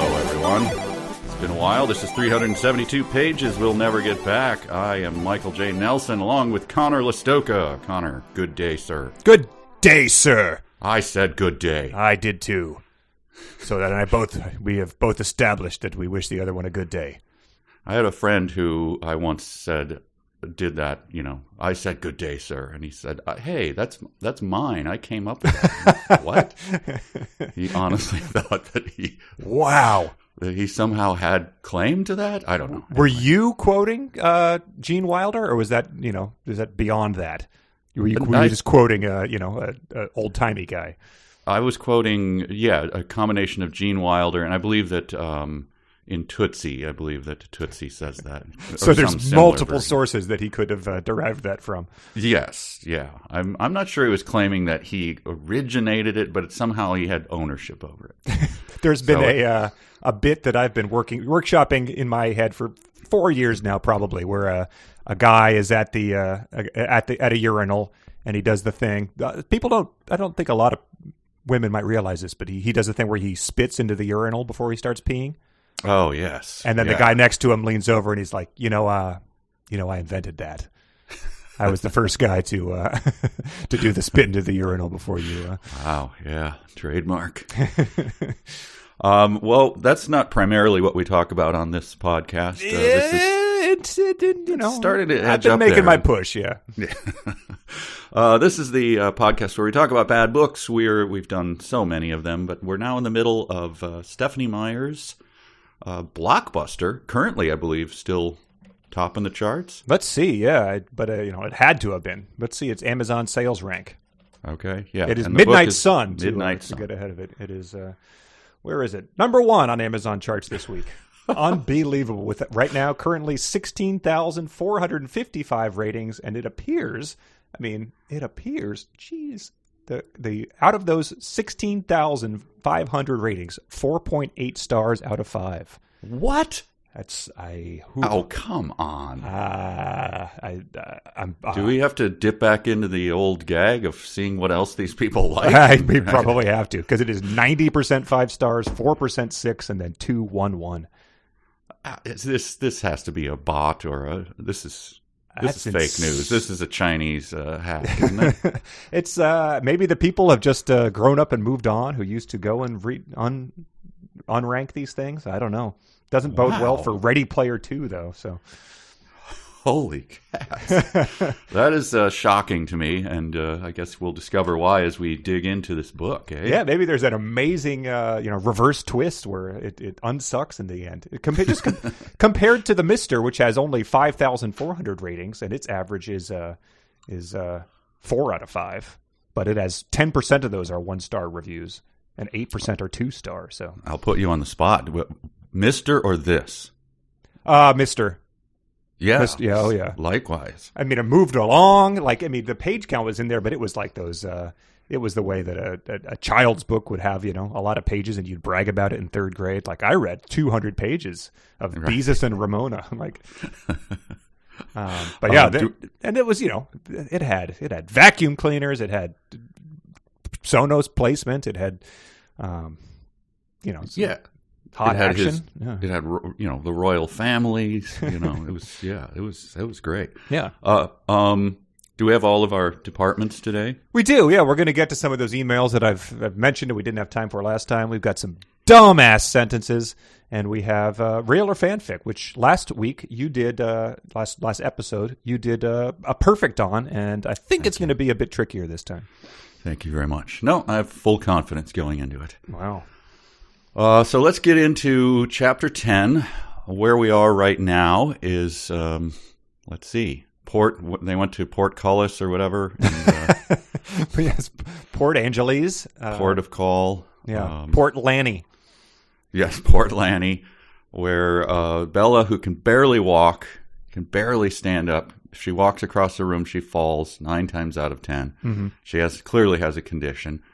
Hello, everyone. It's been a while. This is 372 pages we'll never get back. I am Michael J. Nelson, along with Conor Listoka. Conor, good day, sir. Good day, sir. I said good day. I did too. So that we have both established that we wish the other one a good day. I had a friend who I once said did that. I said good day, sir, and he said, "Hey, that's mine. I came up with that." What? He honestly thought that he somehow had claim to that. I don't know. Were you quoting Gene Wilder, or was that is that beyond that? Were you just quoting a old timey guy? I was quoting a combination of Gene Wilder, and I believe that in Tootsie, Tootsie says that. So there's multiple sources that he could have derived that from. Yes, yeah. I'm not sure he was claiming that he originated it, but somehow he had ownership over it. There's been a bit that I've been workshopping in my head for 4 years now, probably, where a guy is at a urinal and he does the thing. I don't think a lot of women might realize this, but he does the thing where he spits into the urinal before he starts peeing. Oh, yes. And then the guy next to him leans over and he's like, I invented that. I was the first guy to do the spit into the urinal before you. Wow, yeah, trademark. Well, that's not primarily what we talk about on this podcast. This is started to edge I've been up making there. my push, yeah. This is the podcast where we talk about bad books. We've done so many of them, but we're now in the middle of Stephanie Meyer's blockbuster. Currently, I believe, still topping the charts. Let's see, yeah, but it had to have been. Let's see its Amazon sales rank. Okay, yeah, it is Midnight Sun. To get ahead of it. It is. Where is it? Number 1 on Amazon charts this week. Unbelievable. With right now, currently 16,455 ratings, and it appears. Geez, the out of those 16,500 ratings, 4.8 stars out of 5. What? Oh, come on. Do we have to dip back into the old gag of seeing what else these people like? We probably have to, because it is 90% 5 stars, 4% 6, and then 2 1 1. This has to be a bot or this is fake news. This is a Chinese hack, isn't it? It's maybe the people have just grown up and moved on who used to go and unrank these things. I don't know. Doesn't bode well for Ready Player 2, though. So, holy cats. That is shocking to me, and I guess we'll discover why as we dig into this book. Eh? Yeah, maybe there's an amazing reverse twist where it unsucks in the end. Compared to the Mister, which has only 5,400 ratings, and its average is 4 out of 5, but it has 10% of those are 1-star reviews, and 8% are 2-star. So I'll put you on the spot. Mister or this? Mister. Yeah. Oh, yeah. Likewise. It moved along. The page count was in there, but it was like those. It was the way that a child's book would have, a lot of pages, and you'd brag about it in 3rd grade. Like, I read 200 pages of Beezus and Ramona. I'm like, but yeah, and it was, it had vacuum cleaners, it had Sonos placement, it had, hot action. It had the royal families. It was great. Yeah. Do we have all of our departments today? We do. Yeah, we're going to get to some of those emails that I've mentioned and we didn't have time for last time. We've got some dumbass sentences, and we have real or fanfic, which last week you did. Last episode you did a perfect on, and I think it's going to be a bit trickier this time. Thank you very much. No, I have full confidence going into it. Wow. So let's get into Chapter 10. Where we are right now is, let's see, they went to Port Cullis or whatever. And, yes, Port Angeles. Port of Call. Yeah, Port Lanny. Yes, Port Lanny, where Bella, who can barely walk, can barely stand up, if she walks across the room, she falls 9 times out of 10. Mm-hmm. She clearly has a condition.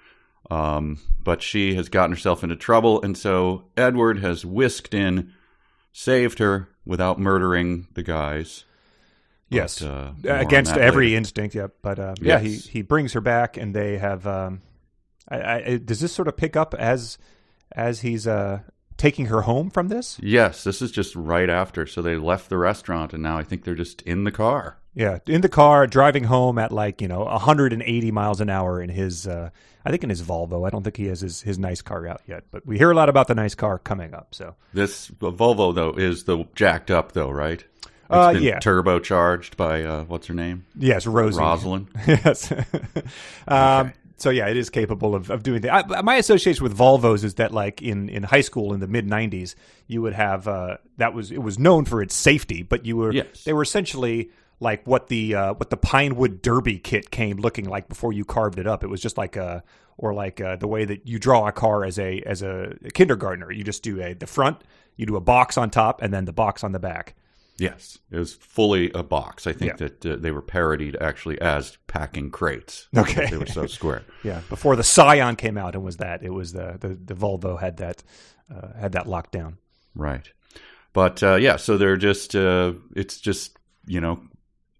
But she has gotten herself into trouble, and so Edward has whisked in, saved her without murdering the guys. Yes, against every instinct. Yeah, but yes. he brings her back, and they have. Does this sort of pick up as he's taking her home from this? Yes, this is just right after. So they left the restaurant, and now I think they're just in the car. Yeah, in the car, driving home at 180 miles an hour in his, I think in his Volvo. I don't think he has his nice car out yet, but we hear a lot about the nice car coming up. So this Volvo, though, is the jacked up, though, right? It's been turbocharged by, what's her name? Yes, Rosie. Rosalind. Yes. Okay. So yeah, it is capable of doing that. My association with Volvos is that in high school in the mid '90s, you would have it was known for its safety, but they were essentially like what the Pinewood Derby kit came looking like before you carved it up. It was just like the way that you draw a car as a kindergartner. You just do the front, you do a box on top, and then the box on the back. Yes, it was fully a box. I think that they were parodied actually as packing crates. Okay, they were so square. Yeah, before the Scion came out, it was the Volvo had that locked down. Right, but so they're just it's just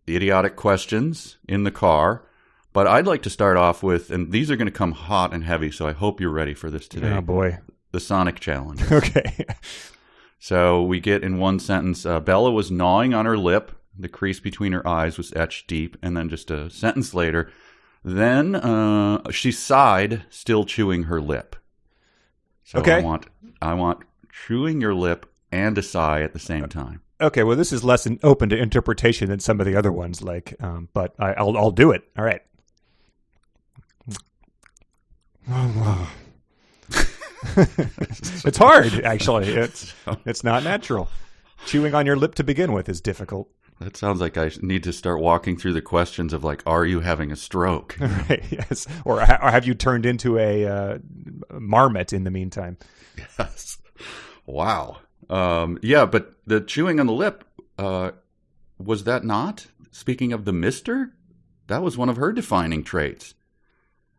idiotic questions in the car. But I'd like to start off with, and these are going to come hot and heavy, so I hope you're ready for this today. Oh boy, the Sonic challenge. Okay. So we get in one sentence, Bella was gnawing on her lip. The crease between her eyes was etched deep. And then just a sentence later, then she sighed, still chewing her lip. So okay. I want chewing your lip and a sigh at the same time. Okay, well, this is less open to interpretation than some of the other ones, but I'll do it. All right. It's hard, actually. It's not natural. Chewing on your lip to begin with is difficult. That sounds like I need to start walking through the questions of are you having a stroke? Right, yes. Or have you turned into a marmot in the meantime? Yes. Wow. But the chewing on the lip, was that not? Speaking of the mister, that was one of her defining traits.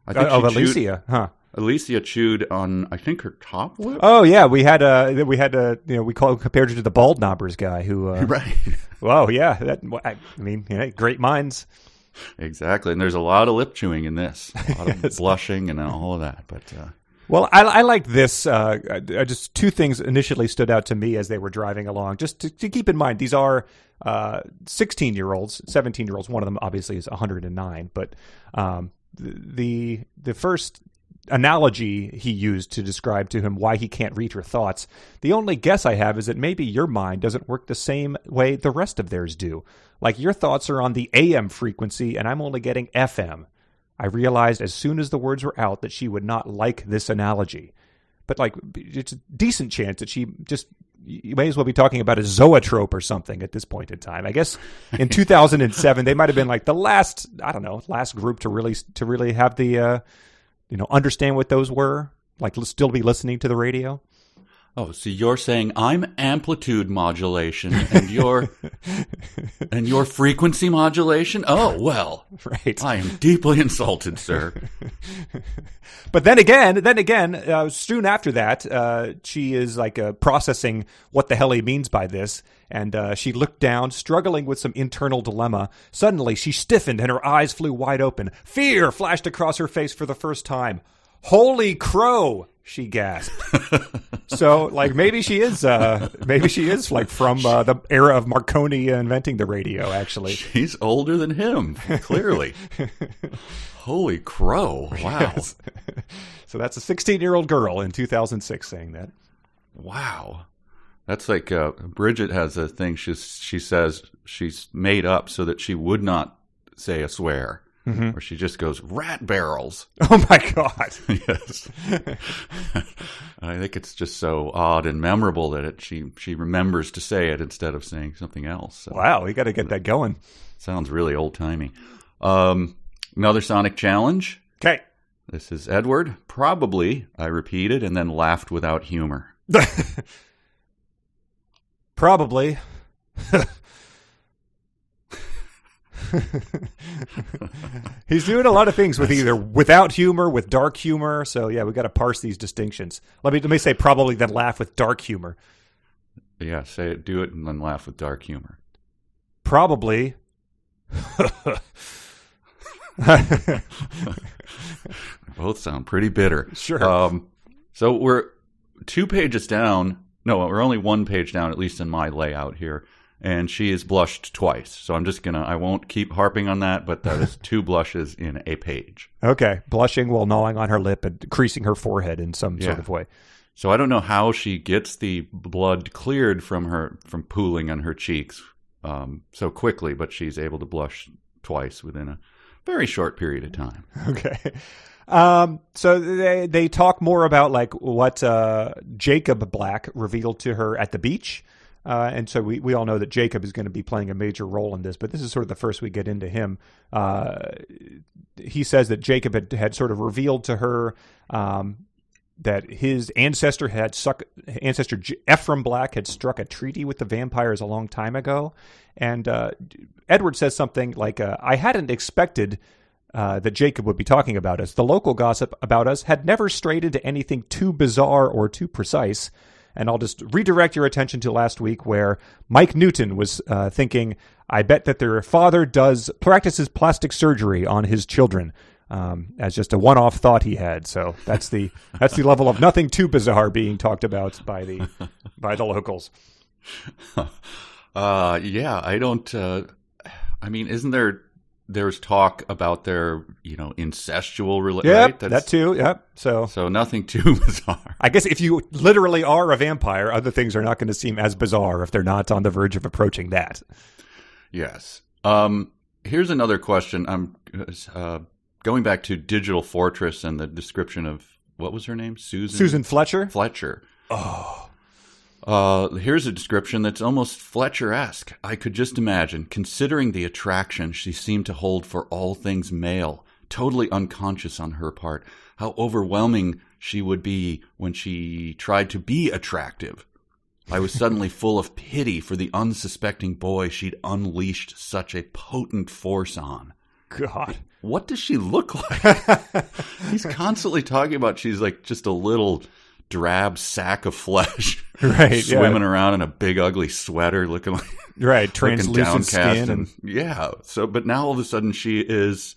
I think Alicia, huh? Alicia chewed on, I think, her top lip. Oh yeah, we compared her to the bald knobbers guy who. Right. Well, yeah. Great minds. Exactly, and there's a lot of lip chewing in this, a lot of blushing and all of that. But well, I like this. Just two things initially stood out to me as they were driving along. Just to keep in mind, these are 16-year-olds, 17-year-olds. One of them obviously is 109, but the first analogy he used to describe to him why he can't read her thoughts, the only guess I have is that maybe your mind doesn't work the same way the rest of theirs do. Like your thoughts are on the AM frequency and I'm only getting FM. I realized as soon as the words were out that she would not like this analogy. But it's a decent chance that you may as well be talking about a zoetrope or something at this point in time. I guess in 2007 they might have been like the last group to really have the understand what those were, still be listening to the radio. Oh, so you're saying I'm amplitude modulation and you're frequency modulation? Oh, well, right. I am deeply insulted, sir. But then again, soon after that, she is processing what the hell he means by this. And she looked down, struggling with some internal dilemma. Suddenly, she stiffened and her eyes flew wide open. Fear flashed across her face for the first time. Holy crow! She gasped. So, maybe she is from the era of Marconi inventing the radio, actually. She's older than him, clearly. Holy crow. Wow. Yes. So that's a 16-year-old girl in 2006 saying that. Wow. That's like Bridget has a thing she says she's made up so that she would not say a swear. Mm-hmm. Or she just goes, rat barrels. Oh, my God. Yes. I think it's just so odd and memorable that she remembers to say it instead of saying something else. So, wow, we got to get that going. Sounds really old-timey. Another Sonic challenge. Okay. This is Edward. Probably, I repeated, and then laughed without humor. Probably. He's doing a lot of things with either without humor, with dark humor. So yeah, we got to parse these distinctions. Let me say probably, then laugh with dark humor. Yeah, say it, do it, and then laugh with dark humor. Probably. Both sound pretty bitter. Sure. So we're 2 pages down. No, we're only 1 page down, at least in my layout here. And she is blushed twice. So I won't keep harping on that, but that is 2 blushes in a page. Okay. Blushing while gnawing on her lip and creasing her forehead in some sort of way. So I don't know how she gets the blood cleared from pooling on her cheeks so quickly, but she's able to blush twice within a very short period of time. Okay. So they talk more about like what Jacob Black revealed to her at the beach. And so we all know that Jacob is going to be playing a major role in this, but this is sort of the first we get into him. He says that Jacob had sort of revealed to her that his ancestor Ephraim Black had struck a treaty with the vampires a long time ago. And Edward says something like, I hadn't expected that Jacob would be talking about us. The local gossip about us had never strayed into anything too bizarre or too precise. And I'll just redirect your attention to last week where Mike Newton was thinking, I bet that their father practices plastic surgery on his children. As just a one-off thought he had. So that's the level of nothing too bizarre being talked about by the locals. Yeah, I don't. I mean, isn't there's talk about their incestual relationship? Yeah, right? that too. Yep. So nothing too bizarre. I guess if you literally are a vampire, other things are not going to seem as bizarre if they're not on the verge of approaching that. Yes. Here's another question. I'm going back to Digital Fortress and the description of, what was her name? Susan Fletcher? Fletcher. Oh. Here's a description that's almost Fletcher-esque. I could just imagine, considering the attraction she seemed to hold for all things male, totally unconscious on her part, how overwhelming she would be when she tried to be attractive. I was suddenly full of pity for the unsuspecting boy she'd unleashed such a potent force on. God. What does she look like? He's constantly talking about she's like just a little drab sack of flesh, right? Swimming around in a big ugly sweater, looking like translucent skin, and So, but now all of a sudden she is,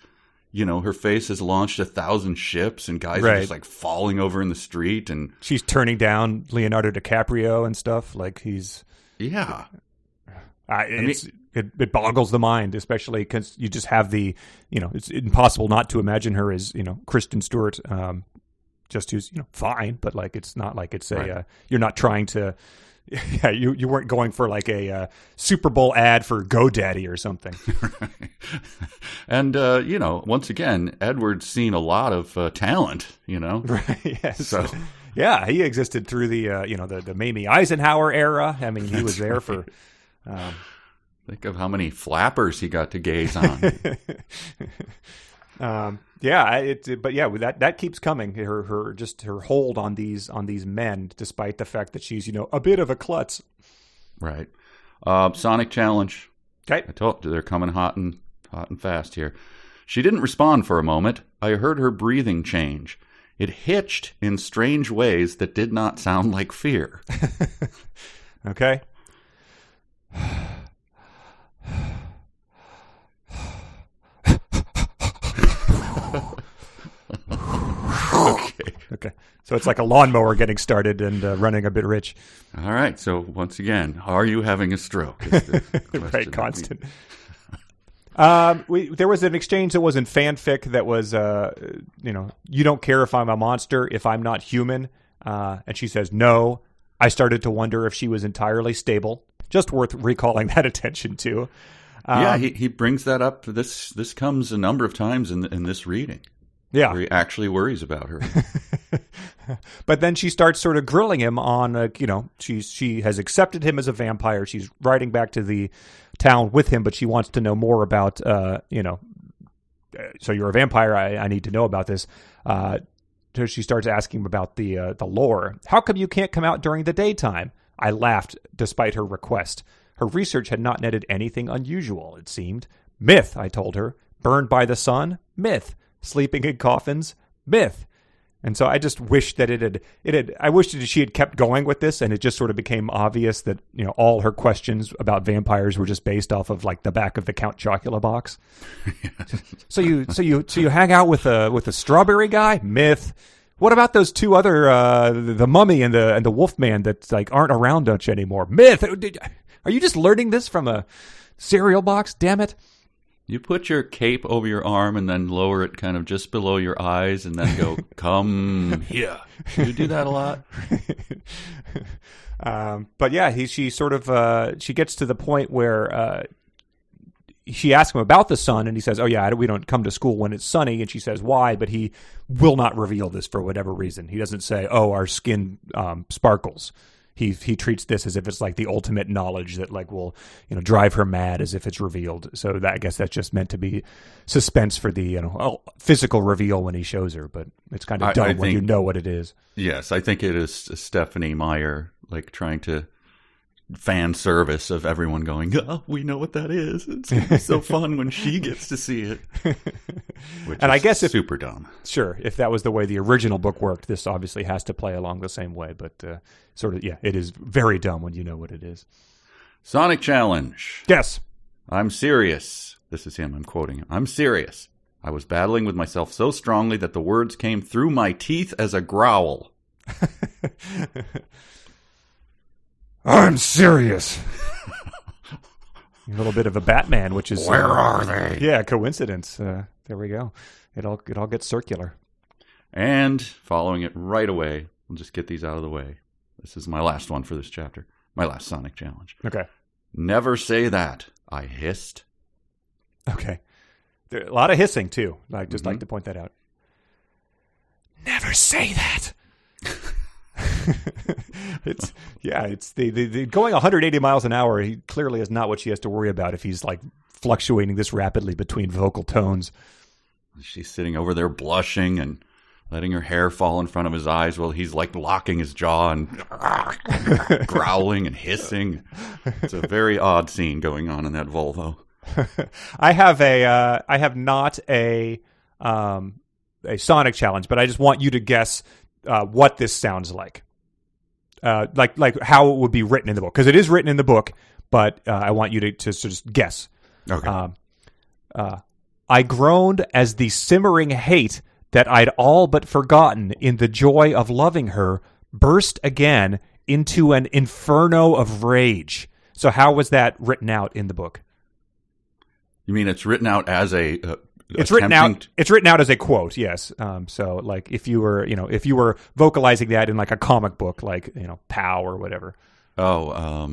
her face has launched 1,000 ships, and guys are just like falling over in the street, and she's turning down Leonardo DiCaprio and stuff. Like he's It boggles the mind, especially because you just have it's impossible not to imagine her as, Kristen Stewart, just who's, fine, but like, it's not like it's you're not trying to, you weren't going for like a Super Bowl ad for GoDaddy or something. Right. And, once again, Edward's seen a lot of talent, Right. Yes. So. Yeah, he existed through the Mamie Eisenhower era. I mean, he was there for... Think of how many flappers he got to gaze on. That keeps coming. Her hold on these men, despite the fact that she's a bit of a klutz. Right. Sonic challenge. Okay. I told you they're coming hot and fast here. She didn't respond for a moment. I heard her breathing change. It hitched in strange ways that did not sound like fear. Okay. Okay. So it's like a lawnmower getting started and running a bit rich. All right. So once again, are you having a stroke? Right. Constant. There was an exchange that was in fanfic that was, you don't care if I'm a monster, if I'm not human. And she says, no. I started to wonder if she was entirely stable. Just worth recalling that attention to. He brings that up. This comes a number of times in this reading. Yeah. Where he actually worries about her. But then she starts sort of grilling him on, she has accepted him as a vampire. She's riding back to the town with him, but she wants to know more about, so you're a vampire. I need to know about this. So she starts asking him about the lore. How come you can't come out during the daytime? I laughed despite her request. Her research had not netted anything unusual, it seemed. Myth, I told her. Burned by the sun? Myth. Sleeping in coffins? Myth. And so I just wish that I wish that she had kept going with this, and it just sort of became obvious that, all her questions about vampires were just based off of like the back of the Count Chocula box. So you hang out with a strawberry guy? Myth. What about those two other, the mummy and the wolfman that like aren't around much anymore? Myth. Are you just learning this from a cereal box? Damn it. You put your cape over your arm and then lower it kind of just below your eyes and then go, come here. You do that a lot? But yeah, she sort of, she gets to the point where she asks him about the sun, and he says, oh yeah, we don't come to school when it's sunny. And she says, why? But he will not reveal this for whatever reason. He doesn't say, oh, our skin sparkles. He treats this as if it's like the ultimate knowledge that like will drive her mad as if it's revealed. So that, I guess that's just meant to be suspense for the physical reveal when he shows her. But it's kind of dumb when you know what it is. Yes, I think it is Stephanie Meyer like trying to fan service of everyone going, oh, we know what that is. It's going to be so fun when she gets to see it. And I guess super dumb. Sure, if that was the way the original book worked, this obviously has to play along the same way. But sort of, yeah, it is very dumb when you know what it is. Sonic Challenge. Yes. I'm serious. This is him. I'm quoting him. I'm serious. I was battling with myself so strongly that the words came through my teeth as a growl. I'm serious. A little bit of a Batman, which is where are they? Yeah, coincidence. There we go. It all gets circular. And following it right away, we'll just get these out of the way. This is my last one for this chapter. My last Sonic Challenge. Okay. Never say that, I hissed. Okay. There, a lot of hissing too. I just like to point that out. Never say that. It's the going 180 miles an hour. He clearly is not what she has to worry about if he's like fluctuating this rapidly between vocal tones. She's sitting over there blushing and letting her hair fall in front of his eyes while he's like locking his jaw and growling and hissing. It's a very odd scene going on in that Volvo. I have not a Sonic Challenge, but I just want you to guess what this sounds like. Like how it would be written in the book, because it is written in the book, but I want you to just guess. Okay. I groaned as the simmering hate that I'd all but forgotten in the joy of loving her burst again into an inferno of rage. So how was that written out in the book? You mean it's written out as it's written out as a quote, yes. So like if you were vocalizing that in like a comic book, like POW or whatever. I'll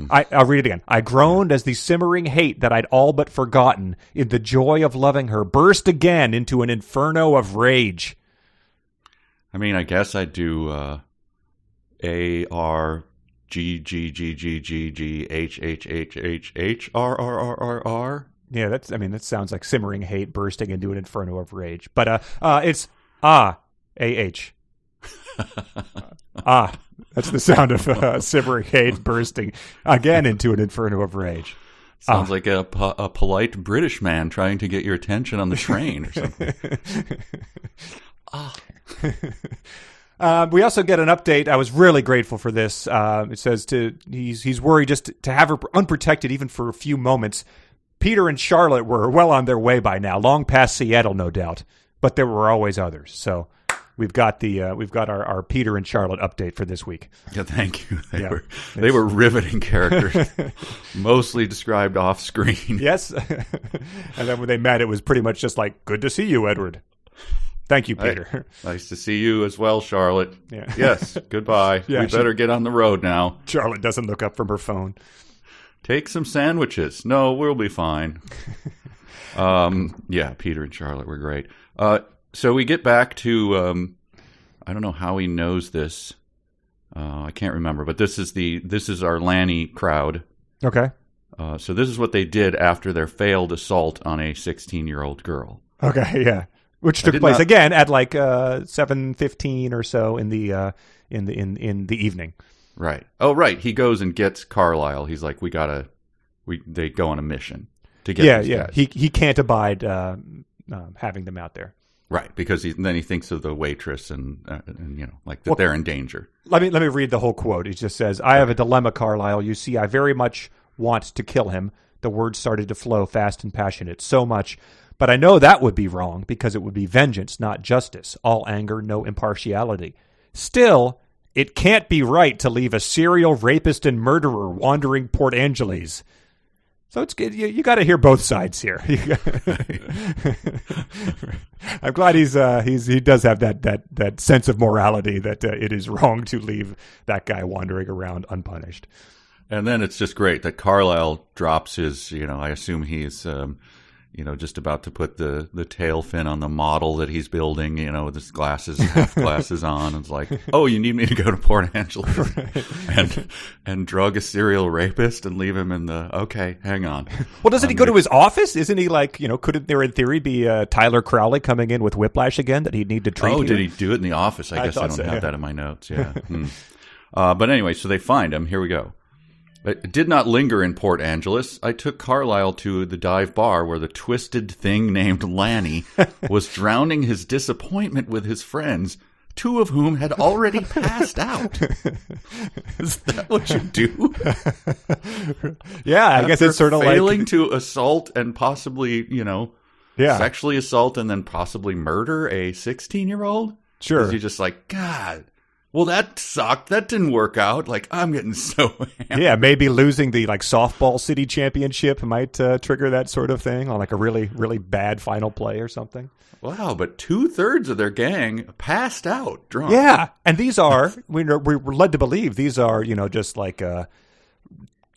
read it again. I groaned as the simmering hate that I'd all but forgotten in the joy of loving her burst again into an inferno of rage. I mean, I guess I'd do ARGGGGGHHHHHRRRRR. Yeah, that sounds like simmering hate bursting into an inferno of rage. But it's AH. That's the sound of simmering hate bursting again into an inferno of rage. Sounds like a polite British man trying to get your attention on the train or something. We also get an update. I was really grateful for this. It says he's worried just to have her unprotected even for a few moments. Peter and Charlotte were well on their way by now, long past Seattle, no doubt. But there were always others. So we've got our Peter and Charlotte update for this week. Yeah, thank you. They were riveting characters, mostly described off screen. Yes, and then when they met, it was pretty much just like, "Good to see you, Edward." Thank you, Peter. Nice to see you as well, Charlotte. Yeah. Yes. Goodbye. Yeah, we better get on the road now. Charlotte doesn't look up from her phone. Take some sandwiches. No, we'll be fine. Yeah, Peter and Charlotte were great. So we get back to I don't know how he knows this. I can't remember, but this is our Lanny crowd. Okay. So this is what they did after their failed assault on a 16-year-old girl. Okay, yeah. Which took place again at like 7:15 or so in the evening. Right. Oh, right. He goes and gets Carlisle. He's like, they go on a mission to get these guys. He can't abide having them out there. Right, because then he thinks of the waitress and like that they're in danger. Let me read the whole quote. He just says, "I have a dilemma, Carlisle. You see, I very much want to kill him." The words started to flow fast and passionate, so much. But I know that would be wrong because it would be vengeance, not justice. All anger, no impartiality. Still, it can't be right to leave a serial rapist and murderer wandering Port Angeles. So it's good. You got to hear both sides here. I'm glad he does have that sense of morality that it is wrong to leave that guy wandering around unpunished. And then it's just great that Carlisle drops his, I assume he's, just about to put the tail fin on the model that he's building, with his half glasses on. It's like, oh, you need me to go to Port Angeles and drug a serial rapist and leave him in okay, hang on. Well, doesn't he go to his office? Isn't he like, couldn't there in theory be Tyler Crowley coming in with whiplash again that he'd need to treat? Oh, did he do it in the office? I guess I don't have that in my notes. Yeah. But anyway, so they find him. Here we go. I did not linger in Port Angeles. I took Carlisle to the dive bar where the twisted thing named Lanny was drowning his disappointment with his friends, two of whom had already passed out. Is that what you do? Yeah, I guess it's sort of like failing to assault and possibly, sexually assault and then possibly murder a 16-year-old? Sure. You're just like, God. Well, that sucked. That didn't work out. Like, I'm getting so hammered. Yeah, maybe losing the softball city championship might trigger that sort of thing on a really, really bad final play or something. Wow, but 2/3 of their gang passed out drunk. Yeah, and these are we're led to believe these are just like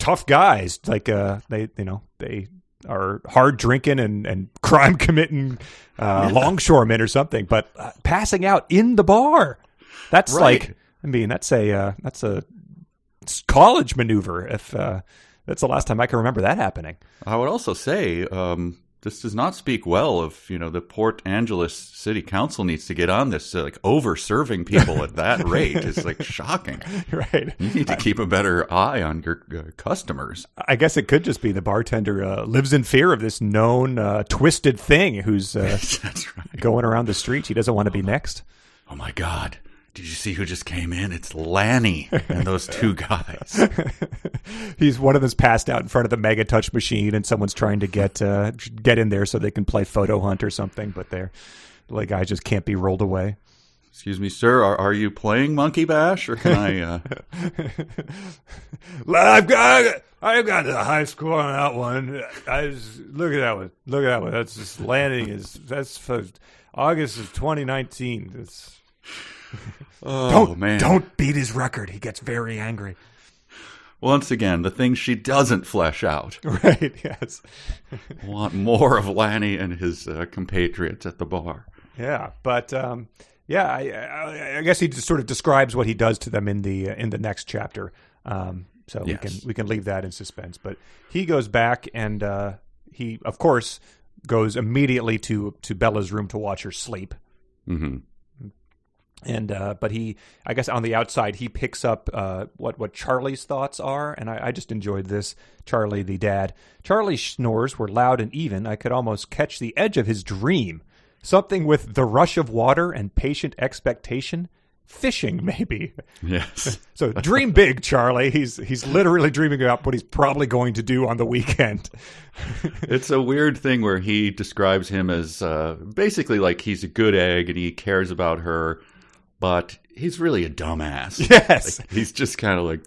tough guys. Like they are hard drinking and crime committing longshoremen or something, but passing out in the bar. That's right. That's a college maneuver. If that's the last time I can remember that happening. I would also say this does not speak well of the Port Angeles City Council needs to get on this. Over serving people at that rate is shocking. Right. You need to keep a better eye on your customers. I guess it could just be the bartender lives in fear of this known twisted thing who's That's right. going around the streets. He doesn't want to be next. Oh my God. Did you see who just came in? It's Lanny and those two guys. He's one of them's passed out in front of the Mega Touch machine, and someone's trying to get in there so they can play photo hunt or something. But the guy just can't be rolled away. Excuse me, sir. Are you playing Monkey Bash, or can I? I've got the high score on that one. Look at that one. Look at that one. That's just landing. That's for August of 2019. It's. Man. Don't beat his record. He gets very angry. Once again, the thing she doesn't flesh out. Right, yes. Want more of Lanny and his compatriots at the bar. Yeah, but I guess he just sort of describes what he does to them in the next chapter. So yes. we can leave that in suspense. But he goes back and he, of course, goes immediately to Bella's room to watch her sleep. Mm-hmm. And but I guess on the outside, he picks up what Charlie's thoughts are, and I just enjoyed this. Charlie, the dad. Charlie's snores were loud and even. I could almost catch the edge of his dream. Something with the rush of water and patient expectation. Fishing, maybe. Yes. So dream big, Charlie. He's literally dreaming about what he's probably going to do on the weekend. It's a weird thing where he describes him as basically like he's a good egg and he cares about her. But he's really a dumbass. Yes. He's just kind of like,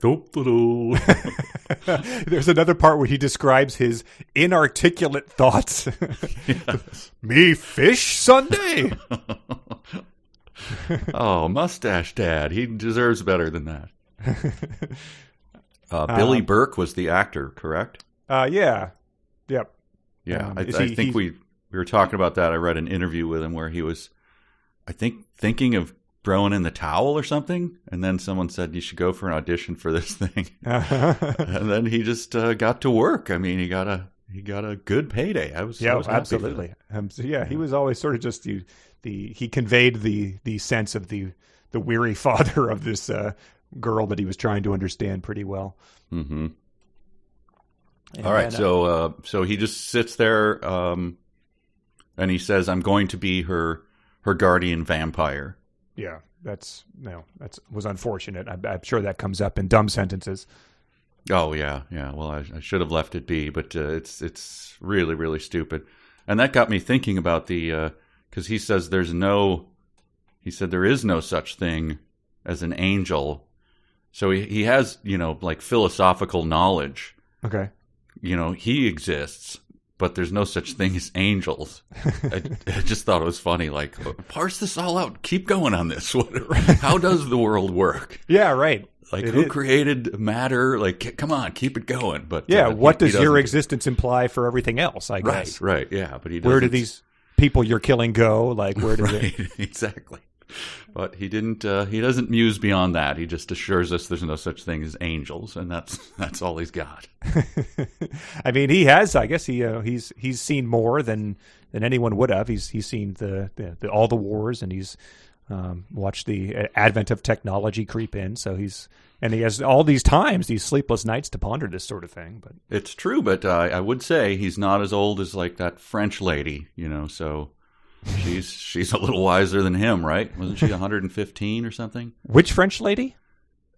There's another part where he describes his inarticulate thoughts. Yes. Me fish Sunday? Oh, mustache dad. He deserves better than that. Billy Burke was the actor, correct? Yeah. Yep. Yeah. I think we were talking about that. I read an interview with him where he was, I think, thinking of throwing in the towel or something, and then someone said you should go for an audition for this thing. And then he just got to work. I mean, he got a good payday. I was absolutely. He was always sort of just he conveyed the sense of the weary father of this girl that he was trying to understand pretty well. Mm-hmm. All right, so he just sits there, and he says, "I'm going to be her guardian vampire." Yeah, that was unfortunate. I'm sure that comes up in dumb sentences. Oh yeah. Well, I should have left it be, but it's really really stupid. And that got me thinking about because he says there is no such thing as an angel. So he has, like philosophical knowledge. Okay. He exists, but there's no such thing as angels. I just thought it was funny. Like, parse this all out. Keep going on this. How does the world work? Yeah, right. Like, who created matter? Like, come on, keep it going. But yeah, what does your existence imply for everything else, I guess? Right, yeah. But where do these people you're killing go? Like, where do they... Exactly. But he didn't. He doesn't muse beyond that. He just assures us there's no such thing as angels, and that's all he's got. I mean, he has. I guess he's seen more than anyone would have. He's seen the all the wars, and he's watched the advent of technology creep in. So he has all these sleepless nights to ponder this sort of thing. But it's true. But I would say he's not as old as like that French lady. So. She's a little wiser than him, right? Wasn't she 115 or something? Which French lady?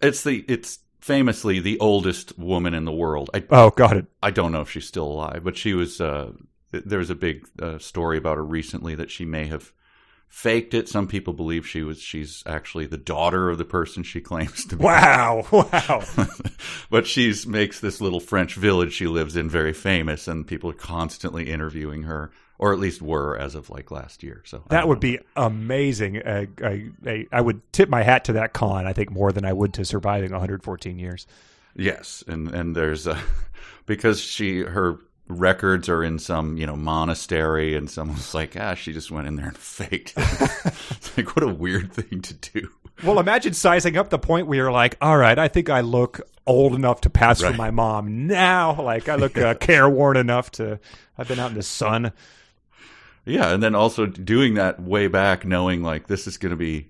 It's famously the oldest woman in the world. Got it. I don't know if she's still alive, but she was. There was a big story about her recently that she may have faked it. Some people believe she's actually the daughter of the person she claims to be. Wow. But she makes this little French village she lives in very famous, and people are constantly interviewing her. Or at least were as of like last year. So that would be amazing. I would tip my hat to that con. I think more than I would to surviving 114 years. Yes, and there's because her records are in some monastery, and someone's like, she just went in there and faked it. It's like, what a weird thing to do. Well, imagine sizing up the point where you're like, all right, I think I look old enough to pass for my mom now. Like I look careworn enough I've been out in the sun. Yeah, and then also doing that way back, knowing like this is gonna be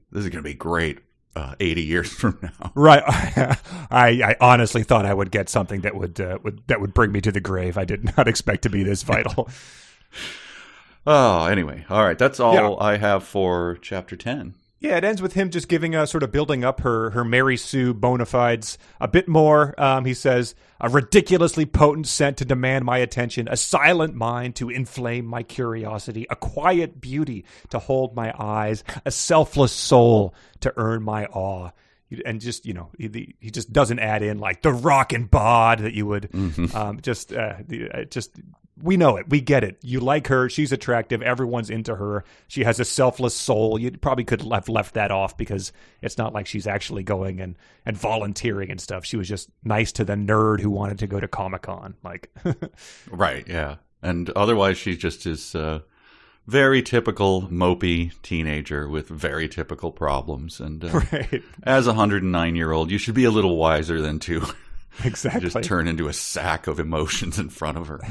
great 80 years from now. Right. I honestly thought I would get something that would bring me to the grave. I did not expect to be this vital. Anyway, all right. That's all I have for chapter 10. Yeah, it ends with him just giving sort of building up her Mary Sue bona fides a bit more. He says, a ridiculously potent scent to demand my attention, a silent mind to inflame my curiosity, a quiet beauty to hold my eyes, a selfless soul to earn my awe. And just, he just doesn't add in like the rock and bod that you would we know it. We get it. You like her. She's attractive. Everyone's into her. She has a selfless soul. You probably could have left that off because it's not like she's actually going and volunteering and stuff. She was just nice to the nerd who wanted to go to Comic-Con. Like, right. Yeah. And otherwise she just is very typical mopey teenager with very typical problems. And right. As a 109-year-old, you should be a little wiser than to exactly just turn into a sack of emotions in front of her.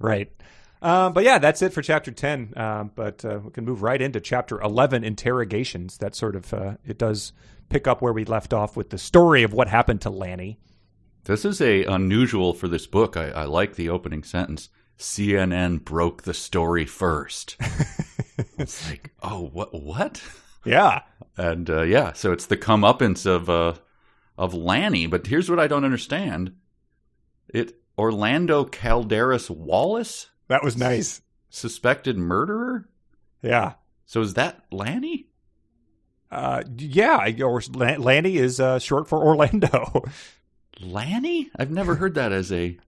Right. But yeah, that's it for chapter 10. But we can move right into chapter 11, interrogations. That sort of, it does pick up where we left off with the story of what happened to Lanny. This is unusual for this book. I like the opening sentence. CNN broke the story first. It's like, oh, what? Yeah. And so it's the comeuppance of Lanny. But here's what I don't understand. Orlando Calderas Wallace? That was nice. Suspected murderer? Yeah. So is that Lanny? Yeah. Lanny is short for Orlando. Lanny? I've never heard that as a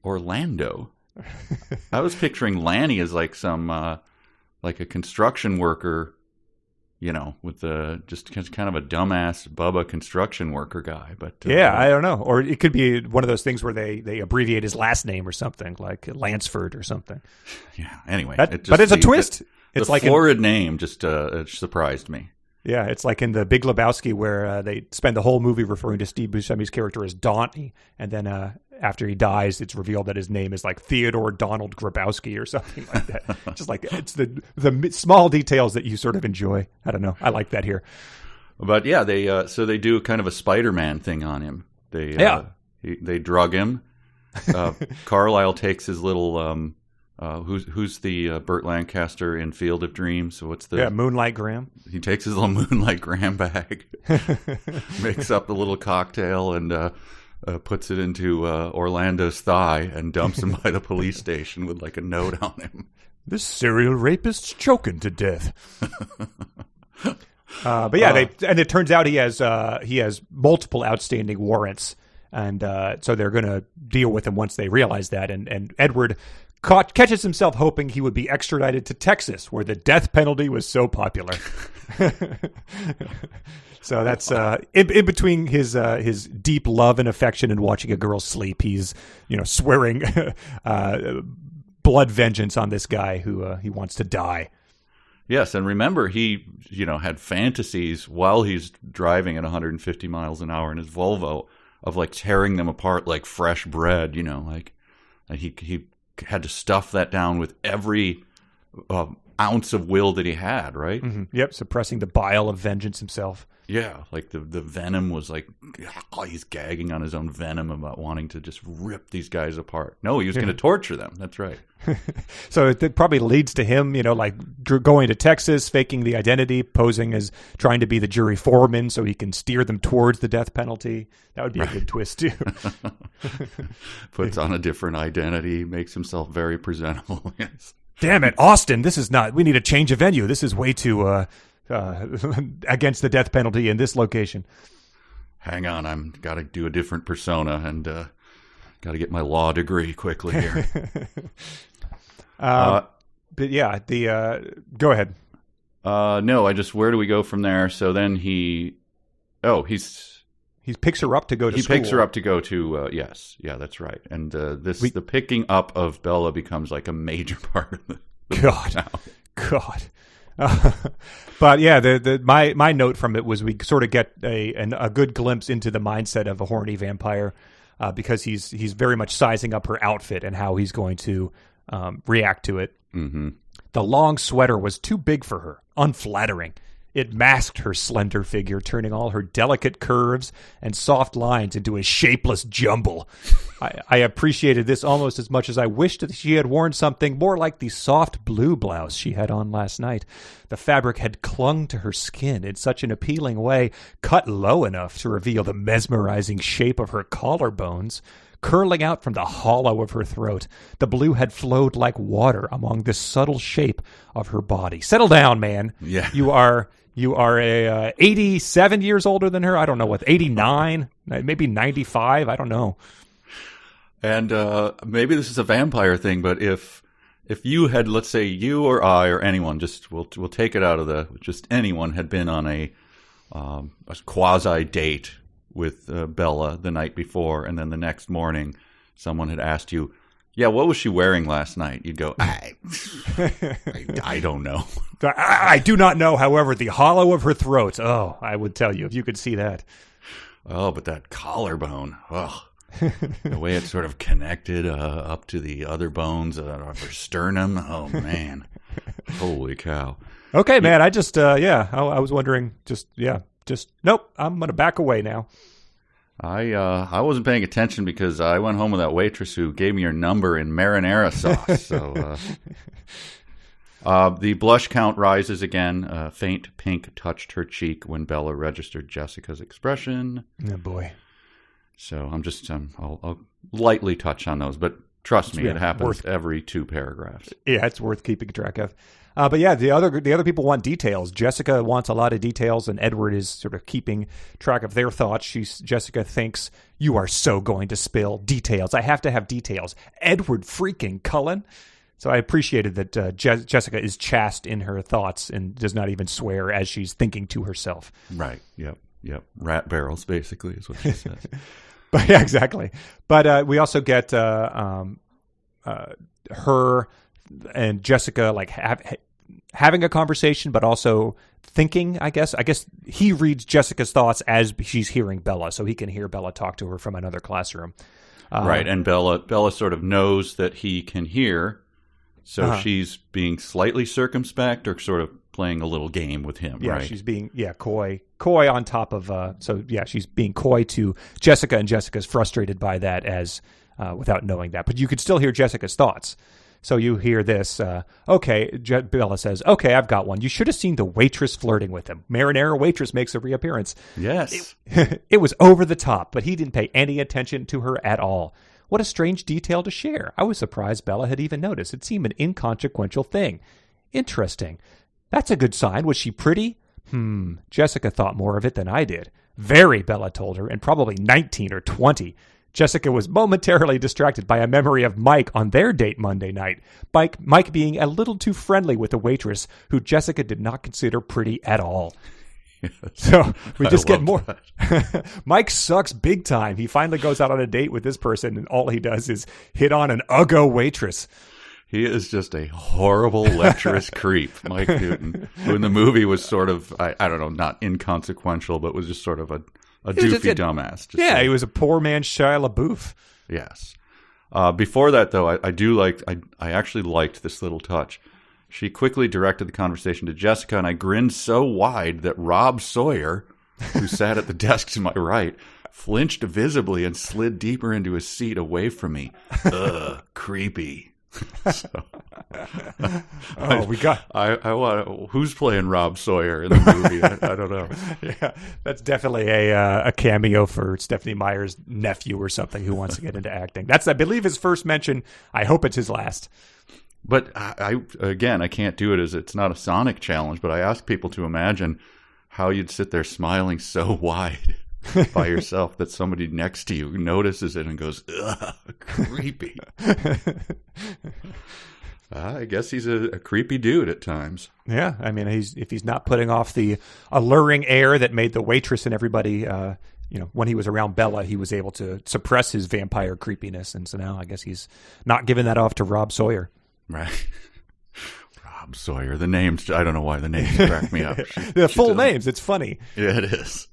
Orlando. I was picturing Lanny as like some like a construction worker, with just kind of a dumbass Bubba construction worker guy. But yeah, I don't know. Or it could be one of those things where they abbreviate his last name or something, like Lansford or something. Yeah. Anyway, but it's a twist. It's like florid name just it surprised me. Yeah, it's like in The Big Lebowski where they spend the whole movie referring to Steve Buscemi's character as Donnie, and then after he dies, it's revealed that his name is like Theodore Donald Grabowski or something like that. Just like it's the small details that you sort of enjoy. I don't know. I like that here. But yeah, they do kind of a Spider-Man thing on him. They drug him. Carlisle takes his little who's the Burt Lancaster in Field of Dreams? So what's the Moonlight Graham? He takes his little Moonlight Graham bag, makes up a little cocktail, and puts it into Orlando's thigh and dumps him by the police station with like a note on him. This serial rapist's choking to death. But yeah, and it turns out he has multiple outstanding warrants, and so they're going to deal with him once they realize that. And Edward catches himself hoping he would be extradited to Texas, where the death penalty was so popular. So that's in between his deep love and affection and watching a girl sleep, he's swearing blood vengeance on this guy who he wants to die. Yes, and remember, he had fantasies while he's driving at 150 miles an hour in his Volvo of like tearing them apart like fresh bread. Like he had to stuff that down with every ounce of will that he had, right? Mm-hmm. Yep, suppressing the bile of vengeance himself. Yeah, like the venom was like, he's gagging on his own venom about wanting to just rip these guys apart. No, he was going to torture them. That's right. So it probably leads to him, like going to Texas, faking the identity, posing as trying to be the jury foreman so he can steer them towards the death penalty. That would be a good twist, too. Puts on a different identity, makes himself very presentable. Yes. Damn it, Austin, we need a change of venue. This is way too against the death penalty in this location. Hang on, I'm got to do a different persona and got to get my law degree quickly here. But yeah, go ahead. No, where do we go from there? So then he picks her up to go to school. He picks her up to go to, yes. Yeah, that's right. And the picking up of Bella becomes like a major part of the God. But yeah, my note from it was we sort of get a good glimpse into the mindset of a horny vampire, because he's very much sizing up her outfit and how he's going to react to it. Mm-hmm. The long sweater was too big for her, unflattering. It masked her slender figure, turning all her delicate curves and soft lines into a shapeless jumble. I appreciated this almost as much as I wished that she had worn something more like the soft blue blouse she had on last night. The fabric had clung to her skin in such an appealing way, cut low enough to reveal the mesmerizing shape of her collarbones. Curling out from the hollow of her throat, the blue had flowed like water along the subtle shape of her body. Settle down, man. Yeah. You are 87 years older than her. I don't know what, 89, maybe 95. I don't know. And maybe this is a vampire thing, but if you had, let's say, you or I or anyone, we'll take it out of just anyone had been on a quasi date with Bella the night before, and then the next morning someone had asked you, yeah, what was she wearing last night? You'd go, I don't know. I do not know, however, the hollow of her throat. Oh, I would tell you if you could see that. Oh, but that collarbone. Oh, the way it's sort of connected up to the other bones of her sternum. Oh, man. Holy cow. Okay, man. I just, I was wondering, nope, I'm going to back away now. I wasn't paying attention because I went home with that waitress who gave me her number in marinara sauce. So the blush count rises again. Faint pink touched her cheek when Bella registered Jessica's expression. Oh, boy. So I'll lightly touch on those, but trust me, it happens every 2 paragraphs. Yeah, it's worth keeping track of. But yeah, the other people want details. Jessica wants a lot of details, and Edward is sort of keeping track of their thoughts. Jessica thinks, you are so going to spill details. I have to have details. Edward freaking Cullen. So I appreciated that Jessica is chaste in her thoughts and does not even swear as she's thinking to herself. Right. Yep. Rat barrels, basically, is what she says. But yeah, exactly. But we also get her and Jessica like having a conversation, but also thinking, I guess he reads Jessica's thoughts as she's hearing Bella, so he can hear Bella talk to her from another classroom. Right, and Bella sort of knows that he can hear, so she's being slightly circumspect or sort of playing a little game with him, yeah, right? She's being, coy on top of, she's being coy to Jessica, and Jessica's frustrated by that as without knowing that. But you could still hear Jessica's thoughts. So you hear this, okay, Bella says, okay, I've got one. You should have seen the waitress flirting with him. Marinara waitress makes a reappearance. Yes. It was over the top, but he didn't pay any attention to her at all. What a strange detail to share. I was surprised Bella had even noticed. It seemed an inconsequential thing. Interesting. That's a good sign. Was she pretty? Jessica thought more of it than I did. Very, Bella told her, and probably 19 or 20. Jessica was momentarily distracted by a memory of Mike on their date Monday night. Mike being a little too friendly with a waitress who Jessica did not consider pretty at all. Yes. So we just get more. Mike sucks big time. He finally goes out on a date with this person, and all he does is hit on an uggo waitress. He is just a horrible, lecherous creep, Mike Newton, who in the movie was sort of, I don't know, not inconsequential, but was just sort of a doofy dumbass. He was a poor man's Shia LaBeouf. Yes. Before that, though, I actually liked this little touch. She quickly directed the conversation to Jessica, and I grinned so wide that Rob Sawyer, who sat at the desk to my right, flinched visibly and slid deeper into his seat away from me. Creepy. So, I want who's playing Rob Sawyer in the movie? I don't know. Yeah, that's definitely a cameo for Stephanie Meyer's nephew or something who wants to get into acting. That's, I believe, his first mention. I hope it's his last. But I can't do it as it's not a sonic challenge. But I ask people to imagine how you'd sit there smiling so wide by yourself that somebody next to you notices it and goes, ugh, creepy. I guess he's a creepy dude at times. Yeah, I mean, if he's not putting off the alluring air that made the waitress and everybody, when he was around Bella, he was able to suppress his vampire creepiness. And so now I guess he's not giving that off to Rob Sawyer. Right. Rob Sawyer. The names, I don't know why the names crack me up. The full names, it's funny. Yeah, it is.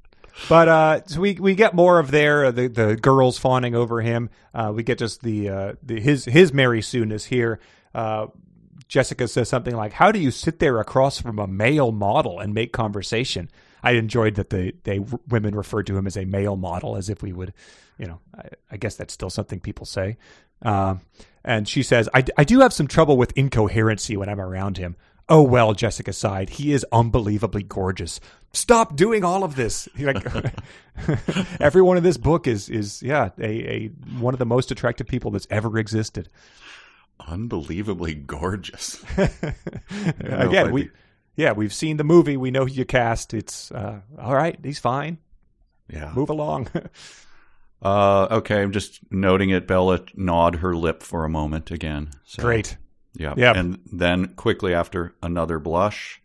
But so we get more of the girls fawning over him. We get just his Mary Sue-ness here. Jessica says something like, "How do you sit there across from a male model and make conversation?" I enjoyed that they women referred to him as a male model, as if we would, I guess that's still something people say. And she says, I do have some trouble with incoherency when I'm around him. Oh, well, Jessica sighed. He is unbelievably gorgeous. Stop doing all of this. Everyone in this book is one of the most attractive people that's ever existed. Unbelievably gorgeous. Again, we've seen the movie. We know who you cast. It's all right. He's fine. Yeah. Move along. Okay, I'm just noting it. Bella gnawed her lip for a moment again. So. Great. Yeah. Yep. And then quickly after, another blush.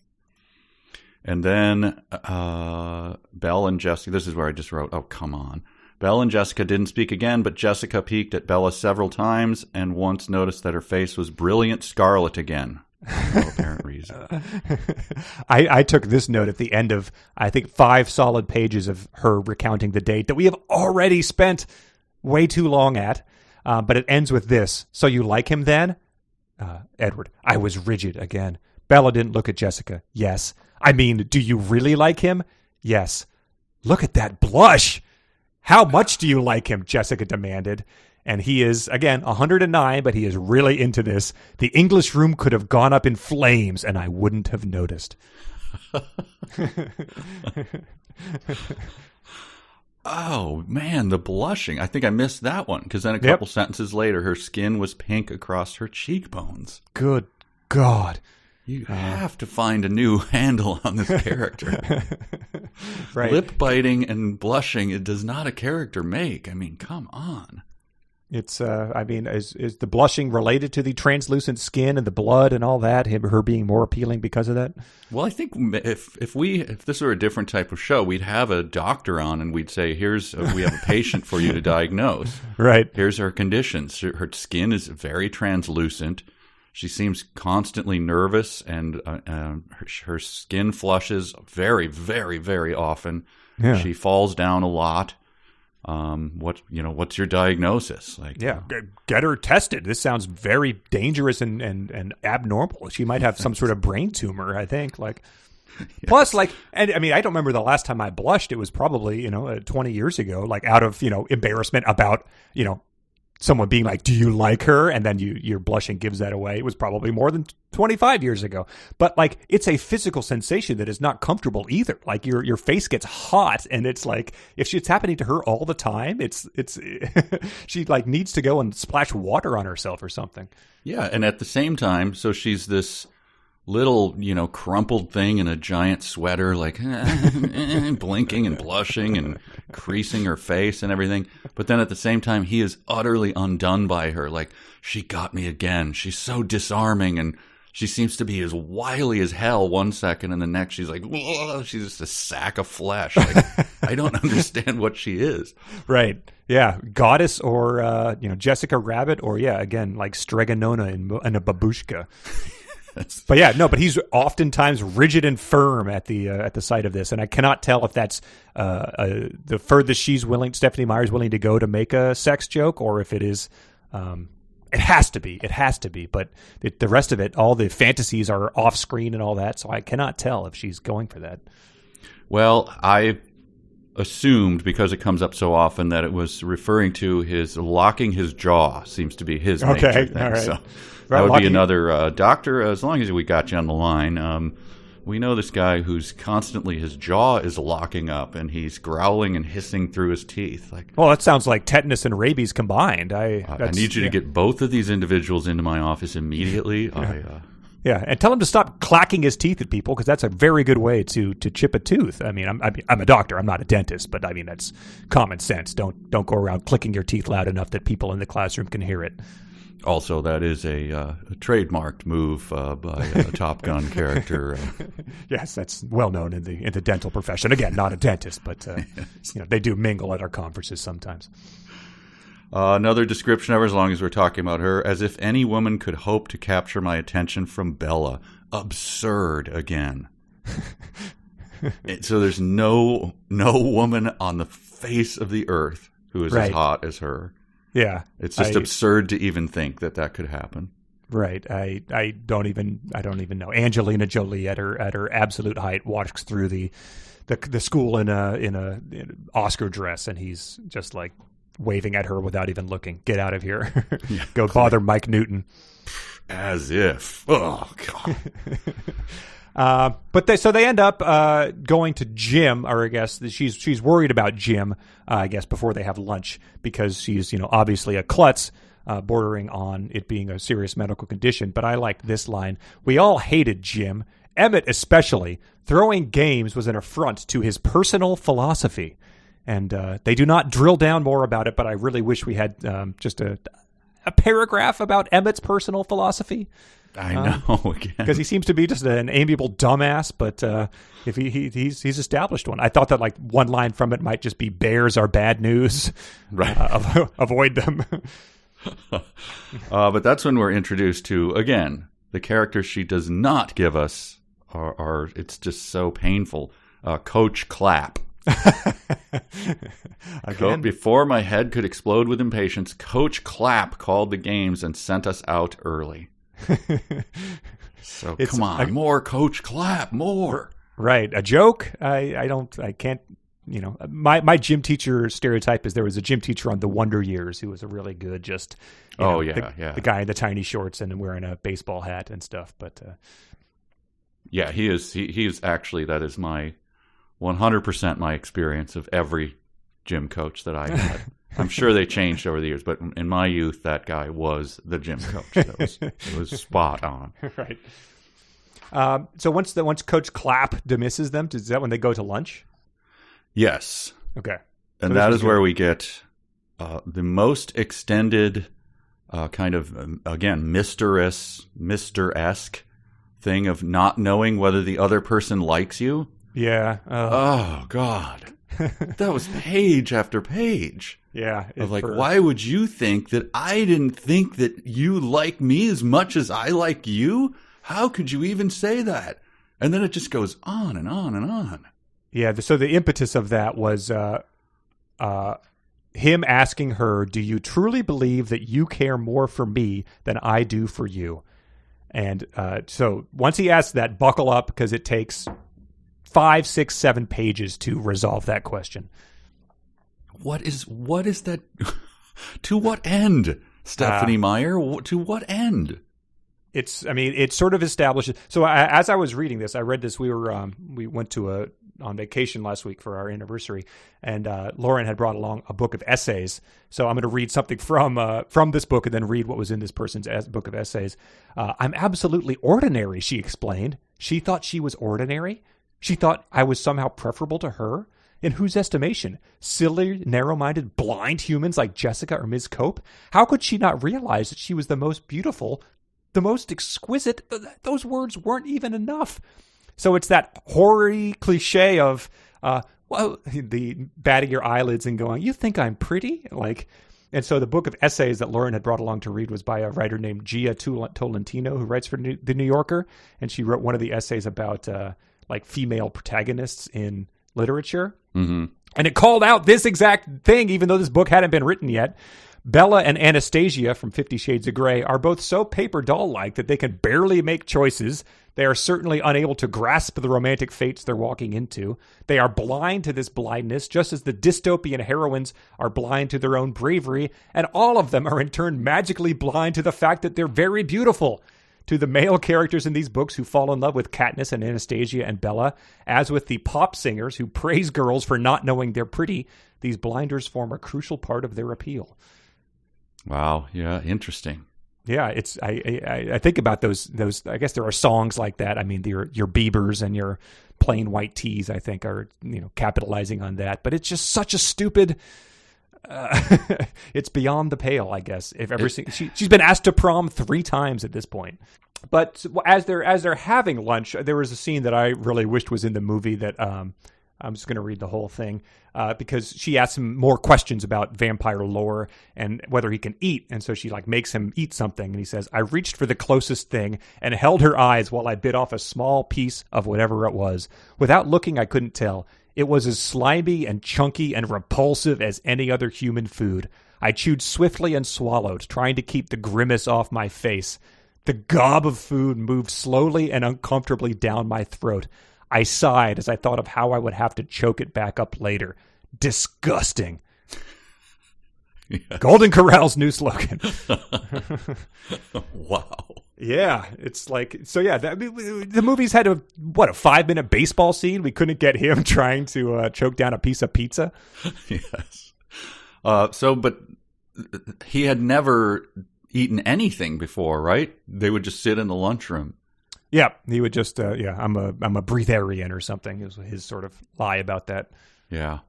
And then Belle and Jessica, this is where I just wrote, oh, come on. Belle and Jessica didn't speak again, but Jessica peeked at Bella several times and once noticed that her face was brilliant scarlet again. For no apparent reason. I took this note at the end of, I think, 5 solid pages of her recounting the date that we have already spent way too long at. But it ends with this. So you like him then? Edward, I was rigid again. Bella didn't look at Jessica. Yes. I mean, do you really like him? Yes. Look at that blush. How much do you like him? Jessica demanded. And he is, again, 109, but he is really into this. The English room could have gone up in flames, and I wouldn't have noticed. Oh, man, the blushing. I think I missed that one, because then a couple sentences later, her skin was pink across her cheekbones. Good God. You have to find a new handle on this character. Right. Lip biting and blushing, it does not a character make. I mean, come on. It's, is the blushing related to the translucent skin and the blood and all that? Her being more appealing because of that? Well, I think if this were a different type of show, we'd have a doctor on and we'd say, we have a patient for you to diagnose. Right. Here's her conditions. Her skin is very translucent. She seems constantly nervous, and her skin flushes very, very, very often. Yeah. She falls down a lot. What's your diagnosis? Get her tested. This sounds very dangerous and abnormal. She might have some sort of brain tumor, I think. Yes. Plus, I don't remember the last time I blushed. It was probably, 20 years ago, out of, embarrassment about, someone being like, do you like her? And then you're blushing gives that away. It was probably more than 25 years ago. But like, it's a physical sensation that is not comfortable either. Like your face gets hot, and it's like, if it's happening to her all the time, it's she like needs to go and splash water on herself or something. Yeah. And at the same time, so she's this little, crumpled thing in a giant sweater, like blinking and blushing and creasing her face and everything. But then at the same time, he is utterly undone by her. Like, she got me again. She's so disarming, and she seems to be as wily as hell one second, and the next she's like, whoa, she's just a sack of flesh. Like, I don't understand what she is. Right. Yeah. Goddess or, Jessica Rabbit, or again, like Stregonona in a babushka. But yeah, no, but he's oftentimes rigid and firm at the sight of this, and I cannot tell if that's the furthest Stephenie Meyer's willing to go to make a sex joke, or if it is. It has to be. But the rest of it, all the fantasies are off screen and all that, so I cannot tell if she's going for that. Well, I assumed, because it comes up so often, that it was referring to his locking his jaw. Seems to be his major thing. All right. So that would be another doctor. As long as we got you on the line, we know this guy who's constantly, his jaw is locking up and he's growling and hissing through his teeth. Like, well, that sounds like tetanus and rabies combined. I need you to get both of these individuals into my office immediately. Yeah, and tell him to stop clacking his teeth at people, because that's a very good way to chip a tooth. I mean, I'm a doctor, I'm not a dentist, but I mean, that's common sense. Don't go around clicking your teeth loud enough that people in the classroom can hear it. Also, that is a trademarked move by a Top Gun character. Yes, that's well known in the dental profession. Again, not a dentist, but they do mingle at our conferences sometimes. Another description of her, as long as we're talking about her, as if any woman could hope to capture my attention from Bella. Absurd again. So there's no woman on the face of the earth who is as hot as her. Yeah, it's just absurd to even think that could happen. Right. I don't even know. Angelina Jolie at her absolute height walks through the school in a Oscar dress, and he's just like waving at her without even looking. Get out of here. Go bother Mike Newton. As if. Oh, God. But they end up going to Jim, or I guess she's worried about Jim, I guess, before they have lunch, because she's, obviously a klutz, bordering on it being a serious medical condition. But I like this line. We all hated Jim, Emmett especially. Throwing games was an affront to his personal philosophy. And they do not drill down more about it, but I really wish we had just a paragraph about Emmett's personal philosophy. I know, because he seems to be just an amiable dumbass, but if he's established one. I thought that like one line from it might just be "Bears are bad news," right? Avoid them. But that's when we're introduced to, again, the characters she does not give us. Are it's just so painful. Coach Clapp. Before my head could explode with impatience, Coach Clapp called the games and sent us out early. So come on, more Coach Clapp, more. Right, a joke. I can't. My gym teacher stereotype is there was a gym teacher on the Wonder Years who was a really good, just the guy in the tiny shorts and wearing a baseball hat and stuff. But yeah, he is actually, that is my 100% my experience of every gym coach that I had. I'm sure they changed over the years, but in my youth, that guy was the gym coach. It was spot on. Right. So once Coach Clapp dismisses them, is that when they go to lunch? Yes. Okay. And that is where we get the most extended kind of, again, Mr.-esque thing of not knowing whether the other person likes you. Yeah. Oh, God. That was page after page. Yeah. Of like, why would you think that I didn't think that you like me as much as I like you? How could you even say that? And then it just goes on and on and on. Yeah. So the impetus of that was him asking her, do you truly believe that you care more for me than I do for you? And so once he asks that, buckle up, because it takes 5, 6, 7 pages to resolve that question. What is that? To what end, Stephanie Meyer? To what end? It sort of establishes. So as I was reading this, I read this. We went on vacation last week for our anniversary, and Lauren had brought along a book of essays. So I'm going to read something from this book and then read what was in this person's book of essays. I'm absolutely ordinary, she explained. She thought she was ordinary. She thought I was somehow preferable to her. In whose estimation? Silly, narrow-minded, blind humans like Jessica or Ms. Cope? How could she not realize that she was the most beautiful, the most exquisite? Those words weren't even enough. So it's that hoary cliche of, the batting your eyelids and going, you think I'm pretty? And so the book of essays that Lauren had brought along to read was by a writer named Gia Tolentino, who writes for The New Yorker. And she wrote one of the essays about, female protagonists in literature. Mm-hmm. And it called out this exact thing, even though this book hadn't been written yet. Bella and Anastasia from 50 Shades of Grey are both so paper doll-like that they can barely make choices. They are certainly unable to grasp the romantic fates they're walking into. They are blind to this blindness, just as the dystopian heroines are blind to their own bravery, and all of them are in turn magically blind to the fact that they're very beautiful. To the male characters in these books who fall in love with Katniss and Anastasia and Bella, as with the pop singers who praise girls for not knowing they're pretty, these blinders form a crucial part of their appeal. Wow. Yeah. Interesting. Yeah. I think about those, I guess there are songs like that. I mean, your Biebers and your Plain White Tees, I think, are, capitalizing on that, but it's just such a stupid, it's beyond the pale, I guess. She's been asked to prom 3 times at this point. But as they're having lunch, there was a scene that I really wished was in the movie that I'm just going to read the whole thing because she asks him more questions about vampire lore and whether he can eat. And so she makes him eat something. And he says, I reached for the closest thing and held her eyes while I bit off a small piece of whatever it was. Without looking, I couldn't tell. It was as slimy and chunky and repulsive as any other human food. I chewed swiftly and swallowed, trying to keep the grimace off my face. The gob of food moved slowly and uncomfortably down my throat. I sighed as I thought of how I would have to choke it back up later. Disgusting. Yes. Golden Corral's new slogan. Wow. Yeah, it's the movie's had a 5-minute baseball scene. We couldn't get him trying to choke down a piece of pizza. Yes. But he had never eaten anything before, right? They would just sit in the lunchroom. Yeah, he would just, I'm a breatharian or something is his sort of lie about that. Yeah.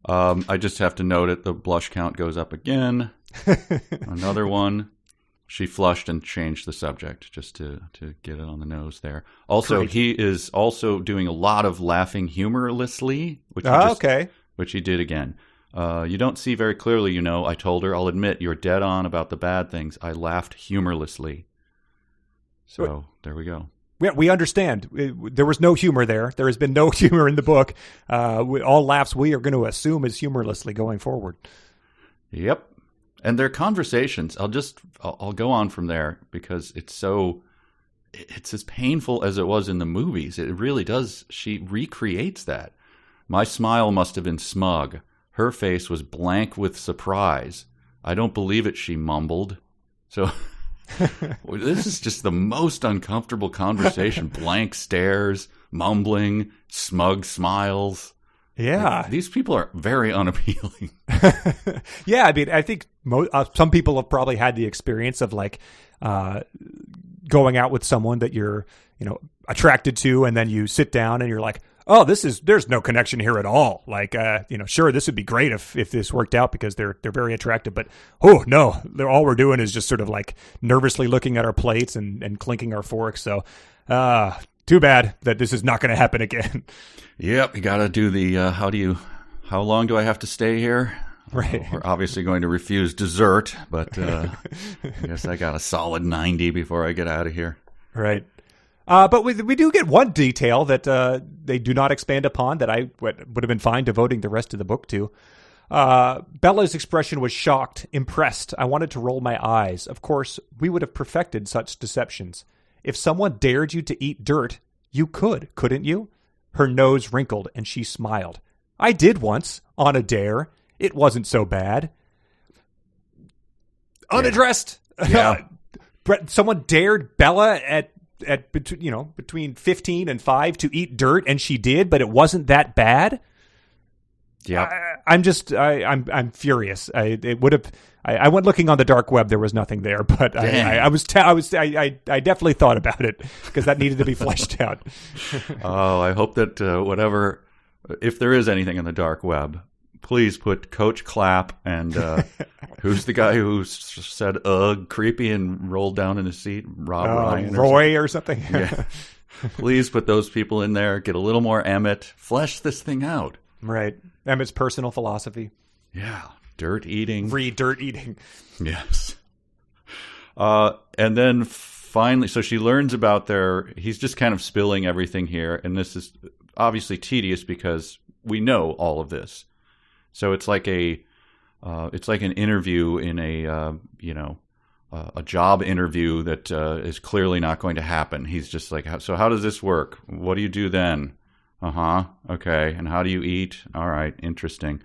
I just have to note it. The blush count goes up again. Another one. She flushed and changed the subject just to get it on the nose there. Also, Great. He is also doing a lot of laughing humorlessly, which he did again. You don't see very clearly, I told her, I'll admit, you're dead on about the bad things. I laughed humorlessly. So there we go. We understand. There was no humor there. There has been no humor in the book. All laughs we are going to assume is humorlessly going forward. Yep. And their conversations, I'll go on from there because it's as painful as it was in the movies. It really does. She recreates that. My smile must have been smug. Her face was blank with surprise. I don't believe it, she mumbled. So this is just the most uncomfortable conversation. Blank stares, mumbling, smug smiles. Yeah. These people are very unappealing. Yeah, I think some people have probably had the experience of going out with someone that you're, attracted to, and then you sit down and you're like, oh, there's no connection here at all. Sure, this would be great if this worked out because they're very attractive, but oh no, all we're doing is just sort of nervously looking at our plates and clinking our forks. So, too bad that this is not going to happen again. Yep, you got to do the how long do I have to stay here? Right. We're obviously going to refuse dessert, but I guess I got a solid 90 before I get out of here. Right. But we do get one detail that they do not expand upon that I would have been fine devoting the rest of the book to. Bella's expression was shocked, impressed. I wanted to roll my eyes. Of course, we would have perfected such deceptions. If someone dared you to eat dirt, you couldn't you? Her nose wrinkled and she smiled. I did once, on a dare. It wasn't so bad. unaddressed. Yeah. Someone dared Bella at between 15 and 5 to eat dirt, and she did, but it wasn't that bad. Yeah. I'm furious. I went looking on the dark web. There was nothing there, but I definitely thought about it because that needed to be fleshed out. Oh, I hope that if there is anything in the dark web, please put Coach Clapp and who's the guy who said "ugh" creepy and rolled down in his seat, Ryan Roy or something. Yeah. Please put those people in there. Get a little more Emmett. Flesh this thing out. Right. Emmett's personal philosophy. Yeah. Dirt eating. Dirt eating. Yes. And then finally, so she learns about he's just kind of spilling everything here. And this is obviously tedious because we know all of this. So it's like an interview in a job interview that is clearly not going to happen. He's just like, so how does this work? What do you do then? Okay. And how do you eat? All right. Interesting.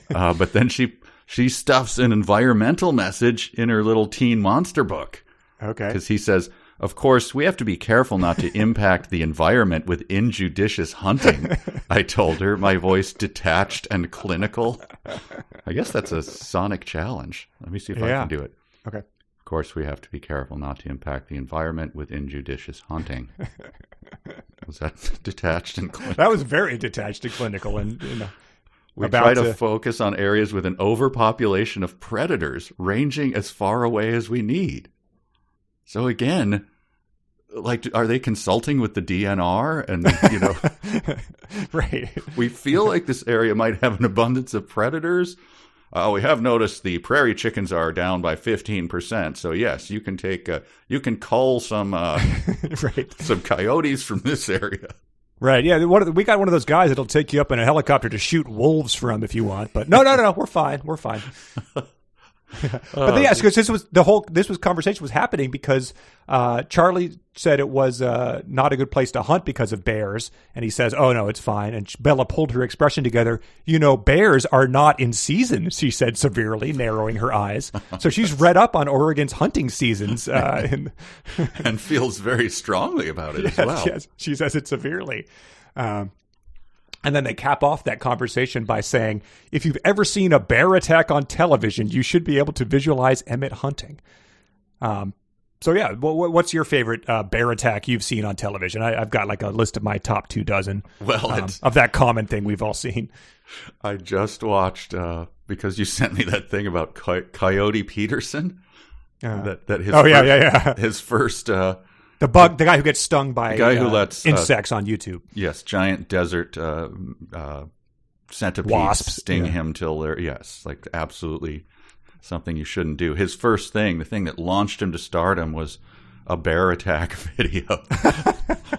But then she stuffs an environmental message in her little teen monster book. Okay. Because he says, of course, we have to be careful not to impact the environment with injudicious hunting. I told her, my voice detached and clinical. I guess that's a sonic challenge. Let me see if I can do it. Okay. Of course, we have to be careful not to impact the environment with injudicious hunting. Was that detached and clinical? That was very detached and clinical. And we try to focus on areas with an overpopulation of predators ranging as far away as we need. So again, like, are they consulting with the DNR? And, right. We feel like this area might have an abundance of predators. We have noticed the prairie chickens are down by 15%. So yes, you can you can cull some some coyotes from this area. Right. Yeah. We got one of those guys that'll take you up in a helicopter to shoot wolves from if you want. But no, we're fine. We're fine. But yes, because this conversation was happening because Charlie said it was not a good place to hunt because of bears, and he says, "Oh no, it's fine." And Bella pulled her expression together. Bears are not in season, she said severely, narrowing her eyes. So she's read up on Oregon's hunting seasons, and feels very strongly about it as well. Yes, she says it severely. And then they cap off that conversation by saying, if you've ever seen a bear attack on television, you should be able to visualize Emmett hunting. So yeah, what's your favorite bear attack you've seen on television? I've got like a list of my top 24 of that common thing we've all seen. I just watched, because you sent me that thing about Coyote Peterson. His first... The guy who gets stung by who lets insects on YouTube. Yes, giant desert centipedes wasps sting him till they're like absolutely something you shouldn't do. His first thing, the thing that launched him to stardom, was a bear attack video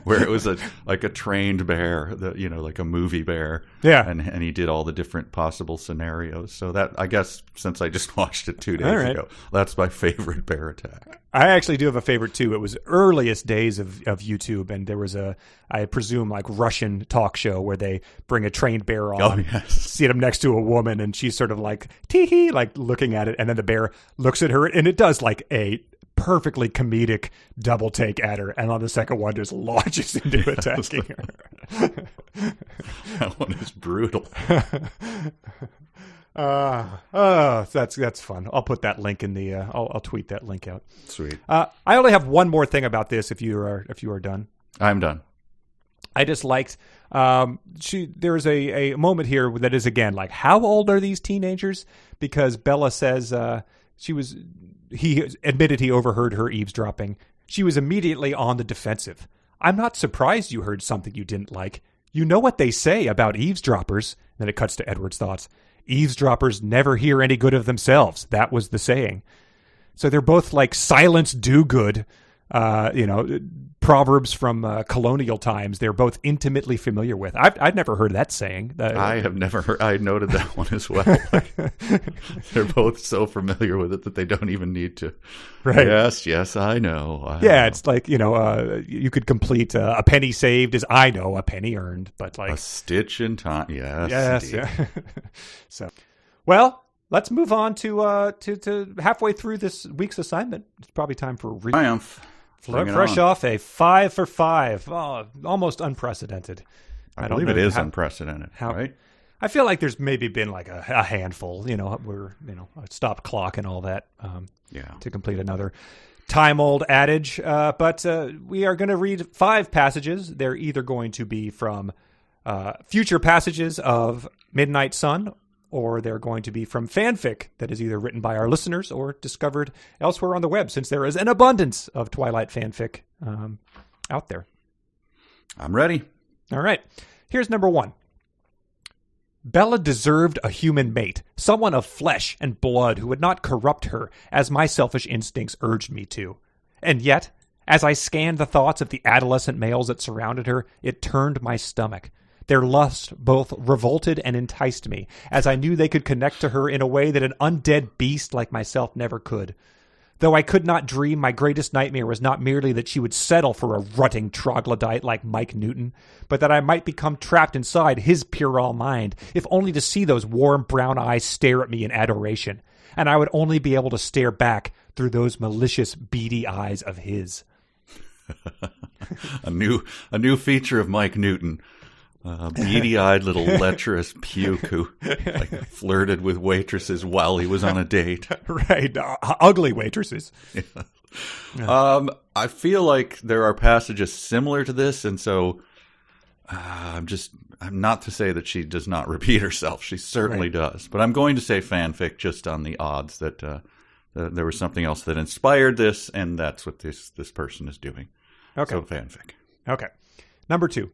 where it was like a trained bear, like a movie bear. Yeah, and he did all the different possible scenarios. So that, I guess, since I just watched it 2 days ago, that's my favorite bear attack. I actually do have a favorite too. It was earliest days of YouTube, and there was I presume, like Russian talk show where they bring a trained bear on, sit him next to a woman, and she's sort of like tee-hee, like looking at it, and then the bear looks at her, and it does like a perfectly comedic double take at her, and on the second one just launches into attacking her. That one is brutal. That's fun. I'll put that link in the. I'll tweet that link out. Sweet. I only have one more thing about this. If you are done, I'm done. I just liked. There's a moment here that is again like, how old are these teenagers? Because Bella says he admitted he overheard her eavesdropping. She was immediately on the defensive. I'm not surprised you heard something you didn't like. You know what they say about eavesdroppers. Then it cuts to Edward's thoughts. Eavesdroppers never hear any good of themselves. That was the saying. So they're both like silence do good, proverbs from colonial times. They're both intimately familiar with. I've never heard that saying. I have never heard. I noted that one as well. They're both so familiar with it that they don't even need to. Right. Yes, I know. It's like, you could complete a penny saved is I know, a penny earned, but like a stitch in time. Yes. Yeah. So, well, let's move on to halfway through this week's assignment. It's probably time for Triumph. Fresh off a 5 for 5. Oh, almost unprecedented. I believe it is unprecedented, right? I feel like there's maybe been like a handful, a stop clock and all that to complete another time-old adage. But we are going to read 5 passages. They're either going to be from future passages of Midnight Sun, or they're going to be from fanfic that is either written by our listeners or discovered elsewhere on the web, since there is an abundance of Twilight fanfic out there. I'm ready. All right. Here's number 1. Bella deserved a human mate, someone of flesh and blood who would not corrupt her as my selfish instincts urged me to. And yet, as I scanned the thoughts of the adolescent males that surrounded her, it turned my stomach. Their lust both revolted and enticed me, as I knew they could connect to her in a way that an undead beast like myself never could. Though I could not dream, my greatest nightmare was not merely that she would settle for a rutting troglodyte like Mike Newton, but that I might become trapped inside his puerile mind, if only to see those warm brown eyes stare at me in adoration, and I would only be able to stare back through those malicious, beady eyes of his. A new feature of Mike Newton. Beady-eyed little lecherous puke who flirted with waitresses while he was on a date. Right, ugly waitresses. Yeah. I feel like there are passages similar to this, and so I'm not to say that she does not repeat herself. She certainly does, but I'm going to say fanfic just on the odds that there was something else that inspired this, and that's what this person is doing. Okay, so fanfic. Okay, number 2.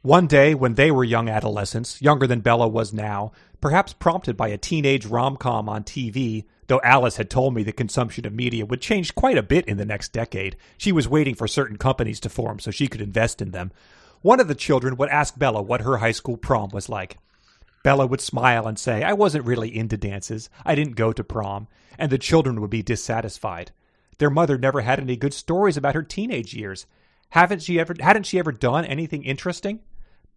One day, when they were young adolescents, younger than Bella was now, perhaps prompted by a teenage rom-com on TV, though Alice had told me the consumption of media would change quite a bit in the next decade. She was waiting for certain companies to form so she could invest in them. One of the children would ask Bella what her high school prom was like. Bella would smile and say, "I wasn't really into dances. I didn't go to prom." And the children would be dissatisfied. Their mother never had any good stories about her teenage years. Hadn't she ever done anything interesting?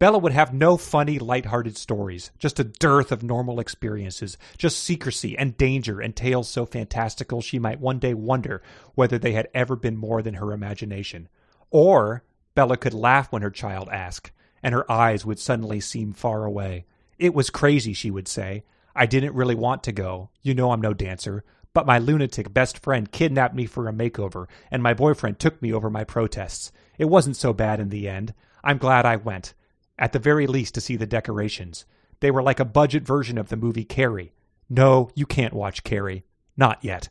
Bella would have no funny, lighthearted stories, just a dearth of normal experiences, just secrecy and danger and tales so fantastical she might one day wonder whether they had ever been more than her imagination. Or Bella could laugh when her child asked, and her eyes would suddenly seem far away. "It was crazy," she would say. "I didn't really want to go. You know I'm no dancer. But my lunatic best friend kidnapped me for a makeover, and my boyfriend took me over my protests. It wasn't so bad in the end. I'm glad I went. At the very least to see the decorations. They were like a budget version of the movie Carrie. No, you can't watch Carrie. Not yet."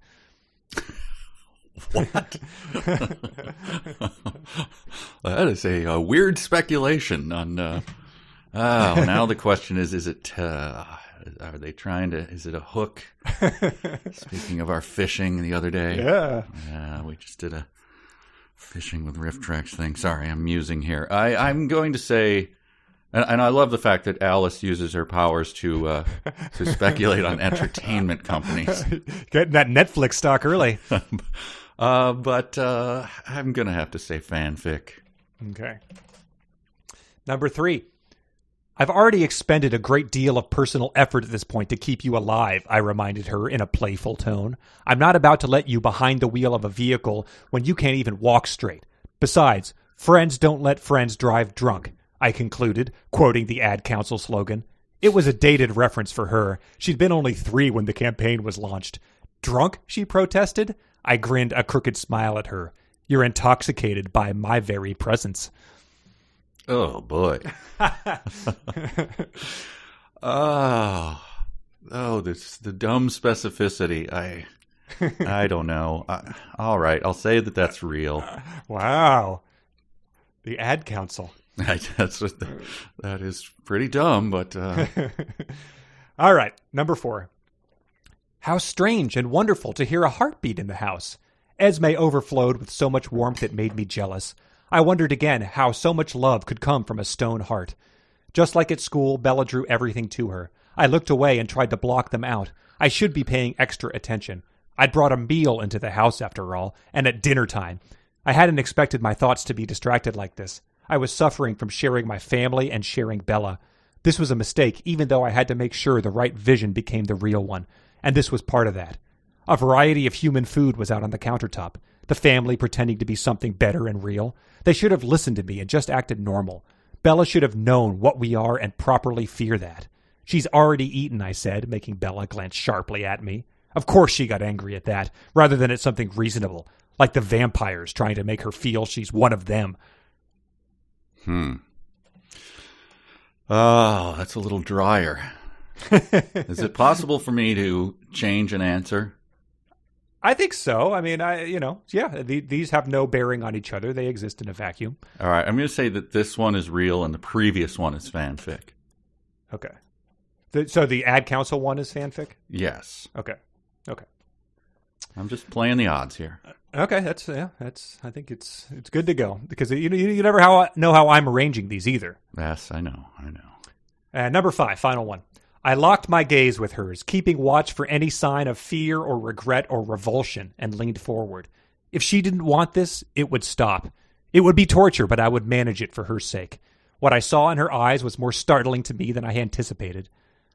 What? That is a weird speculation on... now the question is it... are they trying to... Is it a hook? Speaking of our fishing the other day. Yeah. We just did a fishing with riff tracks thing. Sorry, I'm musing here. I'm going to say... And I love the fact that Alice uses her powers to speculate on entertainment companies. Getting that Netflix stock early. But I'm going to have to say fanfic. Okay. Number 3. "I've already expended a great deal of personal effort at this point to keep you alive," I reminded her in a playful tone. "I'm not about to let you behind the wheel of a vehicle when you can't even walk straight. Besides, friends don't let friends drive drunk," I concluded, quoting the ad council slogan. It was a dated reference for her. She'd been only 3 when the campaign was launched. "Drunk?" she protested. I grinned a crooked smile at her. "You're intoxicated by my very presence." Oh, boy. This the dumb specificity. I don't know. All right, I'll say that's real. Wow. The ad council. That is pretty dumb, but... All right, number 4. "How strange and wonderful to hear a heartbeat in the house. Esme overflowed with so much warmth it made me jealous. I wondered again how so much love could come from a stone heart. Just like at school, Bella drew everything to her. I looked away and tried to block them out. I should be paying extra attention. I'd brought a meal into the house after all, and at dinner time. I hadn't expected my thoughts to be distracted like this. I was suffering from sharing my family and sharing Bella. This was a mistake, even though I had to make sure the right vision became the real one. And this was part of that. A variety of human food was out on the countertop. The family pretending to be something better and real. They should have listened to me and just acted normal. Bella should have known what we are and properly fear that. She's already eaten, I said, making Bella glance sharply at me. Of course she got angry at that, rather than at something reasonable, like the vampires trying to make her feel she's one of them. Oh, that's a little drier. Is it possible for me to change an answer? I think so. I mean, these have no bearing on each other. They exist in a vacuum. All right, I'm going to say that this one is real and the previous one is fanfic. Okay. So the ad council one is fanfic? Yes. Okay. I'm just playing the odds here. Okay, I think it's good to go, because you never know how I'm arranging these either. Yes, I know. Number 5, final one. I locked my gaze with hers, keeping watch for any sign of fear or regret or revulsion, and leaned forward. If she didn't want this, it would stop. It would be torture, but I would manage it for her sake. What I saw in her eyes was more startling to me than I anticipated.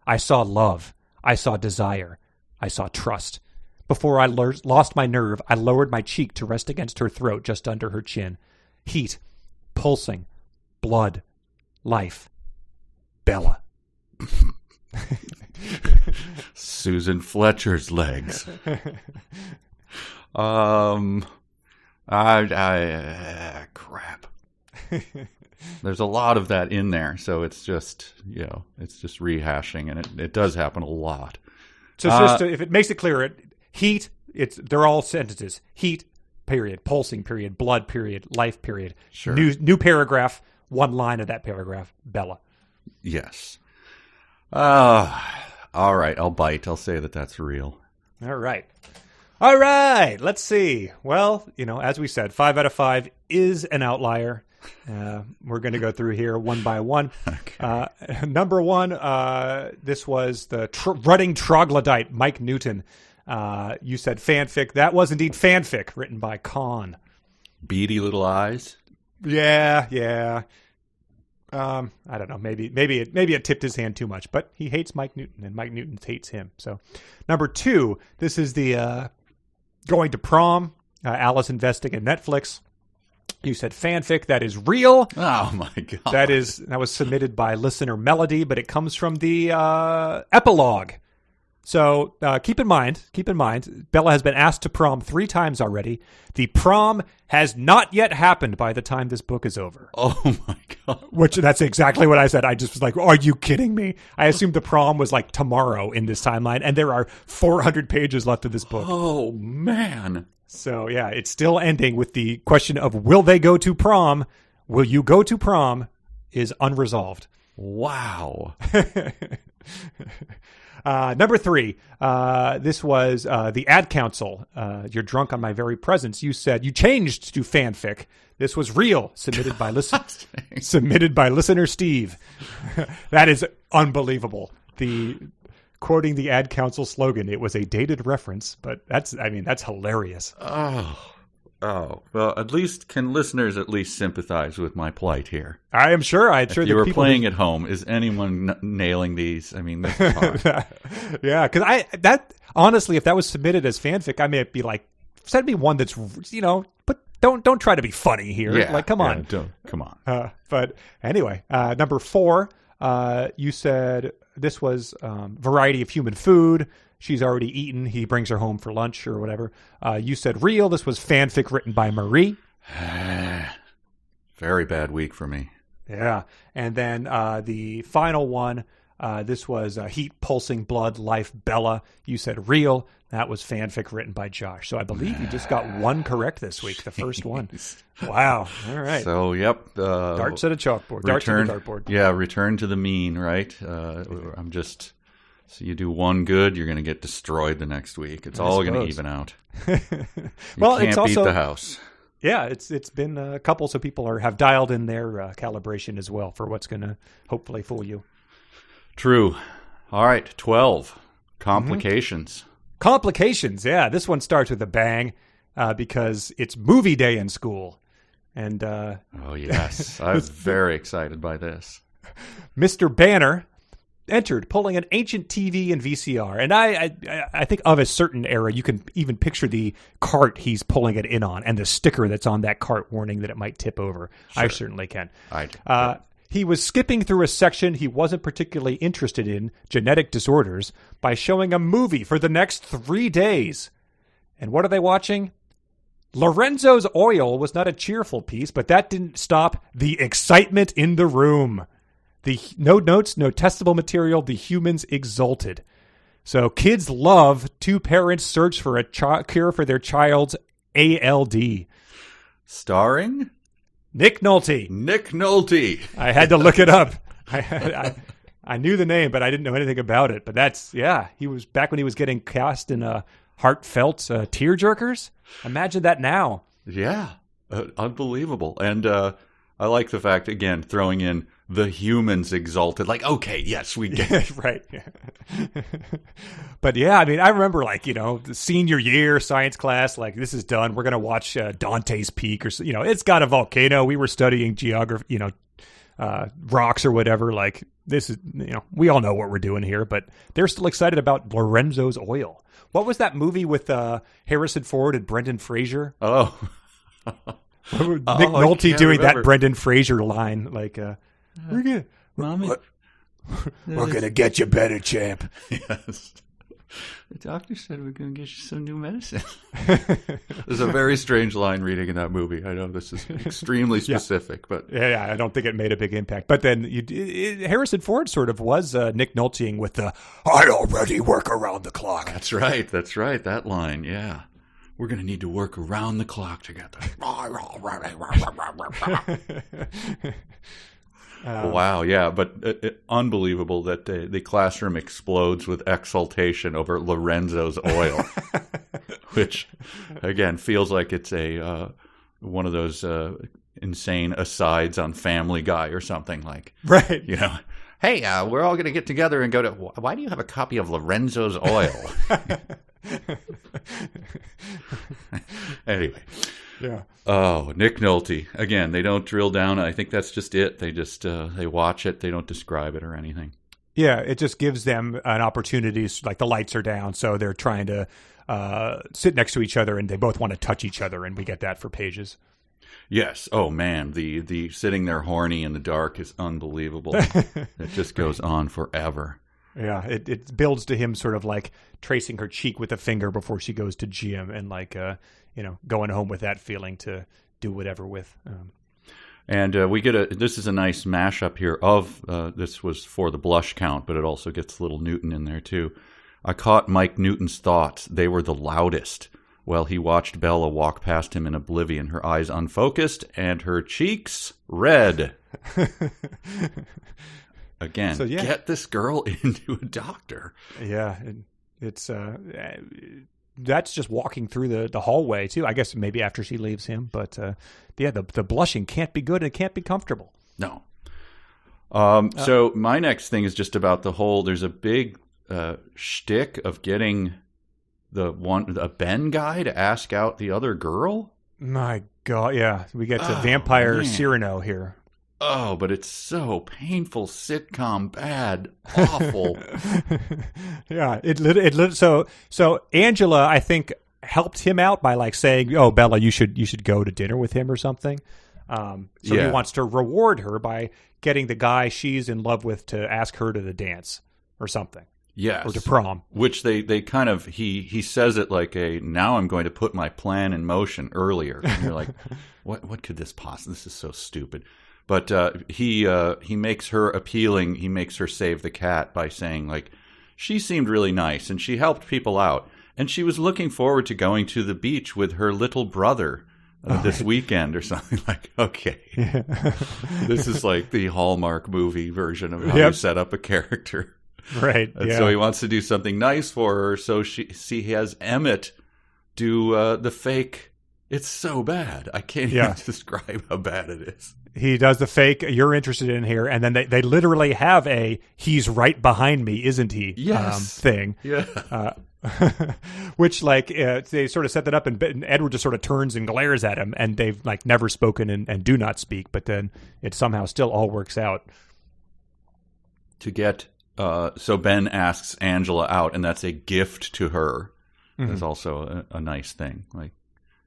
I saw love. I saw desire. I saw trust. Before I lost my nerve, I lowered my cheek to rest against her throat just under her chin. Heat. Pulsing. Blood. Life. Bella. Susan Fletcher's legs. Crap. There's a lot of that in there, so it's just rehashing, and it does happen a lot. So if it makes it clear, heat, they're all sentences. Heat, period. Pulsing, period. Blood, period. Life, period. Sure. New paragraph. One line of that paragraph. Bella. Yes. All right, I'll bite. I'll say that that's real. All right. Let's see. Well, as we said, 5 out of 5 is an outlier. We're going to go through here one by one. Okay. Number 1, this was the rutting troglodyte, Mike Newton. You said fanfic. That was indeed fanfic, written by Con. Beady little eyes. Yeah. I don't know. Maybe it tipped his hand too much, but he hates Mike Newton, and Mike Newton hates him. So, number 2, this is the going to prom. Alice investing in Netflix. You said fanfic. That is real. Oh my god. That was submitted by listener Melody, but it comes from the epilogue. So keep in mind, Bella has been asked to prom 3 times already. The prom has not yet happened by the time this book is over. Oh my god. Which, that's exactly what I said. I just was like, are you kidding me? I assumed the prom was like tomorrow in this timeline, and there are 400 pages left of this book. Oh man. So yeah, it's still ending with the question of, will they go to prom? Will you go to prom? Is unresolved. Wow. Number 3, this was the ad council. You're drunk on my very presence. You said you changed to fanfic. This was real, submitted by listener Steve. That is unbelievable. Quoting the ad council slogan, it was a dated reference, but that's hilarious. Oh, well, at least can listeners at least sympathize with my plight here? I am sure. If you were playing at home, is anyone nailing these? I mean, this is hard. Yeah, because honestly, if that was submitted as fanfic, I may be like, send me one that's, but don't try to be funny here. Yeah, like, come on. Come on. But anyway, number 4, you said this was variety of human food. She's already eaten. He brings her home for lunch or whatever. You said real. This was fanfic written by Marie. Very bad week for me. Yeah. And then the final one, this was heat, pulsing, blood, life, Bella. You said real. That was fanfic written by Josh. So I believe you just got one correct this week, the first one. Wow. All right. So, yep. Darts at a chalkboard. Darts at a dartboard. Yeah, return to the mean, right? So you do one good, you're going to get destroyed the next week. It's all going to even out. You can't beat the house. Yeah, it's been a couple, so people have dialed in their calibration as well for what's going to hopefully fool you. True. All right, 12. Complications. Complications, yeah. This one starts with a bang because it's movie day in school. And oh, yes. I was very excited by this. Mr. Banner entered, pulling an ancient TV and VCR. And I think of a certain era, you can even picture the cart he's pulling it in on and the sticker that's on that cart warning that it might tip over. Sure. I certainly can. He was skipping through a section he wasn't particularly interested in, genetic disorders, by showing a movie for the next 3 days. And what are they watching? Lorenzo's Oil was not a cheerful piece, but that didn't stop the excitement in the room. No notes, no testable material. The humans exulted. So kids love two parents search for a cure for their child's ALD. Starring? Nick Nolte. Nick Nolte. I had to look it up. I knew the name, but I didn't know anything about it. But that's, he was back when he was getting cast in heartfelt tearjerkers. Imagine that now. Yeah, unbelievable. And I like the fact, again, throwing in the humans exalted. Like, okay, yes, we get it. Right. Yeah. But yeah, I mean, I remember the senior year science class, like, this is done. We're going to watch Dante's Peak or, it's got a volcano. We were studying geography, rocks or whatever. Like, this is, we all know what we're doing here, but they're still excited about Lorenzo's Oil. What was that movie with Harrison Ford and Brendan Fraser? Oh. Nick Nolte doing that Brendan Fraser line, like, we're gonna get you better, champ. Yes. The doctor said we're gonna get you some new medicine. There's a very strange line reading in that movie. I know this is extremely specific, but I don't think it made a big impact. But then Harrison Ford sort of was Nick Nolteing with the "I already work around the clock." That's right. That line, yeah. We're going to need to work around the clock together. Wow, yeah, but unbelievable that the classroom explodes with exultation over Lorenzo's Oil, which, again, feels like it's a one of those insane asides on Family Guy or something like. Right. Hey, we're all going to get together and go to, why do you have a copy of Lorenzo's Oil? Anyway. Yeah. Oh, Nick Nolte. Again, they don't drill down. I think that's just it. They just they watch it. They don't describe it or anything. Yeah, it just gives them an opportunity. Like, the lights are down, so they're trying to sit next to each other, and they both want to touch each other, and we get that for pages. Yes. Oh, man. The sitting there horny in the dark is unbelievable. It just goes on forever. Yeah, it builds to him sort of like tracing her cheek with a finger before she goes to gym, and like going home with that feeling to do whatever with. And we get this is a nice mashup here of this was for the blush count, but it also gets a little Newton in there too. I caught Mike Newton's thoughts; they were the loudest. While he watched Bella walk past him in oblivion, her eyes unfocused and her cheeks red. Again, so, get this girl into a doctor. Yeah, it's that's just walking through the hallway too. I guess maybe after she leaves him, but the blushing can't be good and it can't be comfortable. No. So my next thing is just about the whole. There's a big shtick of getting a Ben guy to ask out the other girl. My God, yeah, we get to Vampire Cyrano here. Oh, but it's so painful, sitcom bad, awful. Yeah, so Angela, I think, helped him out by like saying, "Oh, Bella, you should go to dinner with him or something." He wants to reward her by getting the guy she's in love with to ask her to the dance or something. Yes. Or to prom. Which they kind of, he says it like now I'm going to put my plan in motion earlier. And you're like, what could this possibly, this is so stupid. But he makes her appealing. He makes her save the cat by saying, like, she seemed really nice and she helped people out. And she was looking forward to going to the beach with her little brother this weekend or something. Like, okay. Yeah. This is like the Hallmark movie version of how you set up a character. Right. And so he wants to do something nice for her. So he has Emmett do the fake. It's so bad. I can't even describe how bad it is. He does the fake, you're interested in here, and then they literally have a he's right behind me, isn't he? Yes. Thing. Yeah. Which, like, they sort of set that up, and Edward just sort of turns and glares at him, and they've, like, never spoken and do not speak, but then it somehow still all works out. to get. So Ben asks Angela out, and that's a gift to her. Mm-hmm. That's also a nice thing. Like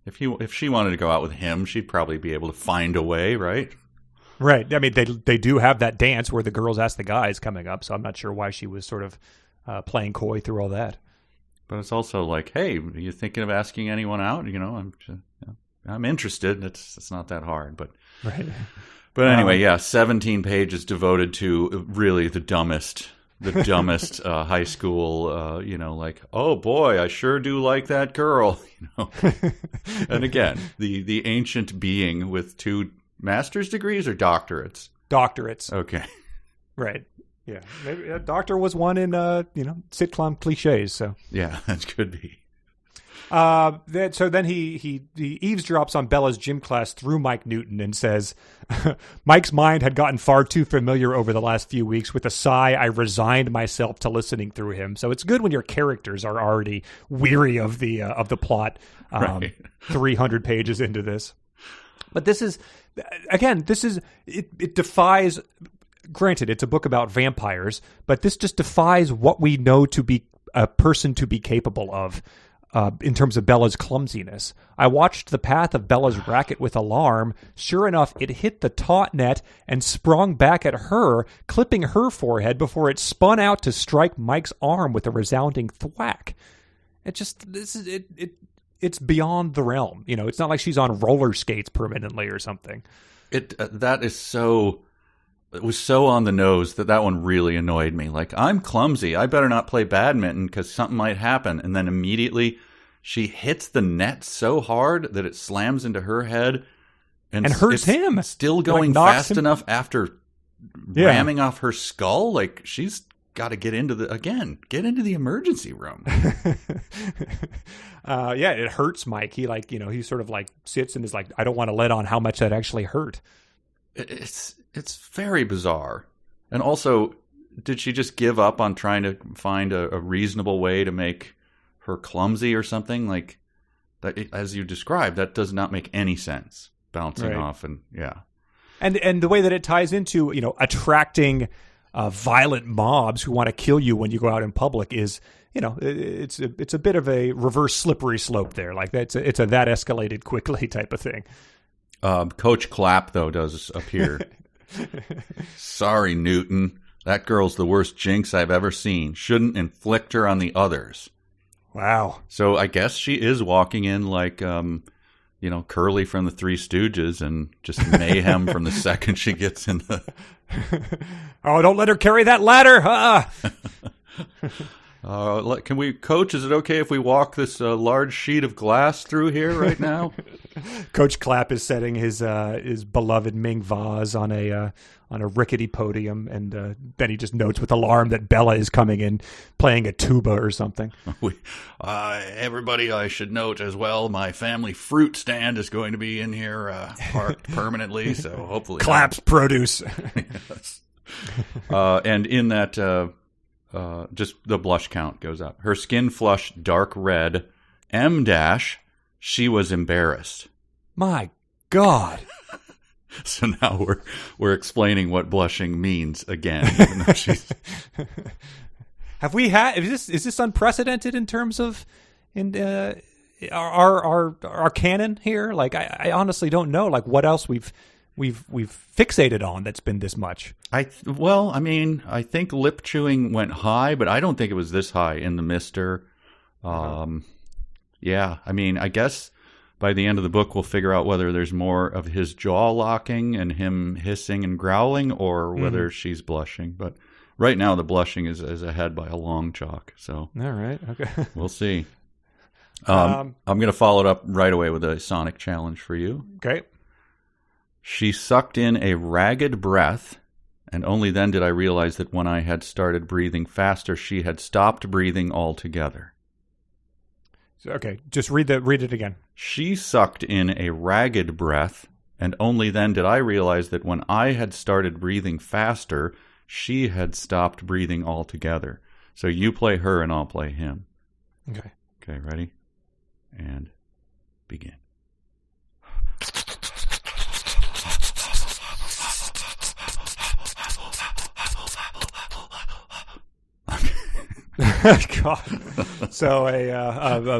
if she wanted to go out with him, she'd probably be able to find a way, right? Right. I mean, they do have that dance where the girls ask the guys coming up, so I'm not sure why she was sort of playing coy through all that. But it's also like, hey, are you thinking of asking anyone out? I'm interested. It's not that hard, but right. But anyway, 17 pages devoted to really the dumbest high school. Like, oh boy, I sure do like that girl. And again, the ancient being with 2 master's degrees or doctorates. Doctorates. Okay. Right. Yeah. Maybe a doctor was one in sitcom cliches. So yeah, that could be. So then he eavesdrops on Bella's gym class through Mike Newton and says, Mike's mind had gotten far too familiar over the last few weeks. With a sigh, I resigned myself to listening through him. So it's good when your characters are already weary of the plot. Right. 300 pages into this. But it defies, granted, it's a book about vampires, but this just defies what we know to be a person to be capable of. In terms of Bella's clumsiness. I watched the path of Bella's racket with alarm. Sure enough, it hit the taut net and sprung back at her, clipping her forehead before it spun out to strike Mike's arm with a resounding thwack. It's beyond the realm. It's not like she's on roller skates permanently or something. It was so on the nose that one really annoyed me. Like, I'm clumsy. I better not play badminton because something might happen. And then immediately she hits the net so hard that it slams into her head. And hurts him. Still going fast enough after ramming off her skull. Like, she's got to get into the emergency room. It hurts Mike. He he sort of sits and is like, I don't want to let on how much that actually hurt. It's very bizarre. And also, did she just give up on trying to find a reasonable way to make her clumsy or something? Like, that, as you described, that does not make any sense. Bouncing off and And the way that it ties into, attracting violent mobs who want to kill you when you go out in public is, it's a bit of a reverse slippery slope there. Like, it's a that escalated quickly type of thing. Coach Clapp, though, does appear. Sorry, Newton. That girl's the worst jinx I've ever seen. Shouldn't inflict her on the others. Wow. So I guess she is walking in like, Curly from the Three Stooges and just mayhem from the second she gets in the... Oh, don't let her carry that ladder. Can we, Coach, is it okay if we walk this large sheet of glass through here right now? Coach Clapp is setting his beloved Ming vase on a rickety podium, and then he just notes with alarm that Bella is coming in playing a tuba or something. Everybody, I should note as well, my family fruit stand is going to be in here parked permanently, so hopefully... Clapp's produce. Yes. And in that... just the blush count goes up. Her skin flushed dark red. M-, she was embarrassed. My God. So now we're explaining what blushing means again. Even though she's... Have we had? Is this unprecedented in terms of our canon here? Like, I honestly don't know. Like, what else we've fixated on that's been this much. I think lip chewing went high, but I don't think it was this high in the Mister. Yeah, I guess by the end of the book we'll figure out whether there's more of his jaw locking and him hissing and growling, or whether she's blushing. But right now the blushing is ahead by a long chalk. So all right, okay, we'll see. I'm going to follow it up right away with a sonic challenge for you. Okay. She sucked in a ragged breath, and only then did I realize that when I had started breathing faster, she had stopped breathing altogether. Okay, just read it again. She sucked in a ragged breath, and only then did I realize that when I had started breathing faster, she had stopped breathing altogether. So you play her and I'll play him. Okay. Okay, ready? And begin. God. So a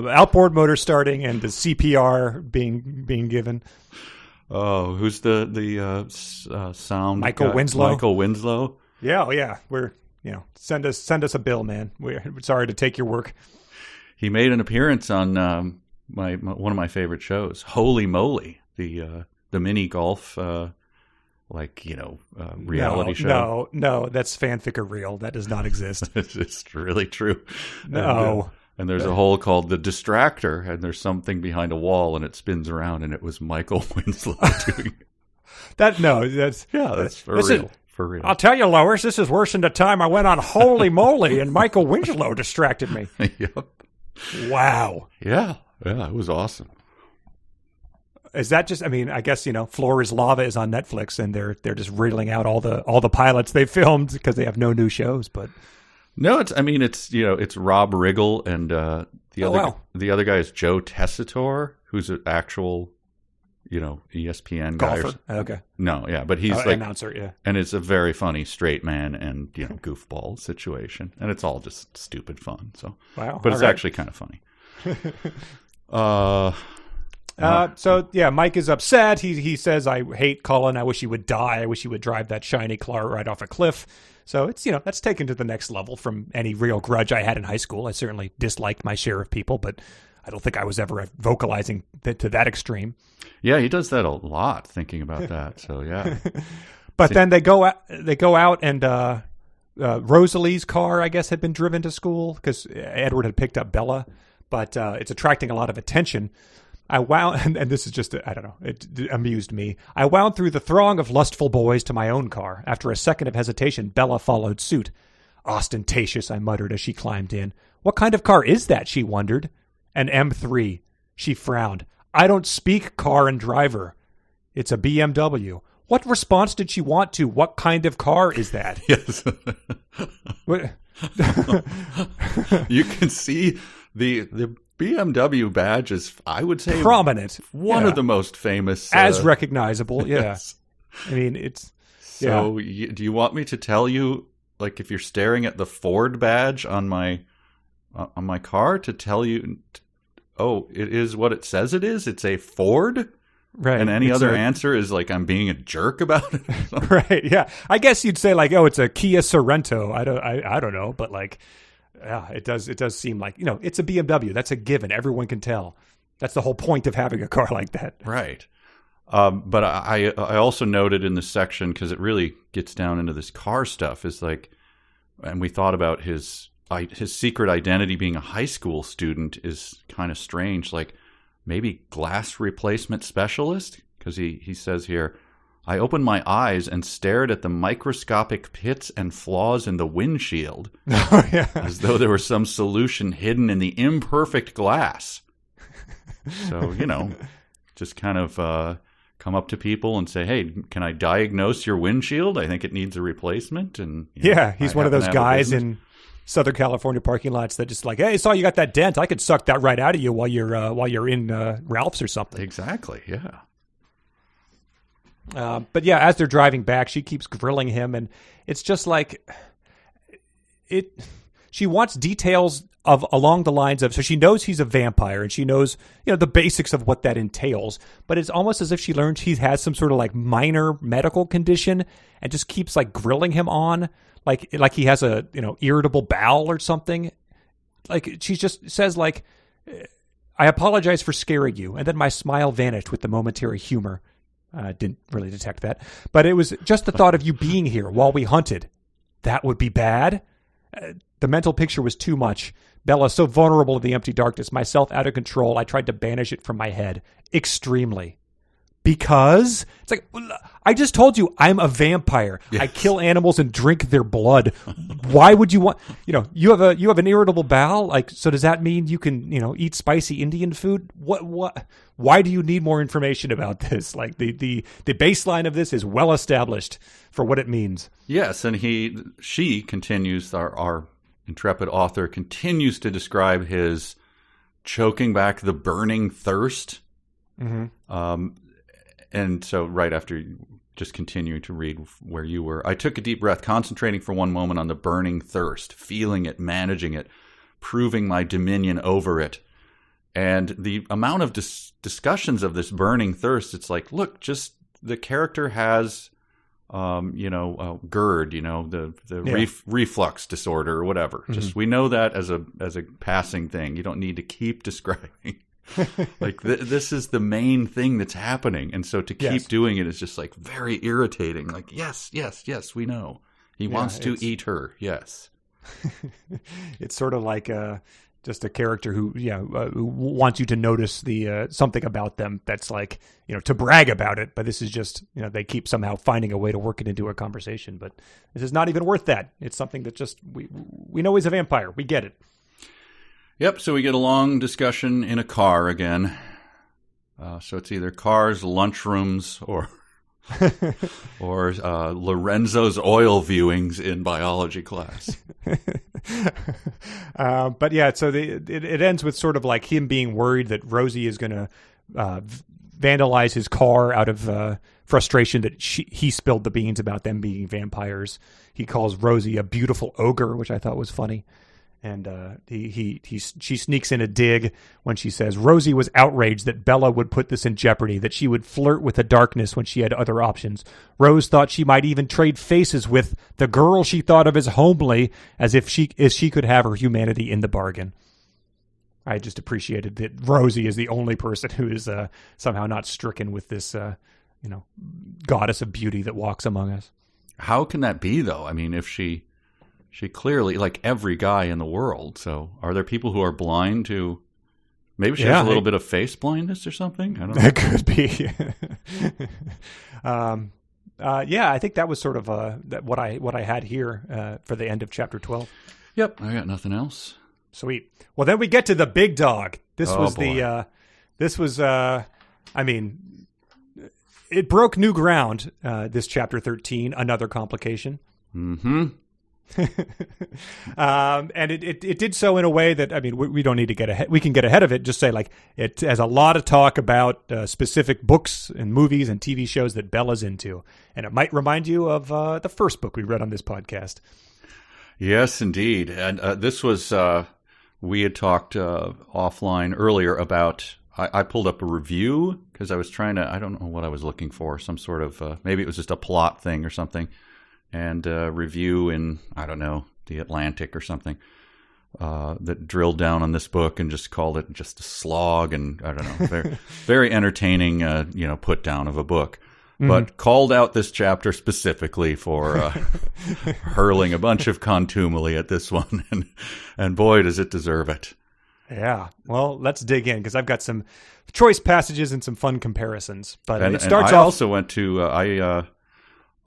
outboard motor starting and the CPR being given. Oh, who's the sound Michael guy? Winslow. Michael Winslow. Yeah, oh yeah. We're send us a bill, man. We're sorry to take your work. He made an appearance on one of my favorite shows, Holy Moly, the mini golf reality show. No, that's fanfic or real. That does not exist. It's really true. No. And there's a hole called the Distractor, and there's something behind a wall, and it spins around, and it was Michael Winslow doing it. That's real. For real. I'll tell you, Lois, this is worse than the time I went on Holy Moly and Michael Winslow distracted me. Yep. Wow. Yeah, it was awesome. Is that just? I mean, I guess Floor is Lava is on Netflix, and they're just reeling out all the pilots they filmed because they have no new shows. But no, it's Rob Riggle and the other guy is Joe Tessitore, who's an actual ESPN guy. Golfer. Okay. No, yeah, but he's announcer. Yeah, and it's a very funny straight man and goofball situation, and it's all just stupid fun. So wow, but it's actually kind of funny. So yeah, Mike is upset. He says, "I hate Cullen. I wish he would die. I wish he would drive that shiny car right off a cliff." So it's that's taken to the next level from any real grudge I had in high school. I certainly disliked my share of people, but I don't think I was ever vocalizing to that extreme. Yeah, he does that a lot. Thinking about that, so yeah. But then they go out and Rosalie's car, I guess, had been driven to school because Edward had picked up Bella, but it's attracting a lot of attention. I wound, and this is just, I don't know, it amused me. I wound through the throng of lustful boys to my own car. After a second of hesitation, Bella followed suit. Ostentatious, I muttered as she climbed in. What kind of car is that, she wondered. An M3. She frowned. I don't speak car and driver. It's a BMW. What response did she want to, what kind of car is that? Yes. You can see the BMW badge is, I would say, prominent. One of the most famous. As recognizable, yeah. Yes. I mean, it's... So do you want me to tell you, like, if you're staring at the Ford badge on my car, to tell you, it is what it says it is? It's a Ford? Right. And any other answer is like, I'm being a jerk about it? Right, yeah. I guess you'd say, like, it's a Kia Sorento. I don't know, but, like... Yeah, it does seem like, it's a BMW. That's a given. Everyone can tell. That's the whole point of having a car like that. Right. But I also noted in this section, because it really gets down into this car stuff, is like, and we thought about his secret identity being a high school student is kind of strange. Like maybe glass replacement specialist, because he says here, I opened my eyes and stared at the microscopic pits and flaws in the windshield, as though there was some solution hidden in the imperfect glass. So, just kind of come up to people and say, hey, can I diagnose your windshield? I think it needs a replacement. And he's one of those guys in Southern California parking lots that just like, hey, I saw you got that dent. I could suck that right out of you while you're in Ralph's or something. Exactly, yeah. But yeah, as they're driving back, she keeps grilling him, and it's just like she wants details of along the lines of, so she knows he's a vampire and she knows, the basics of what that entails, but it's almost as if she learned he has some sort of like minor medical condition and just keeps like grilling him on like he has a, irritable bowel or something. Like she just says like, I apologize for scaring you. And then my smile vanished with the momentary humor. Didn't really detect that, but it was just the thought of you being here while we hunted. That would be bad. The mental picture was too much. Bella so vulnerable in the empty darkness, myself out of control. I tried to banish it from my head. Extremely. Because it's like, I just told you I'm a vampire. Yes. I kill animals and drink their blood. Why would you want, you have an irritable bowel? Like, so does that mean you can, eat spicy Indian food? What, why do you need more information about this? Like the baseline of this is well established for what it means. Yes. And she continues, our intrepid author continues to describe his choking back the burning thirst. Mm-hmm. And so right after just continuing to read where you were, I took a deep breath, concentrating for one moment on the burning thirst, feeling it, managing it. proving my dominion over it. And the amount of discussions of this burning thirst, it's like, look, just the character has, GERD, reflux disorder or whatever. Mm-hmm. Just we know that as a passing thing. You don't need to keep describing. Like this is the main thing that's happening, and so to keep doing it is just like very irritating. Like yes, we know he wants to eat her. Yes, it's sort of like just a character who wants you to notice the something about them that's like, to brag about it. But this is just, they keep somehow finding a way to work it into a conversation. But this is not even worth that. It's something that just we know he's a vampire. We get it. Yep. So we get a long discussion in a car again. So it's either cars, lunchrooms, or Lorenzo's oil viewings in biology class. But yeah, so it ends with sort of like him being worried that Rosie is going to vandalize his car out of frustration that he spilled the beans about them being vampires. He calls Rosie a beautiful ogre, which I thought was funny. And she sneaks in a dig when she says Rosie was outraged that Bella would put this in jeopardy, that she would flirt with the darkness when she had other options. Rose thought she might even trade faces with the girl she thought of as homely, as if she could have her humanity in the bargain. I just appreciated that Rosie is the only person who is somehow not stricken with this goddess of beauty that walks among us. How can that be, though? I mean, if she clearly, like every guy in the world. So are there people who are blind to, maybe she has a little bit of face blindness or something? I don't know. That could be. I think that was sort of what I had here for the end of chapter 12. Yep. I got nothing else. Sweet. Well, then we get to the big dog. It broke new ground, this chapter 13, another complication. Mm-hmm. And it did so in a way that, we don't need to get ahead. We can get ahead of it. Just say, like, it has a lot of talk about specific books and movies and TV shows that Bella's into. And it might remind you of the first book we read on this podcast. Yes, indeed. And this was, we had talked offline earlier about, I pulled up a review because I was trying to, I don't know what I was looking for, some sort of, maybe it was just a plot thing or something. And review in, I don't know, The Atlantic or something, that drilled down on this book and just called it just a slog, and I don't know, very, very entertaining, put down of a book. Mm-hmm. But called out this chapter specifically for hurling a bunch of contumely at this one, and boy, does it deserve it. Yeah. Well, let's dig in, because I've got some choice passages and some fun comparisons. But it starts and I off. Also went to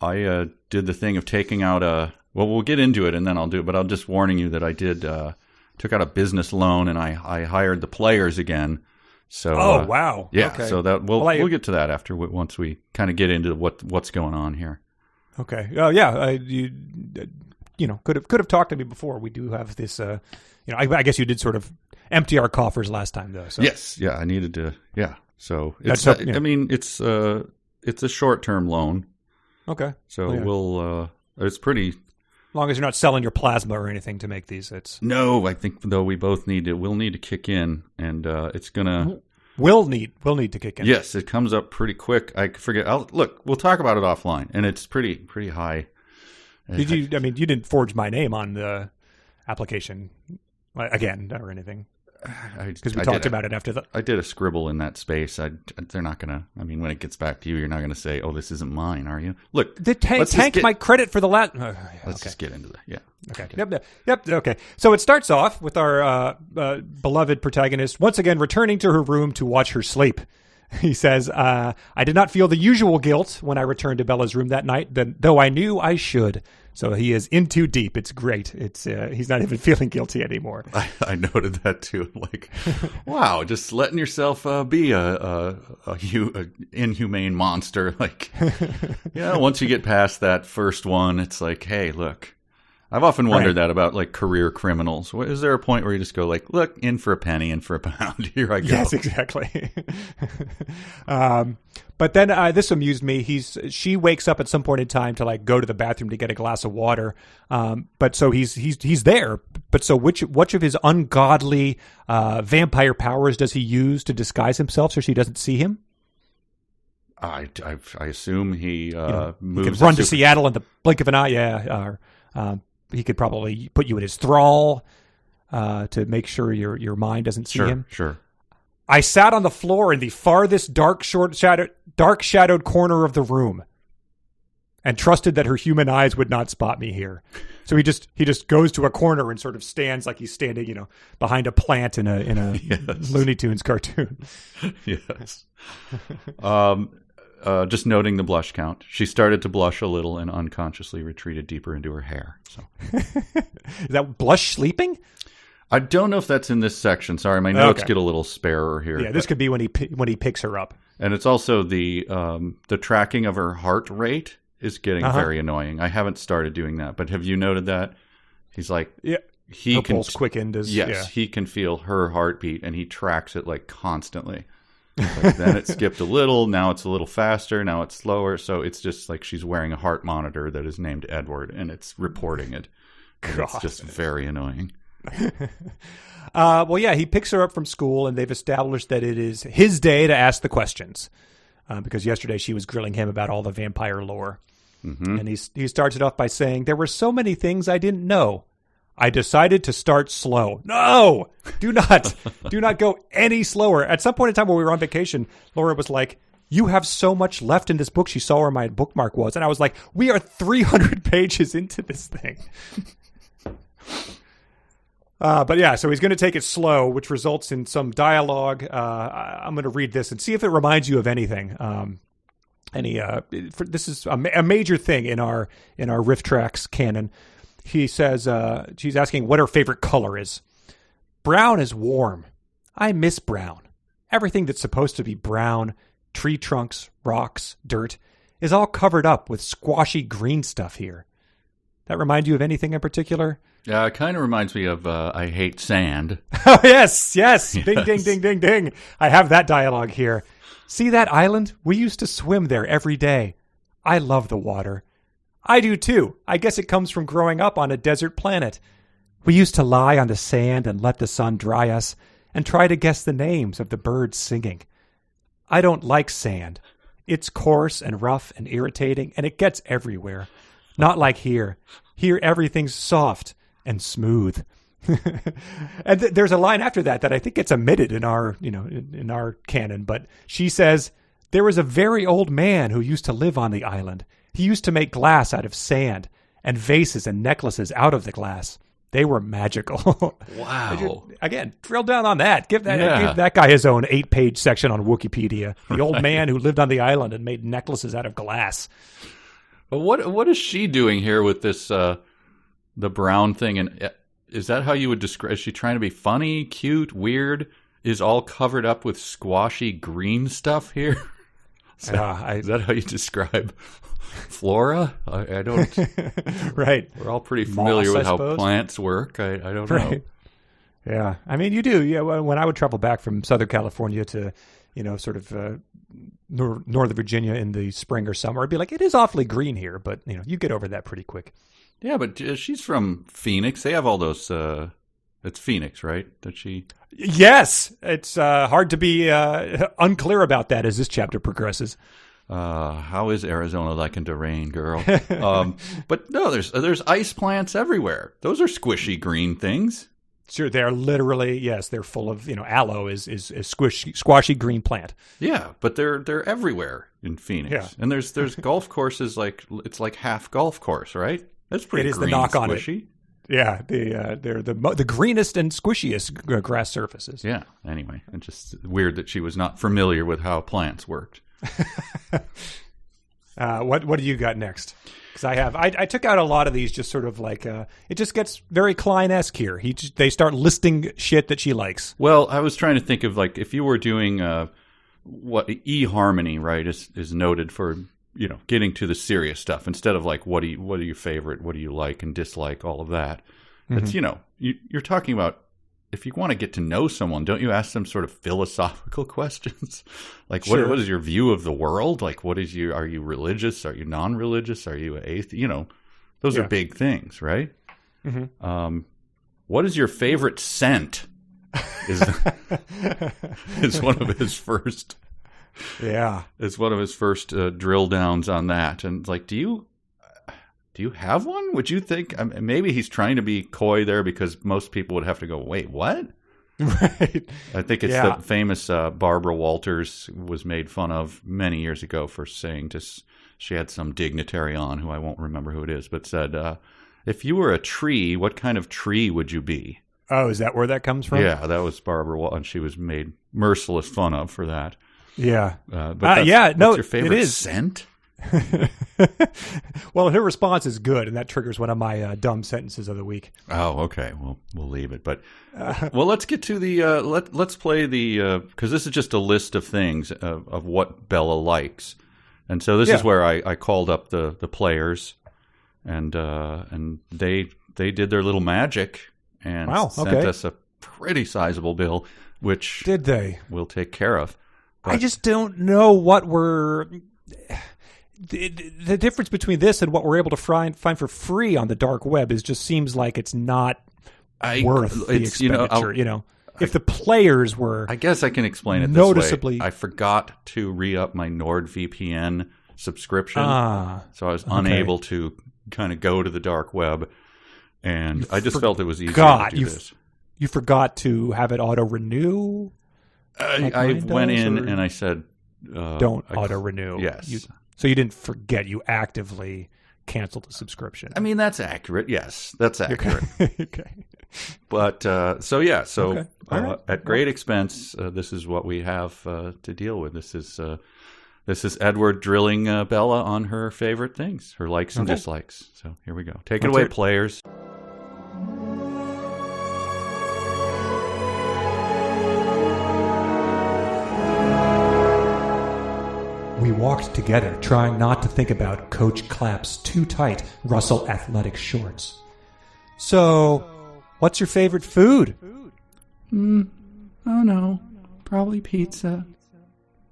I did the thing of taking out we'll get into it and then I'll do it, but I'm just warning you that I took out a business loan and I hired the players again. So, wow. Yeah. Okay. So that we'll get to that after, once we kind of get into what's going on here. Okay. Oh yeah. You could have talked to me before. We do have this, I guess you did sort of empty our coffers last time though. So. Yes. Yeah. I needed to, yeah. So it's, it's a short-term loan. Okay. So it's pretty. As long as you're not selling your plasma or anything to make these, it's. No, I think though we'll need to kick in, and it's gonna. We'll need to kick in. Yes, it comes up pretty quick. I forget. We'll talk about it offline, and it's pretty high. Did you? I mean, you didn't forge my name on the application again or anything. Because we talked about it after that. I did a scribble in that space. They're not going to, when it gets back to you, you're not going to say, oh, this isn't mine, are you? Look. The tank my credit for the last. Let's just get into that. Yeah. Okay. Yep. Okay. So it starts off with our beloved protagonist once again returning to her room to watch her sleep. He says, I did not feel the usual guilt when I returned to Bella's room that night, though I knew I should. So he is in too deep. It's great. It's he's not even feeling guilty anymore. I noted that too. Like, wow, just letting yourself be a inhumane monster. Like, once you get past that first one, it's like, hey, look. I've often wondered that about like career criminals. Is there a point where you just go like, look, in for a penny, in for a pound, here I go. Yes, exactly. But then this amused me. She wakes up at some point in time to like go to the bathroom to get a glass of water. But so he's there. But so which of his ungodly vampire powers does he use to disguise himself so she doesn't see him? I assume he moves. He could run to Seattle in the blink of an eye. Yeah. He could probably put you in his thrall to make sure your mind doesn't see him. Sure. I sat on the floor in the farthest dark shadowed corner of the room and trusted that her human eyes would not spot me here. So he just goes to a corner and sort of stands like he's standing, behind a plant in a yes. Looney Tunes cartoon. Yes. Just noting the blush count. She started to blush a little and unconsciously retreated deeper into her hair. So, is that blush sleeping? I don't know if that's in this section. Sorry, my notes get a little sparer here. Yeah, this could be when he picks her up. And it's also the tracking of her heart rate is getting very annoying. I haven't started doing that, but have you noted that? He's like, he can pulse quickened. He can feel her heartbeat, and he tracks it like constantly. Like, then it skipped a little. Now it's a little faster. Now it's slower. So it's just like she's wearing a heart monitor that is named Edward, and it's reporting it. It's just very annoying. He picks her up from school, and they've established that it is his day to ask the questions because yesterday she was grilling him about all the vampire lore. Mm-hmm. And he starts it off by saying, there were so many things I didn't know. I decided to start slow. No, do not go any slower. At some point in time when we were on vacation, Laura was like, you have so much left in this book. She saw where my bookmark was. And I was like, we are 300 pages into this thing. So he's going to take it slow, which results in some dialogue. I'm going to read this and see if it reminds you of anything. This is a major thing in our Riff Tracks canon. He says, she's asking what her favorite color is. Brown is warm. I miss brown. Everything that's supposed to be brown, tree trunks, rocks, dirt, is all covered up with squashy green stuff here. That remind you of anything in particular? Yeah, it kind of reminds me of I Hate Sand. Oh, yes. Ding, ding, ding, ding, ding. I have that dialogue here. See that island? We used to swim there every day. I love the water. I do too. I guess it comes from growing up on a desert planet. We used to lie on the sand and let the sun dry us and try to guess the names of the birds singing. I don't like sand. It's coarse and rough and irritating, and it gets everywhere. Not like here. Here everything's soft and smooth. And there's a line after that I think gets omitted in our, in our canon, but she says, there was a very old man who used to live on the island. He used to make glass out of sand and vases and necklaces out of the glass. They were magical. Wow. Again, drill down on that. Give that guy his own 8-page section on Wikipedia. The old man who lived on the island and made necklaces out of glass. But what is she doing here with this the brown thing? And is that how you would describe? Is she trying to be funny, cute, weird? Is all covered up with squashy green stuff here? Is that how you describe flora? I don't. Right. We're all pretty familiar with how plants work. I don't know. Yeah. I mean, you do. Yeah. When I would travel back from Southern California to, sort of Northern Virginia in the spring or summer, I'd be like, it is awfully green here, but you get over that pretty quick. Yeah, but she's from Phoenix. They have all those. It's Phoenix, right? That she. Yes, it's hard to be unclear about that as this chapter progresses. How is Arizona likened to rain, girl? But no, there's ice plants everywhere. Those are squishy green things. Sure, they're literally, yes, they're full of, aloe is squashy green plant. Yeah, but they're everywhere in Phoenix. Yeah. And there's golf courses it's like half golf course, right? That's pretty. It is green, the knock squishy. On it. Yeah, they're the greenest and squishiest grass surfaces. Yeah. Anyway, it's just weird that she was not familiar with how plants worked. What do you got next? Because I took out a lot of these just sort of like it just gets very Cline-esque here. They start listing shit that she likes. Well, I was trying to think of like if you were doing what eHarmony, right, is noted for, getting to the serious stuff instead of like what are your favorite, what do you like and dislike, all of that. It's you're talking about if you want to get to know someone, don't you ask them sort of philosophical questions? Like, Sure. what is your view of the world? Like, are you religious? Are you non-religious? Are you atheist? Those are big things, right? Mm-hmm. What is your favorite scent? Is one of his first. Yeah, it's one of his first drill downs on that. And like, do you have one? Would you think? Maybe he's trying to be coy there because most people would have to go, wait, what? Right. I think it's the famous Barbara Walters was made fun of many years ago for saying she had some dignitary on who I won't remember who it is, but said, if you were a tree, what kind of tree would you be? Oh, is that where that comes from? Yeah, that was Barbara Walters, and she was made merciless fun of for that. Yeah. What's your favorite scent? Well, her response is good, and that triggers one of my dumb sentences of the week. Oh, okay. Well, we'll leave it. But well, let's get to the let's play the because this is just a list of things of what Bella likes, and so this is where I called up the players, and they did their little magic and sent us a pretty sizable bill, which did they? We'll take care of. But I just don't know what we're. The difference between this and what we're able to find for free on the dark web seems like it's not worth the expenditure. If the players were, I guess I can explain it noticeably. This way. I forgot to re-up my NordVPN subscription, so I was unable to kind of go to the dark web, and I just felt it was easier to do this. You forgot to have it auto-renew? I went in and I said, don't auto-renew. Yes. So you didn't forget. You actively canceled the subscription. I mean, that's accurate. Yes, that's accurate. Okay. But at great expense, this is what we have to deal with. This is Edward drilling Bella on her favorite things, her likes and dislikes. So here we go. Take it away, players. We walked together, trying not to think about Coach Clapp's too tight Russell athletic shorts. So, what's your favorite food? Oh no, probably pizza.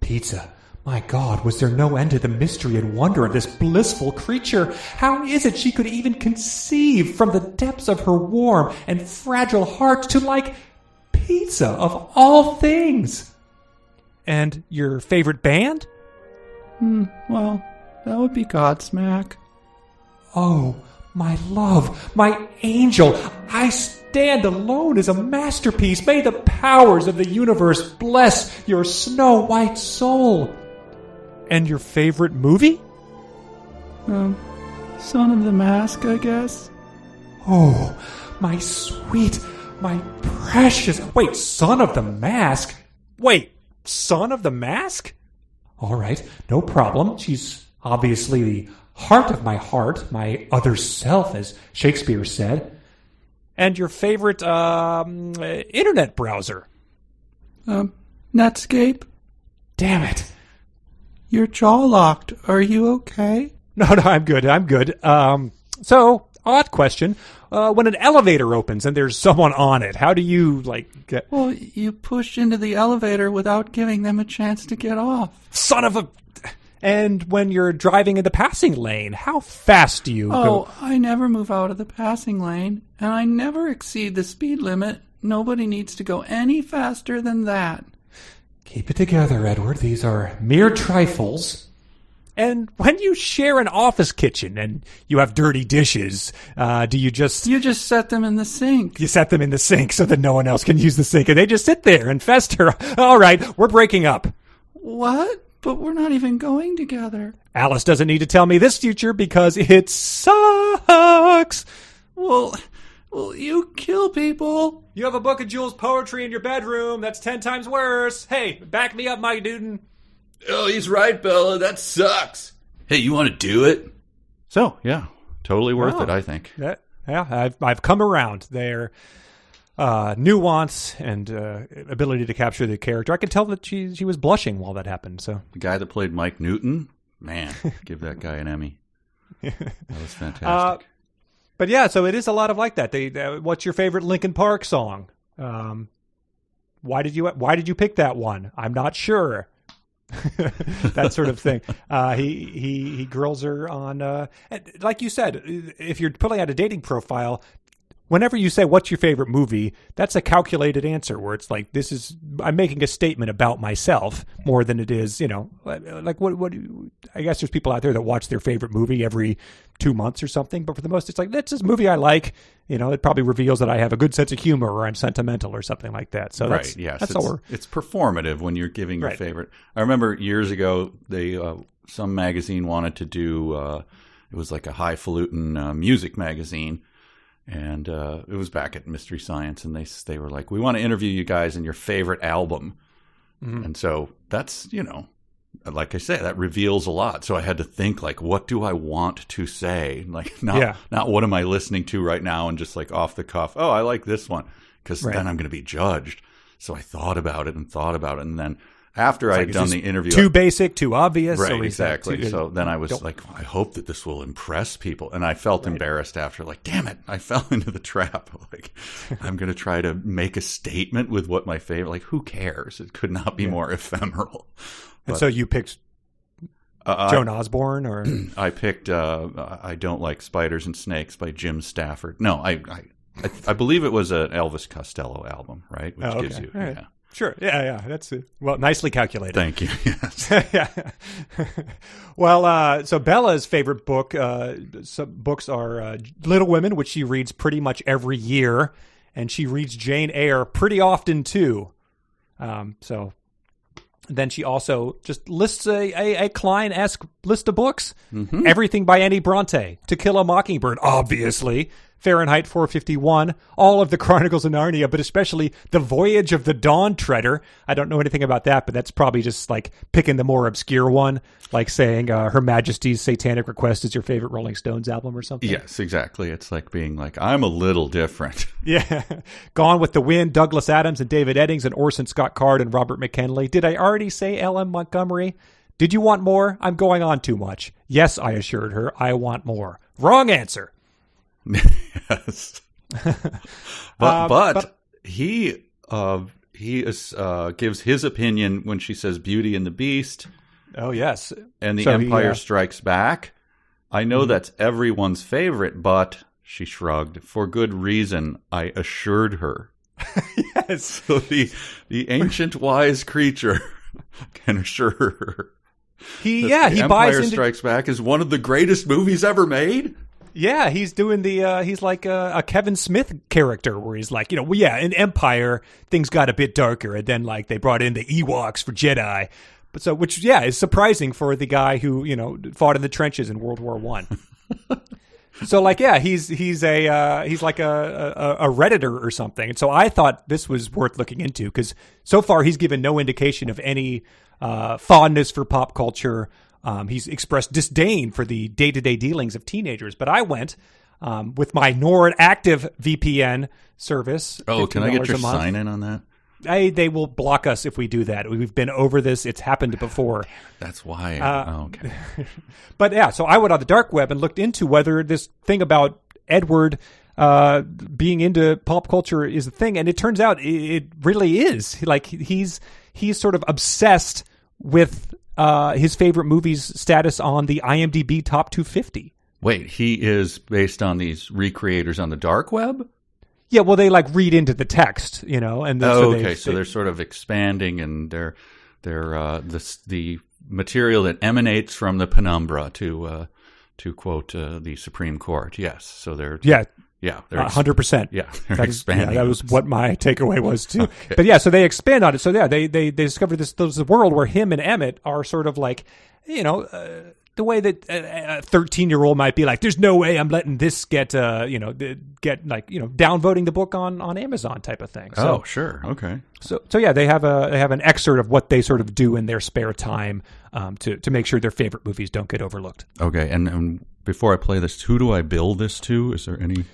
Pizza? My God, was there no end to the mystery and wonder of this blissful creature? How is it she could even conceive from the depths of her warm and fragile heart to like pizza of all things? And your favorite band? Well, that would be Godsmack. Oh, my love, my angel, I stand alone as a masterpiece. May the powers of the universe bless your snow-white soul. And your favorite movie? Son of the Mask, I guess. Oh, my sweet, my precious... Wait, Son of the Mask? Wait, Son of the Mask? All right, no problem. She's obviously the heart of my heart, my other self, as Shakespeare said. And your favorite internet browser? Netscape. Damn it. Your jaw locked. Are you okay? No, I'm good. So, odd question. When an elevator opens and there's someone on it, how do you, get... Well, you push into the elevator without giving them a chance to get off. Son of a... And when you're driving in the passing lane, how fast do you go? Oh, I never move out of the passing lane, and I never exceed the speed limit. Nobody needs to go any faster than that. Keep it together, Edward. These are mere trifles. And when you share an office kitchen and you have dirty dishes, do you just... You just set them in the sink. You set them in the sink so that no one else can use the sink, and they just sit there and fester. All right, we're breaking up. What? But we're not even going together. Alice doesn't need to tell me this future because it sucks. Well, you kill people. You have a book of Jules' poetry in your bedroom. That's 10 times worse. Hey, back me up, my dude. Oh, he's right, Bella. That sucks. Hey, you want to do it? So, yeah, totally worth it, I think. I've come around. Their nuance and ability to capture the character. I could tell that she was blushing while that happened. So the guy that played Mike Newton, man, give that guy an Emmy. That was fantastic. But yeah, so it is a lot of like that. What's your favorite Linkin Park song? Why did you pick that one? I'm not sure. That sort of thing. He grills her on, like you said, if you're pulling out a dating profile, whenever you say, what's your favorite movie, that's a calculated answer where it's like, I'm making a statement about myself more than it is, like what, I guess there's people out there that watch their favorite movie every 2 months or something. But for the most, it's like, that's this movie I like, it probably reveals that I have a good sense of humor or I'm sentimental or something like that. So right. Yes. It's performative when you're giving your favorite. I remember years ago, some magazine wanted to do, it was like a highfalutin music magazine. And it was back at Mystery Science, and they were like, we want to interview you guys in your favorite album. Mm-hmm. And so that's, like I say, that reveals a lot. So I had to think, like, what do I want to say? Like, not what am I listening to right now and just like off the cuff, oh, I like this one, because then I'm going to be judged. So I thought about it, and then after I had done the interview. Too basic, too obvious. Right, exactly. So then I was like, I hope that this will impress people. And I felt embarrassed after, like, damn it, I fell into the trap. Like, I'm going to try to make a statement with what my favorite, like, who cares? It could not be more ephemeral. And so you picked Joan Osborne, or? I picked I Don't Like Spiders and Snakes by Jim Stafford. No, I believe it was an Elvis Costello album, right? Which gives you, right. Yeah. Sure. Yeah. That's well, nicely calculated. Thank you. Yes. Yeah. Well, so Bella's favorite book, some books are Little Women, which she reads pretty much every year, and she reads Jane Eyre pretty often too. So then she also just lists a Cline-esque list of books. Mm-hmm. Everything by Annie Bronte, To Kill a Mockingbird, obviously. Fahrenheit 451, all of the Chronicles of Narnia, but especially The Voyage of the Dawn Treader. I don't know anything about that, but that's probably just like picking the more obscure one, like saying Her Majesty's Satanic Request is your favorite Rolling Stones album or something. Yes, exactly. It's like being like, I'm a little different. Yeah. Gone with the Wind, Douglas Adams and David Eddings and Orson Scott Card and Robert McKinley. Did I already say L.M. Montgomery? Did you want more? I'm going on too much. Yes, I assured her, I want more. Wrong answer. Yes, but he gives his opinion when she says Beauty and the Beast. Oh yes, and The Empire Strikes Back. I know that's everyone's favorite, but she shrugged. For good reason, I assured her. Yes, so the ancient wise creature can assure her. He Empire buys into Strikes Back is one of the greatest movies ever made. Yeah, he's doing he's like a Kevin Smith character where he's like, in Empire, things got a bit darker. And then like they brought in the Ewoks for Jedi. But so, which, is surprising for the guy who, fought in the trenches in World War I. So like, he's like a Redditor or something. And so I thought this was worth looking into because so far he's given no indication of any fondness for pop culture. He's expressed disdain for the day-to-day dealings of teenagers. But I went with my Nord Active VPN service. Oh, can I get your sign-in on that? They will block us if we do that. We've been over this. It's happened before. That's why. Okay. But so I went on the dark web and looked into whether this thing about Edward being into pop culture is a thing. And it turns out it really is. Like he's sort of obsessed with his favorite movies status on the IMDb Top 250. Wait, he is based on these recreators on the dark web? Yeah, well, they like read into the text, and so they're sort of expanding, and they're the material that emanates from the penumbra to quote the Supreme Court. Yes, so they're 100%. Yeah, they're expanding. That was what my takeaway was too. Okay. But so they expand on it. So they discovered this world where him and Emmett are sort of like, the way that a 13-year-old might be like, there's no way I'm letting this get downvoting the book on Amazon type of thing. So, sure, okay. So they have an excerpt of what they sort of do in their spare time to make sure their favorite movies don't get overlooked. Okay, and before I play this, who do I bill this to? Is there any?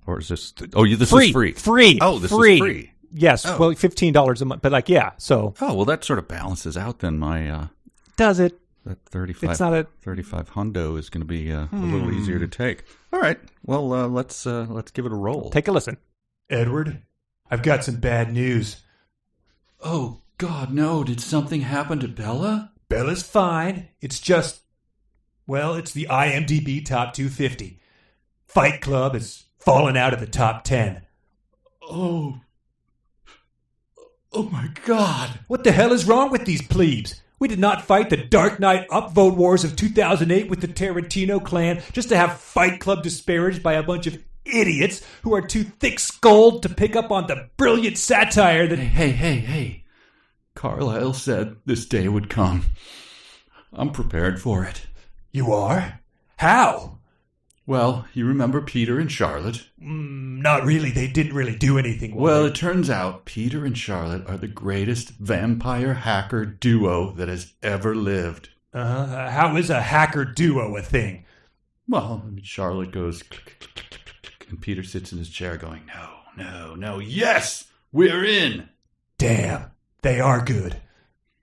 Or is this? Oh, this free. is free. Free. Oh, this free. is free. Yes. Oh. Well, $15 a month. But so. Oh, well, that sort of balances out then my. Does it? That 35. It's not 35 hundo is going to be a little easier to take. All right. Well, let's give it a roll. Take a listen. Edward, I've got some bad news. Oh, God, no. Did something happen to Bella? Bella's fine. It's just, well, it's the IMDb Top 250. Fight Club has fallen out of the top 10. Oh my God. What the hell is wrong with these plebes? We did not fight the Dark Knight upvote wars of 2008 with the Tarantino clan just to have Fight Club disparaged by a bunch of idiots who are too thick-skulled to pick up on the brilliant satire that... Hey. Carlyle said this day would come. I'm prepared for it. You are? How? Well, you remember Peter and Charlotte? Not really. They didn't really do anything. Well, it turns out Peter and Charlotte are the greatest vampire hacker duo that has ever lived. How is a hacker duo a thing? Well, Charlotte goes click, click, click, click, click, and Peter sits in his chair going, no, yes, we're in. Damn, they are good.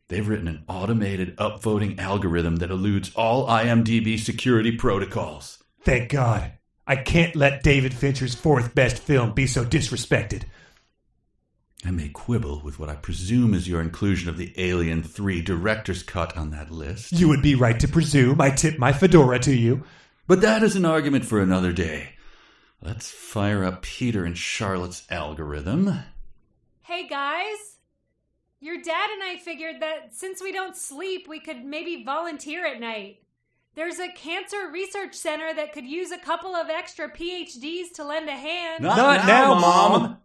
They've written an automated upvoting algorithm that eludes all IMDb security protocols. Thank God. I can't let David Fincher's fourth best film be so disrespected. I may quibble with what I presume is your inclusion of the Alien 3 director's cut on that list. You would be right to presume. I tip my fedora to you. But that is an argument for another day. Let's fire up Peter and Charlotte's algorithm. Hey, guys. Your dad and I figured that since we don't sleep, we could maybe volunteer at night. There's a cancer research center that could use a couple of extra PhDs to lend a hand. Not now, Mom.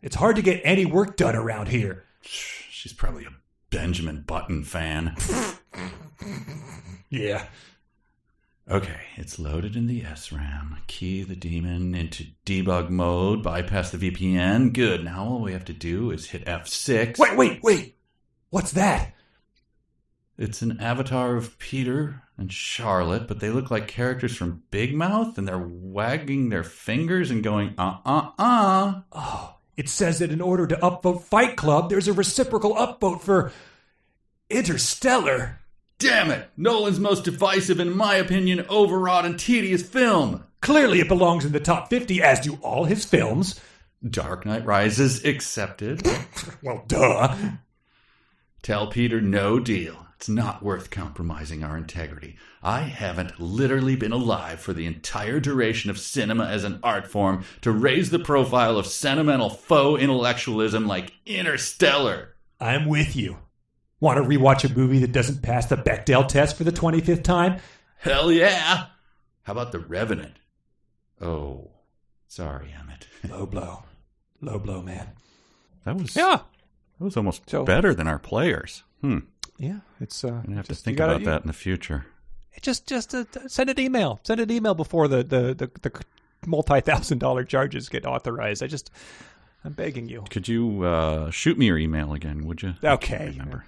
It's hard to get any work done around here. She's probably a Benjamin Button fan. Yeah. Okay, it's loaded in the SRAM. Key the daemon into debug mode, bypass the VPN. Good, now all we have to do is hit F6. Wait. What's that? It's an avatar of Peter and Charlotte, but they look like characters from Big Mouth, and they're wagging their fingers and going, Oh, it says that in order to upvote Fight Club, there's a reciprocal upvote for Interstellar. Damn it! Nolan's most divisive and, in my opinion, overwrought and tedious film. Clearly it belongs in the top 50, as do all his films. Dark Knight Rises accepted. Well, duh. Tell Peter no deal. It's not worth compromising our integrity. I haven't literally been alive for the entire duration of cinema as an art form to raise the profile of sentimental faux intellectualism like Interstellar. I'm with you. Want to rewatch a movie that doesn't pass the Bechdel test for the 25th time? Hell yeah! How about The Revenant? Oh, sorry, Emmett. Low blow, man. That was almost better than our players. Yeah, it's. I'm gonna have to think about that in the future. Just send an email. Send an email before the multi-$1,000 charges get authorized. I'm begging you. Could you shoot me your email again? Would you? Okay. Remember.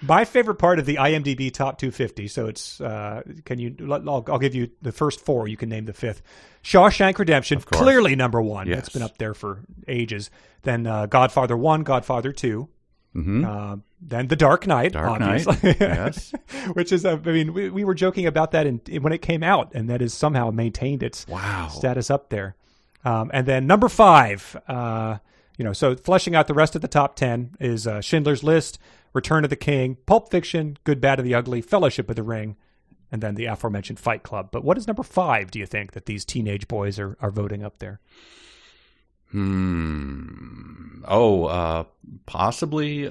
My favorite part of the IMDb Top 250. So it's. Can you? I'll give you the first four. You can name the fifth. Shawshank Redemption, clearly number one. Yes. It's been up there for ages. Then Godfather 1, Godfather 2. Mm-hmm. Then The Dark Knight, obviously. Yes. Which is, we were joking about that when it came out, and that has somehow maintained its status up there. And then number 5, so fleshing out the rest of the top 10 is Schindler's List, Return of the King, Pulp Fiction, Good, Bad, and the Ugly, Fellowship of the Ring, and then the aforementioned Fight Club. But what is number 5, do you think, that these teenage boys are voting up there? Possibly.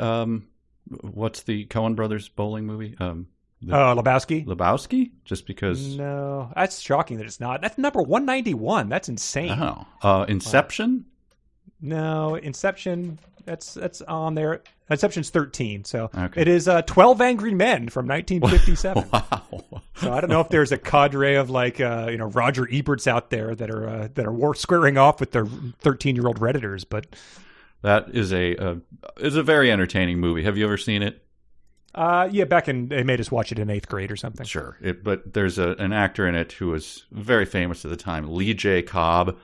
What's the Coen Brothers bowling movie? Lebowski? Lebowski? Just because? No, that's shocking that it's not. That's number 191. That's insane. Oh, Inception? No, Inception. That's on there. Inception's 13. So okay. It is 12 Angry Men from 1957. Wow. So I don't know if there's a cadre of Roger Eberts out there that are squaring off with their 13-year-old Redditors, but that is a very entertaining movie. Have you ever seen it? Yeah, they made us watch it in 8th grade or something. Sure. But there's an actor in it who was very famous at the time, Lee J. Cobb,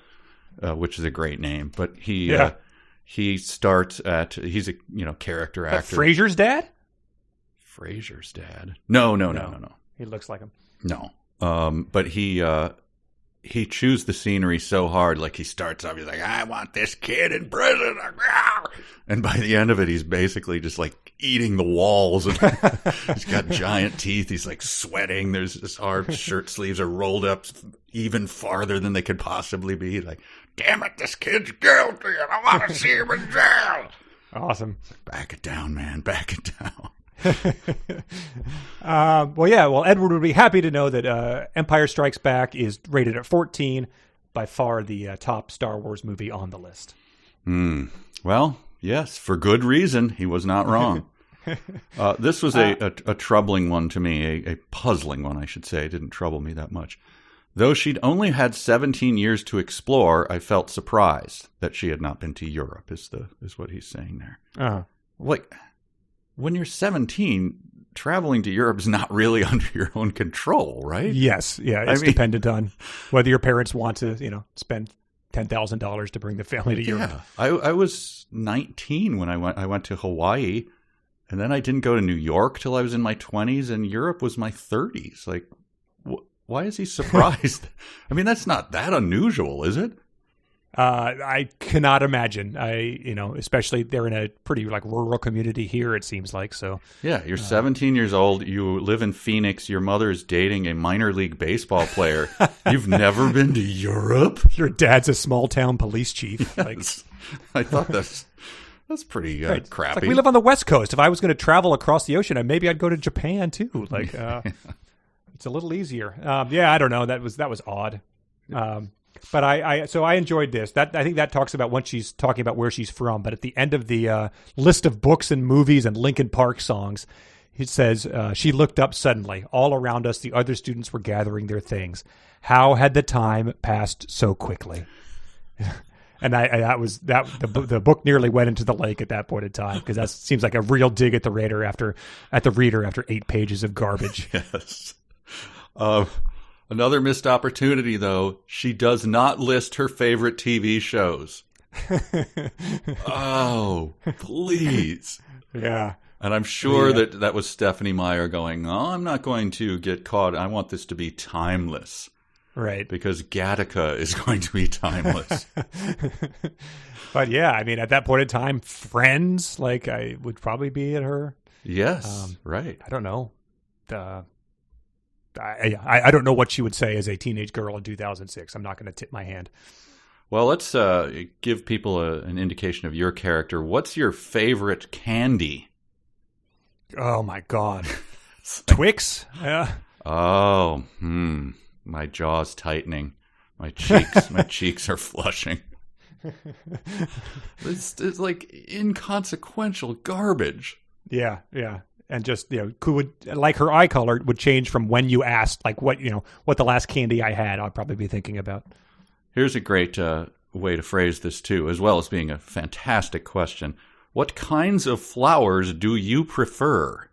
which is a great name. But he starts at, he's a character actor. Frasier's dad? Frasier's dad? No. He looks like him. No. But he he chews the scenery so hard. Like he starts off, he's like, I want this kid in prison. And by the end of it, he's basically just like eating the walls. And he's got giant teeth. He's like sweating. There's his shirt sleeves are rolled up even farther than they could possibly be. Like, damn it, this kid's guilty and I want to see him in jail. Awesome. Back it down, man. Back it down. Well, Edward would be happy to know that Empire Strikes Back is rated at 14, by far the top Star Wars movie on the list. Well, yes, for good reason. He was not wrong. This was a troubling one to me, a puzzling one, I should say. It didn't trouble me that much. Though she'd only had 17 years to explore, I felt surprised that she had not been to Europe, is what he's saying there. Uh-huh. Like, when you're 17, traveling to Europe is not really under your own control, right? Yes. Yeah. It's dependent on whether your parents want to, spend $10,000 to bring the family to Europe. I was 19 when I went to Hawaii, and then I didn't go to New York till I was in my 20s, and Europe was my 30s. Like, why is he surprised? I mean, that's not that unusual, is it? I cannot imagine. Especially they're in a pretty rural community here, it seems like. So yeah, you're 17 years old. You live in Phoenix. Your mother is dating a minor league baseball player. You've never been to Europe? Your dad's a small town police chief. Yes. I thought that's pretty right. crappy. It's like we live on the West Coast. If I was going to travel across the ocean, maybe I'd go to Japan too. It's a little easier. I don't know. That was odd. But I enjoyed this. I think that talks about when she's talking about where she's from. But at the end of the list of books and movies and Linkin Park songs, it says, she looked up suddenly. All around us, the other students were gathering their things. How had the time passed so quickly? And the book nearly went into the lake at that point in time, because that seems like a real dig at the reader after 8 pages of garbage. Yes. Another missed opportunity, though. She does not list her favorite TV shows. Oh, please. Yeah. And I'm sure that was Stephanie Meyer going, I'm not going to get caught. I want this to be timeless. Right. Because Gattaca is going to be timeless. But yeah, at that point in time, Friends, I would probably be at her. Yes, right. I don't know. I don't know what she would say as a teenage girl in 2006. I'm not going to tip my hand. Well, let's give people an indication of your character. What's your favorite candy? Oh, my God. Twix? Yeah. Oh, my jaw's tightening. My cheeks are flushing. It's like inconsequential garbage. Yeah. And just, her eye color would change from when you asked, what the last candy I had, I'd probably be thinking about. Here's a great way to phrase this, too, as well as being a fantastic question. What kinds of flowers do you prefer?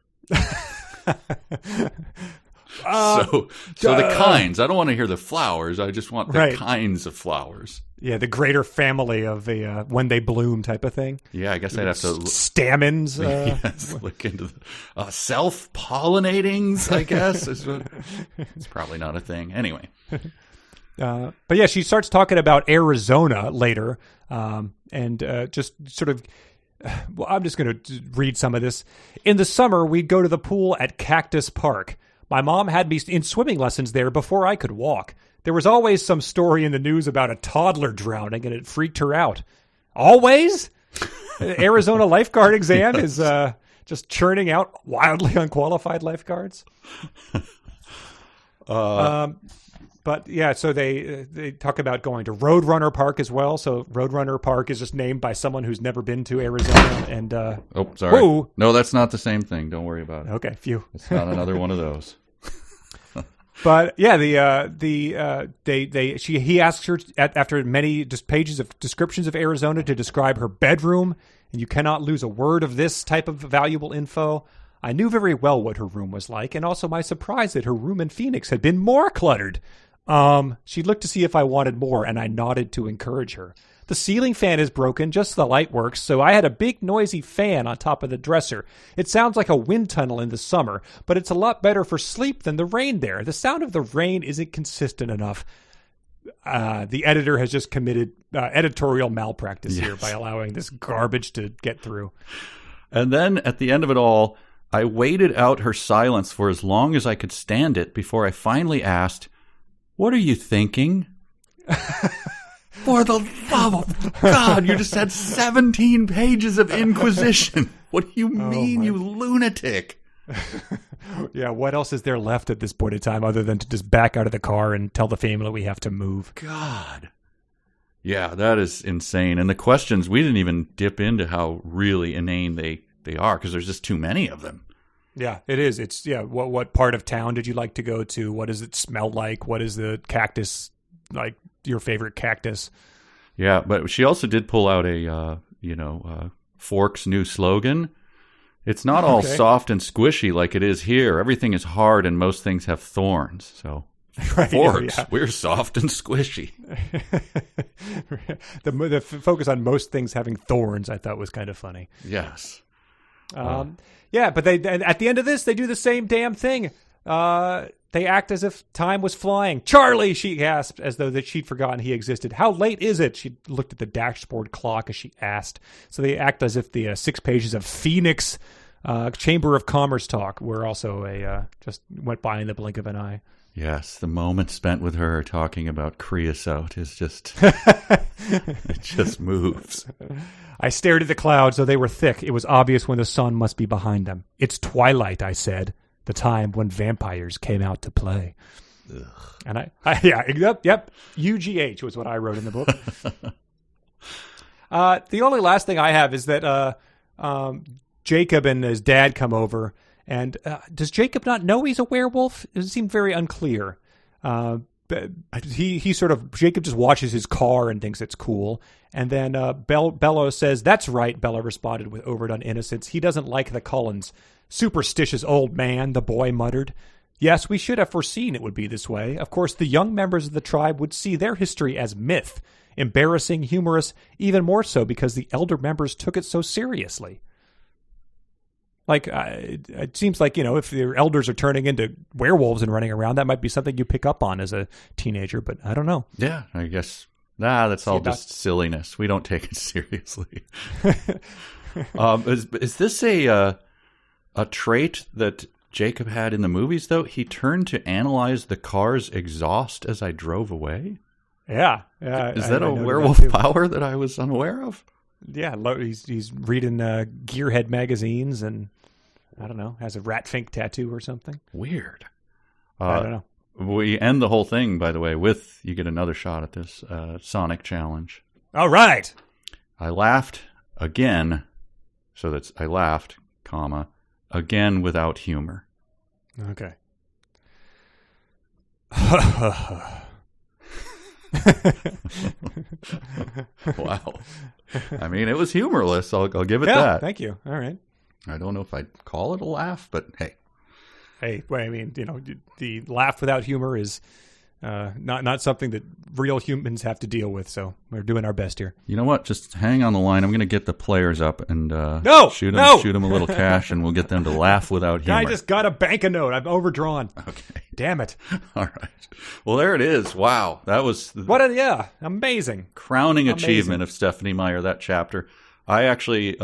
So the kinds. I don't want to hear the flowers. I just want the kinds of flowers. Yeah, the greater family of when they bloom type of thing. Yeah, I guess I'd have to... Stamens. Yes, look into the self-pollinatings, I guess. It's probably not a thing. Anyway. But yeah, she starts talking about Arizona later, and just sort of... Well, I'm just going to read some of this. In the summer, we'd go to the pool at Cactus Park. My mom had me in swimming lessons there before I could walk. There was always some story in the news about a toddler drowning, and it freaked her out. Always? Arizona lifeguard exam is just churning out wildly unqualified lifeguards. But yeah, so they talk about going to Roadrunner Park as well. So Roadrunner Park is just named by someone who's never been to Arizona. And oh, sorry. Whoa. No, that's not the same thing. Don't worry about it. Okay, phew. It's not another one of those. But yeah, he asks her after many just pages of descriptions of Arizona to describe her bedroom, and you cannot lose a word of this type of valuable info. I knew very well what her room was like, and also my surprise that her room in Phoenix had been more cluttered. She looked to see if I wanted more, and I nodded to encourage her. The ceiling fan is broken, just the light works, so I had a big noisy fan on top of the dresser. It sounds like a wind tunnel in the summer, but it's a lot better for sleep than the rain there. The sound of the rain isn't consistent enough. the editor has just committed editorial malpractice here by allowing this garbage to get through. And then at the end of it all, I waited out her silence for as long as I could stand it before I finally asked, "What are you thinking?" For the love of God, you just had 17 pages of inquisition. What do you mean, you lunatic? Yeah, what else is there left at this point in time other than to just back out of the car and tell the family we have to move? God. Yeah, that is insane. And the questions, we didn't even dip into how really inane they are, because there's just too many of them. Yeah, it is. It's, what part of town did you like to go to? What does it smell like? What is the cactus, like your favorite cactus? Yeah, but she also did pull out a, Fork's new slogan. It's not all soft and squishy like it is here. Everything is hard and most things have thorns. So, Forks, we're soft and squishy. The focus on most things having thorns, I thought was kind of funny. Yes. Yeah, but they at the end of this, they do the same damn thing. They act as if time was flying. "Charlie," she gasped, as though that she'd forgotten he existed. "How late is it?" She looked at the dashboard clock as she asked. So they act as if the 6 pages of Phoenix Chamber of Commerce talk were also just went by in the blink of an eye. Yes, the moment spent with her talking about creosote is just, it just moves. "I stared at the clouds, though they were thick. It was obvious when the sun must be behind them. 'It's twilight,' I said. 'The time when vampires came out to play.'" Ugh. And yep. UGH was what I wrote in the book. The only last thing I have is that Jacob and his dad come over. And does Jacob not know he's a werewolf? It seemed very unclear. Jacob just watches his car and thinks it's cool. And then Bella says, "That's right," Bella responded with overdone innocence. "He doesn't like the Cullens." "Superstitious old man," the boy muttered. "Yes, we should have foreseen it would be this way. Of course, the young members of the tribe would see their history as myth, embarrassing, humorous, even more so because the elder members took it so seriously." Like, it seems like, if your elders are turning into werewolves and running around, that might be something you pick up on as a teenager, but I don't know. Yeah, I guess, that's all just silliness. We don't take it seriously. Is this a trait that Jacob had in the movies, though? He turned to analyze the car's exhaust as I drove away? Yeah. Is that a werewolf power that I was unaware of? Yeah, he's reading Gearhead magazines and, I don't know, has a rat fink tattoo or something. Weird. I don't know. We end the whole thing, by the way, with, you get another shot at this, Sonic challenge. All right. I laughed again, so that's, I laughed, comma, again without humor. Okay. Wow. I mean, it was humorless. I'll give it yeah, that. Thank you. All right. I don't know if I'd call it a laugh, but hey. Hey, well, I mean, the laugh without humor is not something that real humans have to deal with, so we're doing our best here. You know what? Just hang on the line. I'm going to get the players up and shoot them a little cash, and we'll get them to laugh without humor. I just got a bank a note. I've overdrawn. Okay. Damn it. All right. Well, there it is. Wow. That was amazing. Crowning achievement of Stephanie Meyer, that chapter. I actually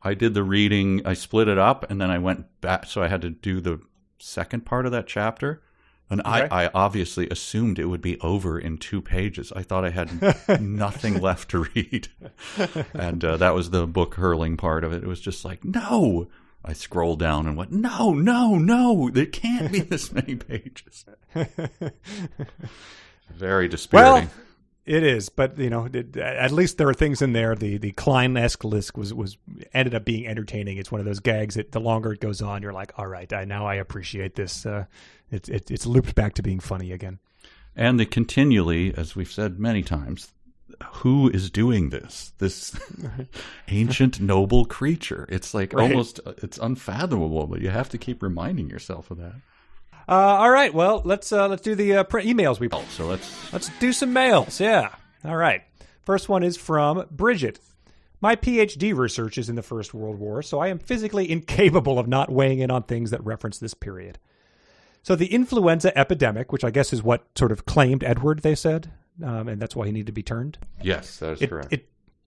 I did the reading. I split it up, and then I went back, so I had to do the second part of that chapter. And okay. I obviously assumed it would be over in 2 pages. I thought I had nothing left to read. And that was the book hurling part of it. It was just like, no. I scrolled down and went, no. There can't be this many pages. Very dispiriting. Well, it is, but at least there are things in there. The Cline-esque list was ended up being entertaining. It's one of those gags that the longer it goes on, you're like, all right, now I appreciate this. It's looped back to being funny again. And the continually, as we've said many times, who is doing this? This ancient noble creature. It's like almost, it's unfathomable, but you have to keep reminding yourself of that. All right, well, let's do the emails we pulled. So let's do some mails. Yeah. All right. First one is from Bridget. My PhD research is in the First World War, so I am physically incapable of not weighing in on things that reference this period. So the influenza epidemic, which I guess is what sort of claimed Edward, they said, and that's why he needed to be turned. Yes, that is correct.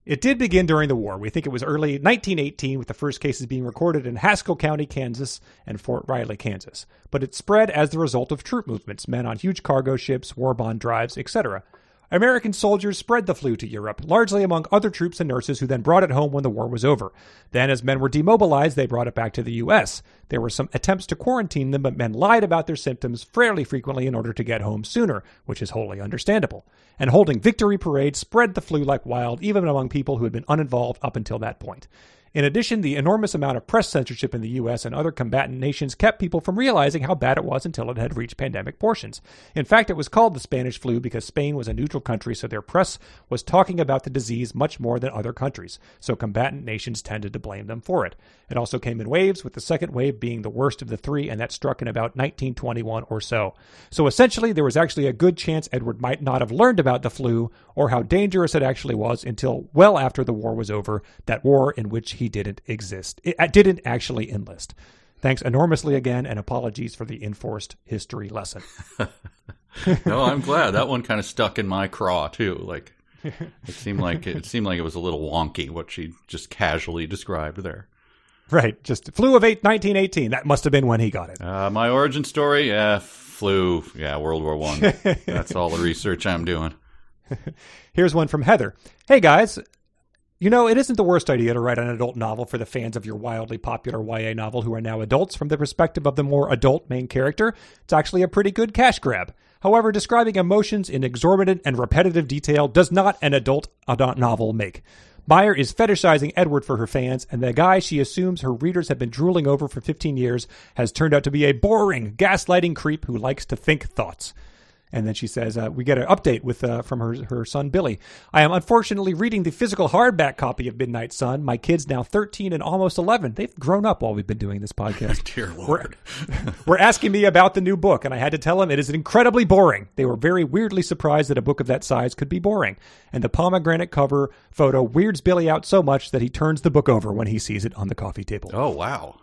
It did begin during the war. We think it was early 1918, with the first cases being recorded in Haskell County, Kansas, and Fort Riley, Kansas. But it spread as the result of troop movements, men on huge cargo ships, war bond drives, etc. American soldiers spread the flu to Europe, largely among other troops and nurses who then brought it home when the war was over. Then, as men were demobilized, they brought it back to the U.S. There were some attempts to quarantine them, but men lied about their symptoms fairly frequently in order to get home sooner, which is wholly understandable. And holding victory parades spread the flu like wild, even among people who had been uninvolved up until that point. In addition, the enormous amount of press censorship in the U.S. and other combatant nations kept people from realizing how bad it was until it had reached pandemic portions. In fact, it was called the Spanish flu because Spain was a neutral country, so their press was talking about the disease much more than other countries, so combatant nations tended to blame them for it. It also came in waves, with the second wave being the worst of the three, and that struck in about 1921 or so. So essentially, there was actually a good chance Edward might not have learned about the flu or how dangerous it actually was until well after the war was over, that war in which he didn't actually enlist. Thanks enormously again, and apologies for the enforced history lesson. No, I'm glad. That one kind of stuck in my craw, too. Like, it seemed like it was a little wonky, what she just casually described there. Right, just flu of 1918. That must have been when he got it. My origin story, flu, World War I. That's all the research I'm doing. Here's one from Heather. Hey, guys. You know, it isn't the worst idea to write an adult novel for the fans of your wildly popular YA novel who are now adults from the perspective of the more adult main character. It's actually a pretty good cash grab. However, describing emotions in exorbitant and repetitive detail does not an adult novel make. Meyer is fetishizing Edward for her fans, and the guy she assumes her readers have been drooling over for 15 years has turned out to be a boring, gaslighting creep who likes to think thoughts. And then she says, we get an update from her son, Billy. I am unfortunately reading the physical hardback copy of Midnight Sun. My kid's now 13 and almost 11. They've grown up while we've been doing this podcast. Dear Lord. We're asking me about the new book, and I had to tell them it is incredibly boring. They were very weirdly surprised that a book of that size could be boring. And the pomegranate cover photo weirds Billy out so much that he turns the book over when he sees it on the coffee table. Oh, wow.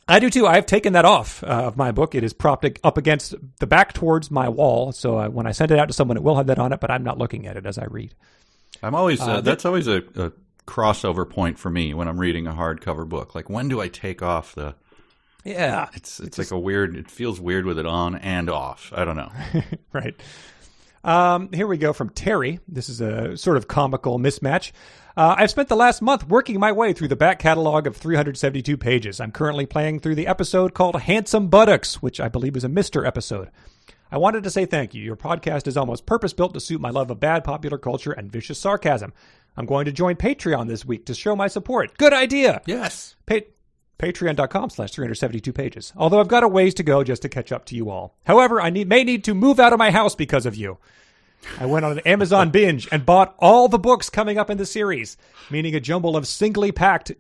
I do too. I've taken that off of my book. It is propped up against the back towards my wall. So when I send it out to someone, it will have that on it, but I'm not looking at it as I read. I'm always that's always a crossover point for me when I'm reading a hardcover book. Like, when do I take off the? Yeah, it's like a weird. It feels weird with it on and off. I don't know. Right. Here we go from Terry. This is a sort of comical mismatch. I've spent the last month working my way through the back catalog of 372 pages. I'm currently playing through the episode called Handsome Buttocks, which I believe is a Mr. episode. I wanted to say thank you. Your podcast is almost purpose-built to suit my love of bad popular culture and vicious sarcasm. I'm going to join Patreon this week to show my support. Good idea! Yes. Patreon.com/372 pages. Although I've got a ways to go just to catch up to you all. However, I may need to move out of my house because of you. I went on an Amazon binge and bought all the books coming up in the series, meaning a jumble of singly packed,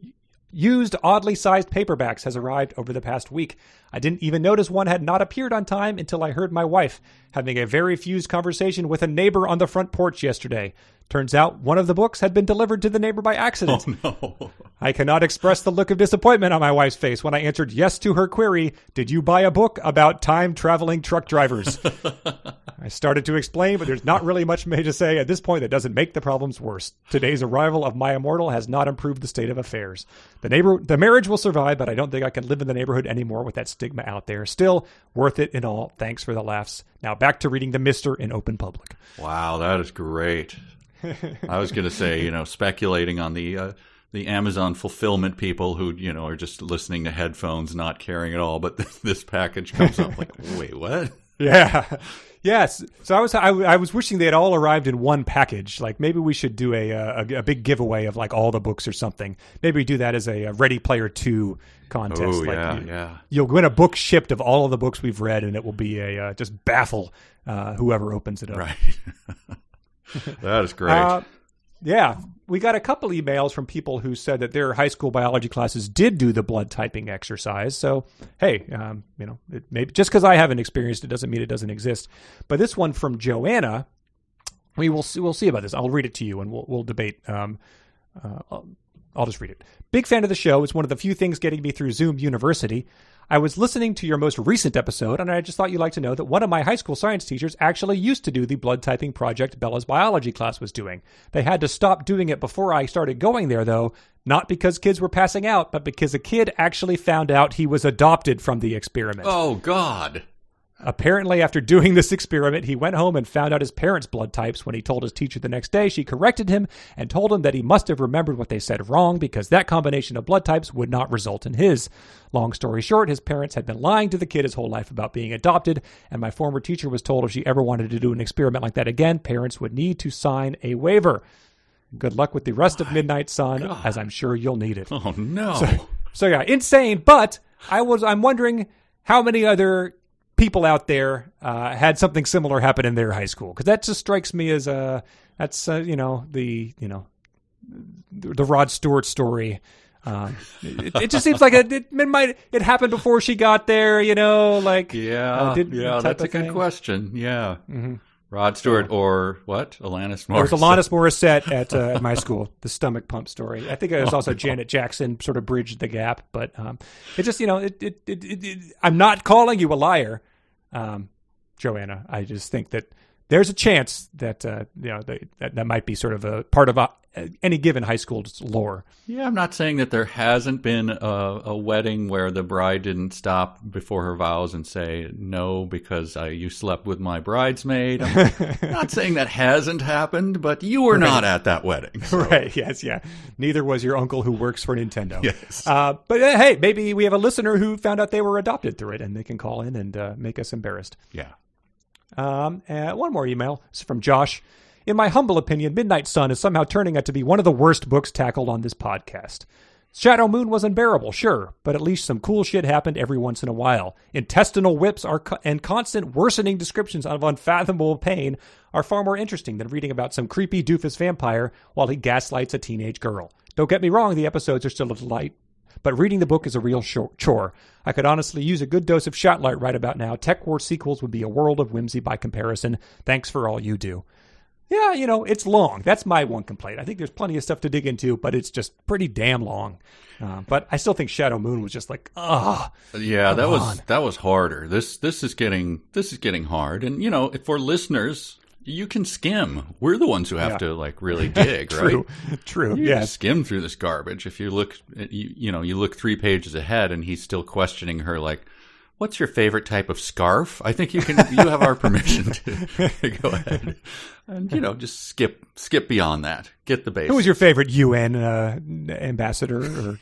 used, oddly sized paperbacks has arrived over the past week. I didn't even notice one had not appeared on time until I heard my wife having a very fused conversation with a neighbor on the front porch yesterday. Turns out one of the books had been delivered to the neighbor by accident. Oh, no. I cannot express the look of disappointment on my wife's face when I answered yes to her query, did you buy a book about time-traveling truck drivers? I started to explain, but there's not really much to say at this point that doesn't make the problems worse. Today's arrival of my immortal has not improved the state of affairs. The marriage will survive, but I don't think I can live in the neighborhood anymore with that stigma out there. Still, worth it in all. Thanks for the laughs. Now back to reading the Mister in open public. Wow, that is great. I was going to say, speculating on the Amazon fulfillment people who, are just listening to headphones, not caring at all. But this package comes up like, wait, what? Yeah. Yes. So I was wishing they had all arrived in one package. Like, maybe we should do a big giveaway of like all the books or something. Maybe we do that as a Ready Player 2 contest. Oh, like, yeah. You'll win a book shipped of all of the books we've read, and it will be just baffle whoever opens it up. Right. That is great. Yeah. We got a couple emails from people who said that their high school biology classes did do the blood typing exercise. So, hey, just because I haven't experienced it doesn't mean it doesn't exist. But this one from Joanna, we'll see about this. I'll read it to you and we'll debate. I'll just read it. Big fan of the show. It's one of the few things getting me through Zoom University. I was listening to your most recent episode, and I just thought you'd like to know that one of my high school science teachers actually used to do the blood typing project Bella's biology class was doing. They had to stop doing it before I started going there, though, not because kids were passing out, but because a kid actually found out he was adopted from the experiment. Oh, God. Apparently, after doing this experiment, he went home and found out his parents' blood types. When he told his teacher the next day, she corrected him and told him that he must have remembered what they said wrong because that combination of blood types would not result in his. Long story short, his parents had been lying to the kid his whole life about being adopted, and my former teacher was told if she ever wanted to do an experiment like that again, parents would need to sign a waiver. Good luck with the rest of Midnight Sun, God. as I'm sure you'll need it. Oh, no. So yeah, insane, but I'm wondering how many other people out there had something similar happen in their high school, because that just strikes me as the Rod Stewart story. It just seems like it happened before she got there, like that's a good question. Yeah. Mm-hmm. Rod Stewart or what? Alanis Morissette. There was Alanis Morissette at my school, the stomach pump story. I think it was also Janet Jackson sort of bridged the gap, but it just, I'm not calling you a liar, Joanna. I just think that there's a chance that, that might be sort of a part of any given high school's lore. Yeah, I'm not saying that there hasn't been a wedding where the bride didn't stop before her vows and say, no, because you slept with my bridesmaid. I'm not saying that hasn't happened, but you were not at that wedding. So. Right, yes, yeah. Neither was your uncle who works for Nintendo. Yes. But hey, maybe we have a listener who found out they were adopted through it, and they can call in and make us embarrassed. Yeah. One more email. This is from Josh. In my humble opinion, Midnight Sun is somehow turning out to be one of the worst books tackled on this podcast. Shadow Moon was unbearable, sure, but at least some cool shit happened every once in a while. Intestinal whips and constant worsening descriptions of unfathomable pain are far more interesting than reading about some creepy doofus vampire while he gaslights a teenage girl. Don't get me wrong, the episodes are still a delight, but reading the book is a real chore. I could honestly use a good dose of Shotlight right about now. Tech War sequels would be a world of whimsy by comparison. Thanks for all you do. Yeah, it's long. That's my one complaint. I think there's plenty of stuff to dig into, but it's just pretty damn long. But I still think Shadow Moon was just like, yeah, that was harder. This is getting hard, and for listeners, you can skim. We're the ones who have to really dig, right? True. You Yeah. skim through this garbage. If you look, you look 3 pages ahead, and he's still questioning her, like, what's your favorite type of scarf? I think you have our permission to go ahead and, just skip beyond that. Get the basics. Who was your favorite UN ambassador?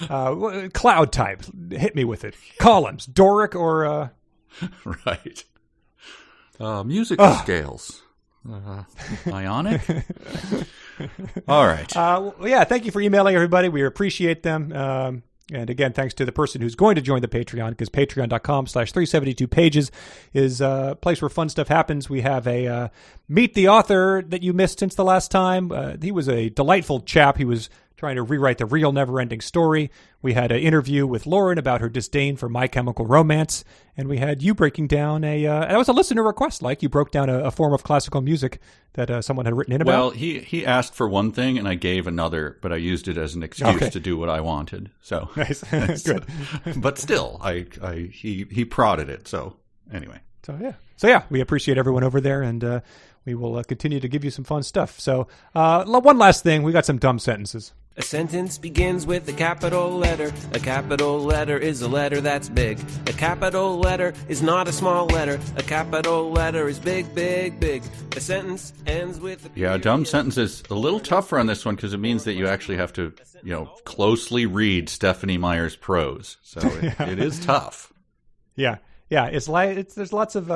Or cloud type? Hit me with it. Columns, Doric or... Right. Musical scales. Ionic? All right. Thank you for emailing, everybody. We appreciate them. And again, thanks to the person who's going to join the Patreon, because patreon.com/372pages is a place where fun stuff happens. We have a Meet the Author that you missed since the last time. He was a delightful chap. He was trying to rewrite the real never-ending story. We had an interview with Lauren about her disdain for My Chemical Romance. And we had you breaking down that was a listener request, like you broke down a form of classical music that someone had written in about. Well, he asked for one thing and I gave another, but I used it as an excuse to do what I wanted. So nice. Good. But still, he prodded it. So anyway. So yeah, we appreciate everyone over there, and we will continue to give you some fun stuff. So one last thing, we got some dumb sentences. A sentence begins with a capital letter. A capital letter is a letter that's big. A capital letter is not a small letter. A capital letter is big, big, big. A sentence ends with a period. Dumb sentences. A little tougher on this one because it means that you actually have to, closely read Stephanie Meyer's prose. So it is tough. Yeah. Yeah, there's lots of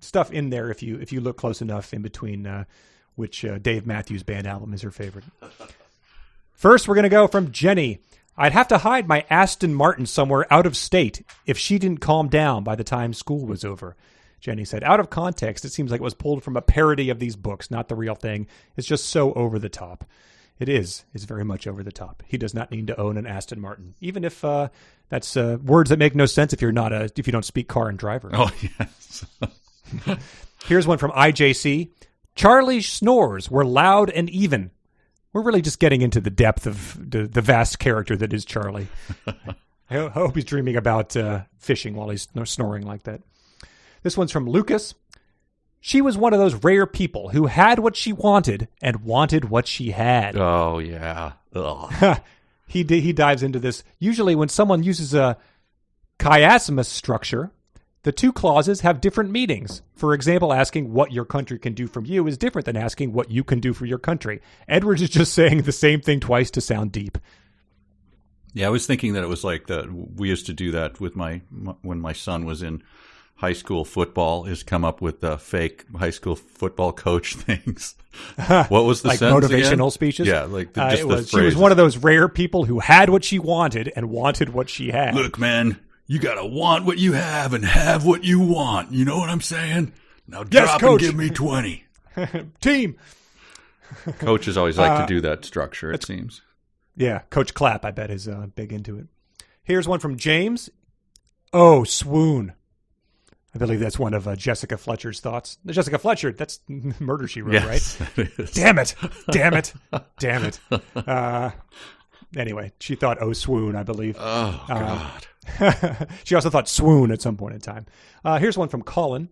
stuff in there if you look close enough in between which Dave Matthews Band album is her favorite. First, we're going to go from Jenny. I'd have to hide my Aston Martin somewhere out of state if she didn't calm down by the time school was over. Jenny said, out of context, it seems like it was pulled from a parody of these books, not the real thing. It's just so over the top. It is. It's very much over the top. He does not need to own an Aston Martin, even if that's words that make no sense if you don't speak car and driver. Oh, yes. Here's one from IJC. Charlie's snores were loud and even. We're really just getting into the depth of the vast character that is Charlie. I hope he's dreaming about fishing while he's snoring like that. This one's from Lucas. She was one of those rare people who had what she wanted and wanted what she had. Oh, yeah. Ugh. He dives into this. Usually when someone uses a chiasmus structure, the two clauses have different meanings. For example, asking what your country can do from you is different than asking what you can do for your country. Edwards is just saying the same thing twice to sound deep. Yeah, I was thinking that it was like that. We used to do that with when my son was in high school football, is come up with fake high school football coach things. What was the like sentence motivational again? speeches? Yeah, like just the phrase. She was one of those rare people who had what she wanted and wanted what she had. Look, man, you gotta want what you have and have what you want. You know what I'm saying? Now drop Coach. and give me 20. Team. Coaches always like to do that structure, it seems. Yeah, Coach Clapp, I bet, is big into it. Here's one from James. Oh, swoon. I believe that's one of Jessica Fletcher's thoughts. Jessica Fletcher, that's Murder, She Wrote, Yes, right? that is. Damn it. Damn it. Damn it. Anyway, she thought, oh, swoon, I believe. Oh, God. She also thought swoon at some point in time. Here's one from Colin.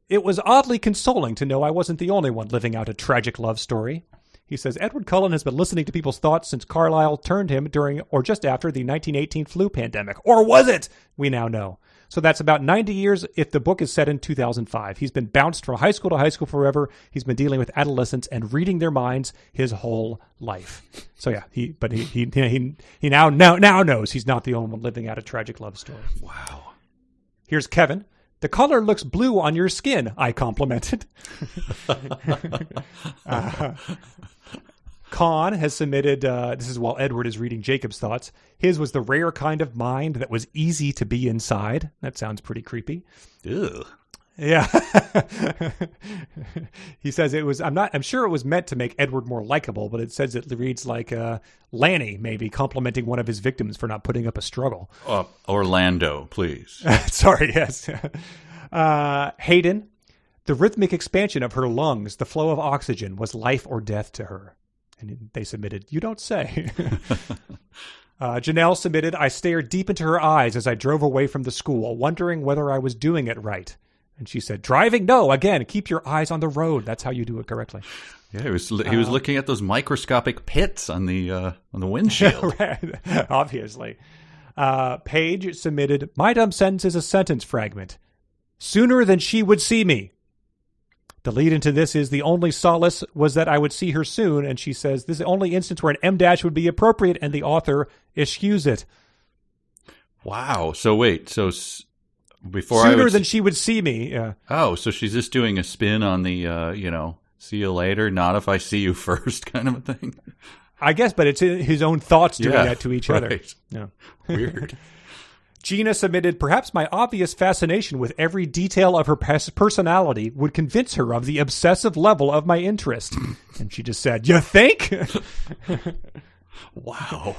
It was oddly consoling to know I wasn't the only one living out a tragic love story. He says, Edward Cullen has been listening to people's thoughts since Carlyle turned him during or just after the 1918 flu pandemic. Or was it? We now know. So that's about 90 years if the book is set in 2005. He's been bounced from high school to high school forever. He's been dealing with adolescents and reading their minds his whole life. So yeah, he now knows he's not the only one living out a tragic love story. Wow. Here's Kevin. The color looks blue on your skin, I complimented. Con has submitted, this is while Edward is reading Jacob's thoughts, his was the rare kind of mind that was easy to be inside. That sounds pretty creepy. Ew. Yeah. He says I'm sure it was meant to make Edward more likable, but it says it reads like Lanny maybe complimenting one of his victims for not putting up a struggle. Orlando, please. Sorry, yes. Hayden, the rhythmic expansion of her lungs, the flow of oxygen was life or death to her. And they submitted, you don't say. Janelle submitted, I stared deep into her eyes as I drove away from the school, wondering whether I was doing it right. And she said, driving? No, again, keep your eyes on the road. That's how you do it correctly. Yeah, he was looking at those microscopic pits on the windshield. Right, obviously. Paige submitted, my dumb sentence is a sentence fragment. Sooner than she would see me. The lead into this is the only solace was that I would see her soon, and she says this is the only instance where an M- would be appropriate, and the author eschews it. Wow. So wait. So before sooner than she would see me. Yeah. Oh, so she's just doing a spin on the see you later, not if I see you first kind of a thing. I guess, but it's his own thoughts doing that to each other. Yeah. Weird. Gina submitted, perhaps my obvious fascination with every detail of her personality would convince her of the obsessive level of my interest. And she just said, you think? Wow.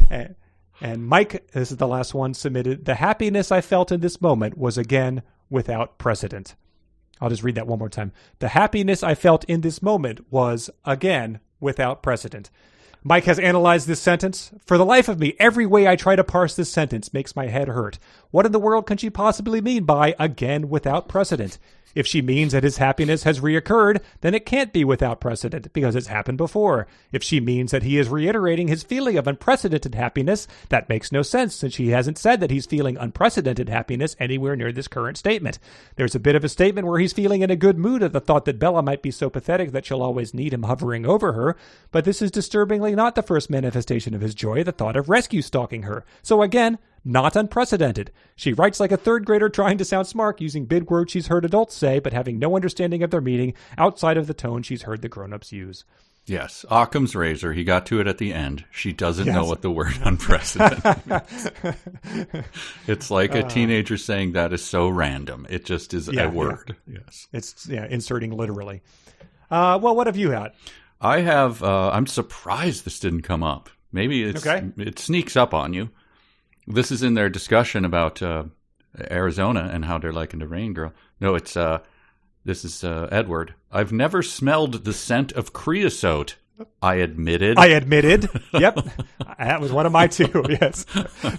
And Mike, this is the last one, submitted, the happiness I felt in this moment was again without precedent. I'll just read that one more time. The happiness I felt in this moment was again without precedent. Mike has analyzed this sentence. For the life of me, every way I try to parse this sentence makes my head hurt. What in the world can she possibly mean by again without precedent? If she means that his happiness has reoccurred, then it can't be without precedent because it's happened before. If she means that he is reiterating his feeling of unprecedented happiness, that makes no sense since he hasn't said that he's feeling unprecedented happiness anywhere near this current statement. There's a bit of a statement where he's feeling in a good mood at the thought that Bella might be so pathetic that she'll always need him hovering over her, but this is disturbingly not the first manifestation of his joy, the thought of rescue stalking her. So again, not unprecedented. She writes like a third grader trying to sound smart, using big words she's heard adults say, but having no understanding of their meaning outside of the tone she's heard the grown-ups use. Yes, Occam's razor. He got to it at the end. She doesn't know what the word unprecedented means. It's like a teenager saying that is so random. It just is a word. Yeah. Yes, it's inserting literally. Well, what have you had? I have. I'm surprised this didn't come up. Maybe it sneaks up on you. This is in their discussion about Arizona and how they're liking the rain girl. No, it's this is Edward. I've never smelled the scent of creosote. I admitted. Yep. That was one of my two. Yes.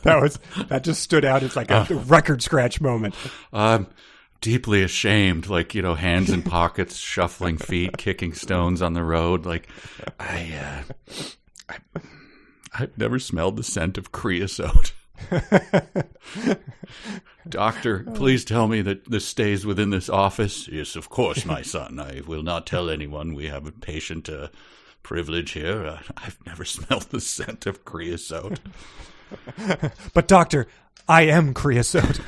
That just stood out as like a record scratch moment. I'm deeply ashamed, like, hands in pockets, shuffling feet, kicking stones on the road. Like, I've never smelled the scent of creosote. Doctor, please tell me that this stays within this office. Yes, of course, my son. I will not tell anyone. We have a patient privilege here. I've never smelled the scent of creosote. But doctor, I am creosote.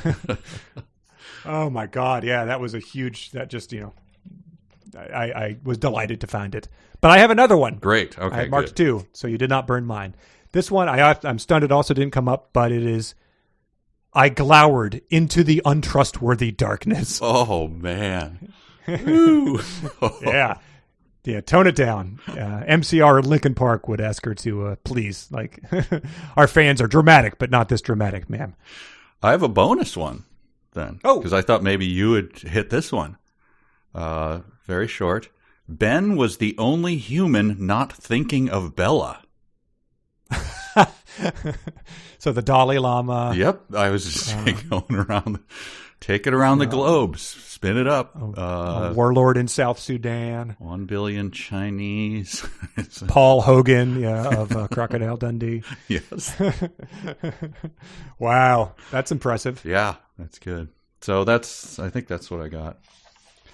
Oh my God. Yeah, that was I was delighted to find it. But I have another one. Great. Okay, I marked two, so you did not burn mine. This one, I'm stunned it also didn't come up, but it is, I glowered into the untrustworthy darkness. Oh, man. Ooh. Yeah. Yeah, tone it down. MCR Lincoln Park would ask her to please. Like, our fans are dramatic, but not this dramatic, ma'am. I have a bonus one then. Oh. Because I thought maybe you would hit this one. Very short. Ben was the only human not thinking of Bella. So the Dalai Lama. Yep. I was just going around, take it around the globe, spin it up. A warlord in South Sudan. 1 billion Chinese. Paul Hogan of Crocodile Dundee. Yes. Wow. That's impressive. Yeah, that's good. So I think that's what I got.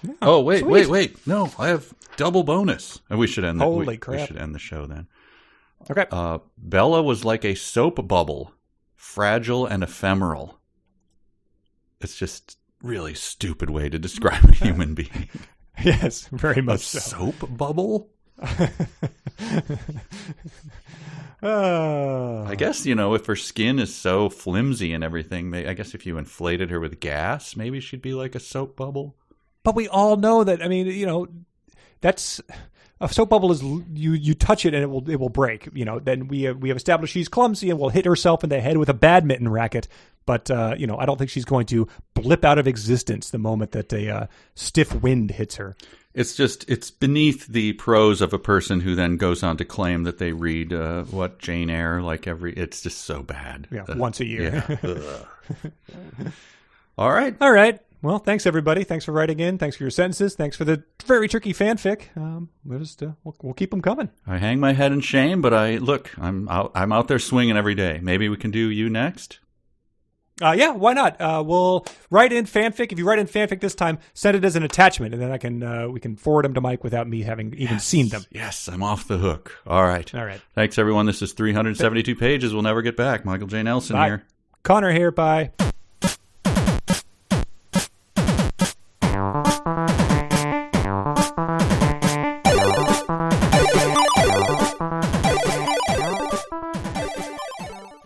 Yeah, oh, wait. No, I have double bonus. And we should end Holy crap. We should end the show then. Okay. Bella was like a soap bubble, fragile and ephemeral. It's just really stupid way to describe a human being. Yes, very much so. Soap bubble? I guess, if her skin is so flimsy and everything, I guess if you inflated her with gas, maybe she'd be like a soap bubble. But we all know that, that's... A soap bubble is you touch it and it will break. Then we have established she's clumsy and will hit herself in the head with a badminton racket. But I don't think she's going to blip out of existence the moment that a stiff wind hits her. It's beneath the prose of a person who then goes on to claim that they read Jane Eyre it's just so bad. Yeah, once a year. Yeah. All right. Well, thanks everybody. Thanks for writing in. Thanks for your sentences. Thanks for the very tricky fanfic. We'll keep them coming. I hang my head in shame, but I'm out there swinging every day. Maybe we can do you next. Yeah, why not? We'll write in fanfic. If you write in fanfic this time, send it as an attachment, and then we can forward them to Mike without me having even seen them. Yes, I'm off the hook. All right. Thanks everyone. This is 372 pages. We'll never get back. Michael J. Nelson Bye. here. Connor here. Bye.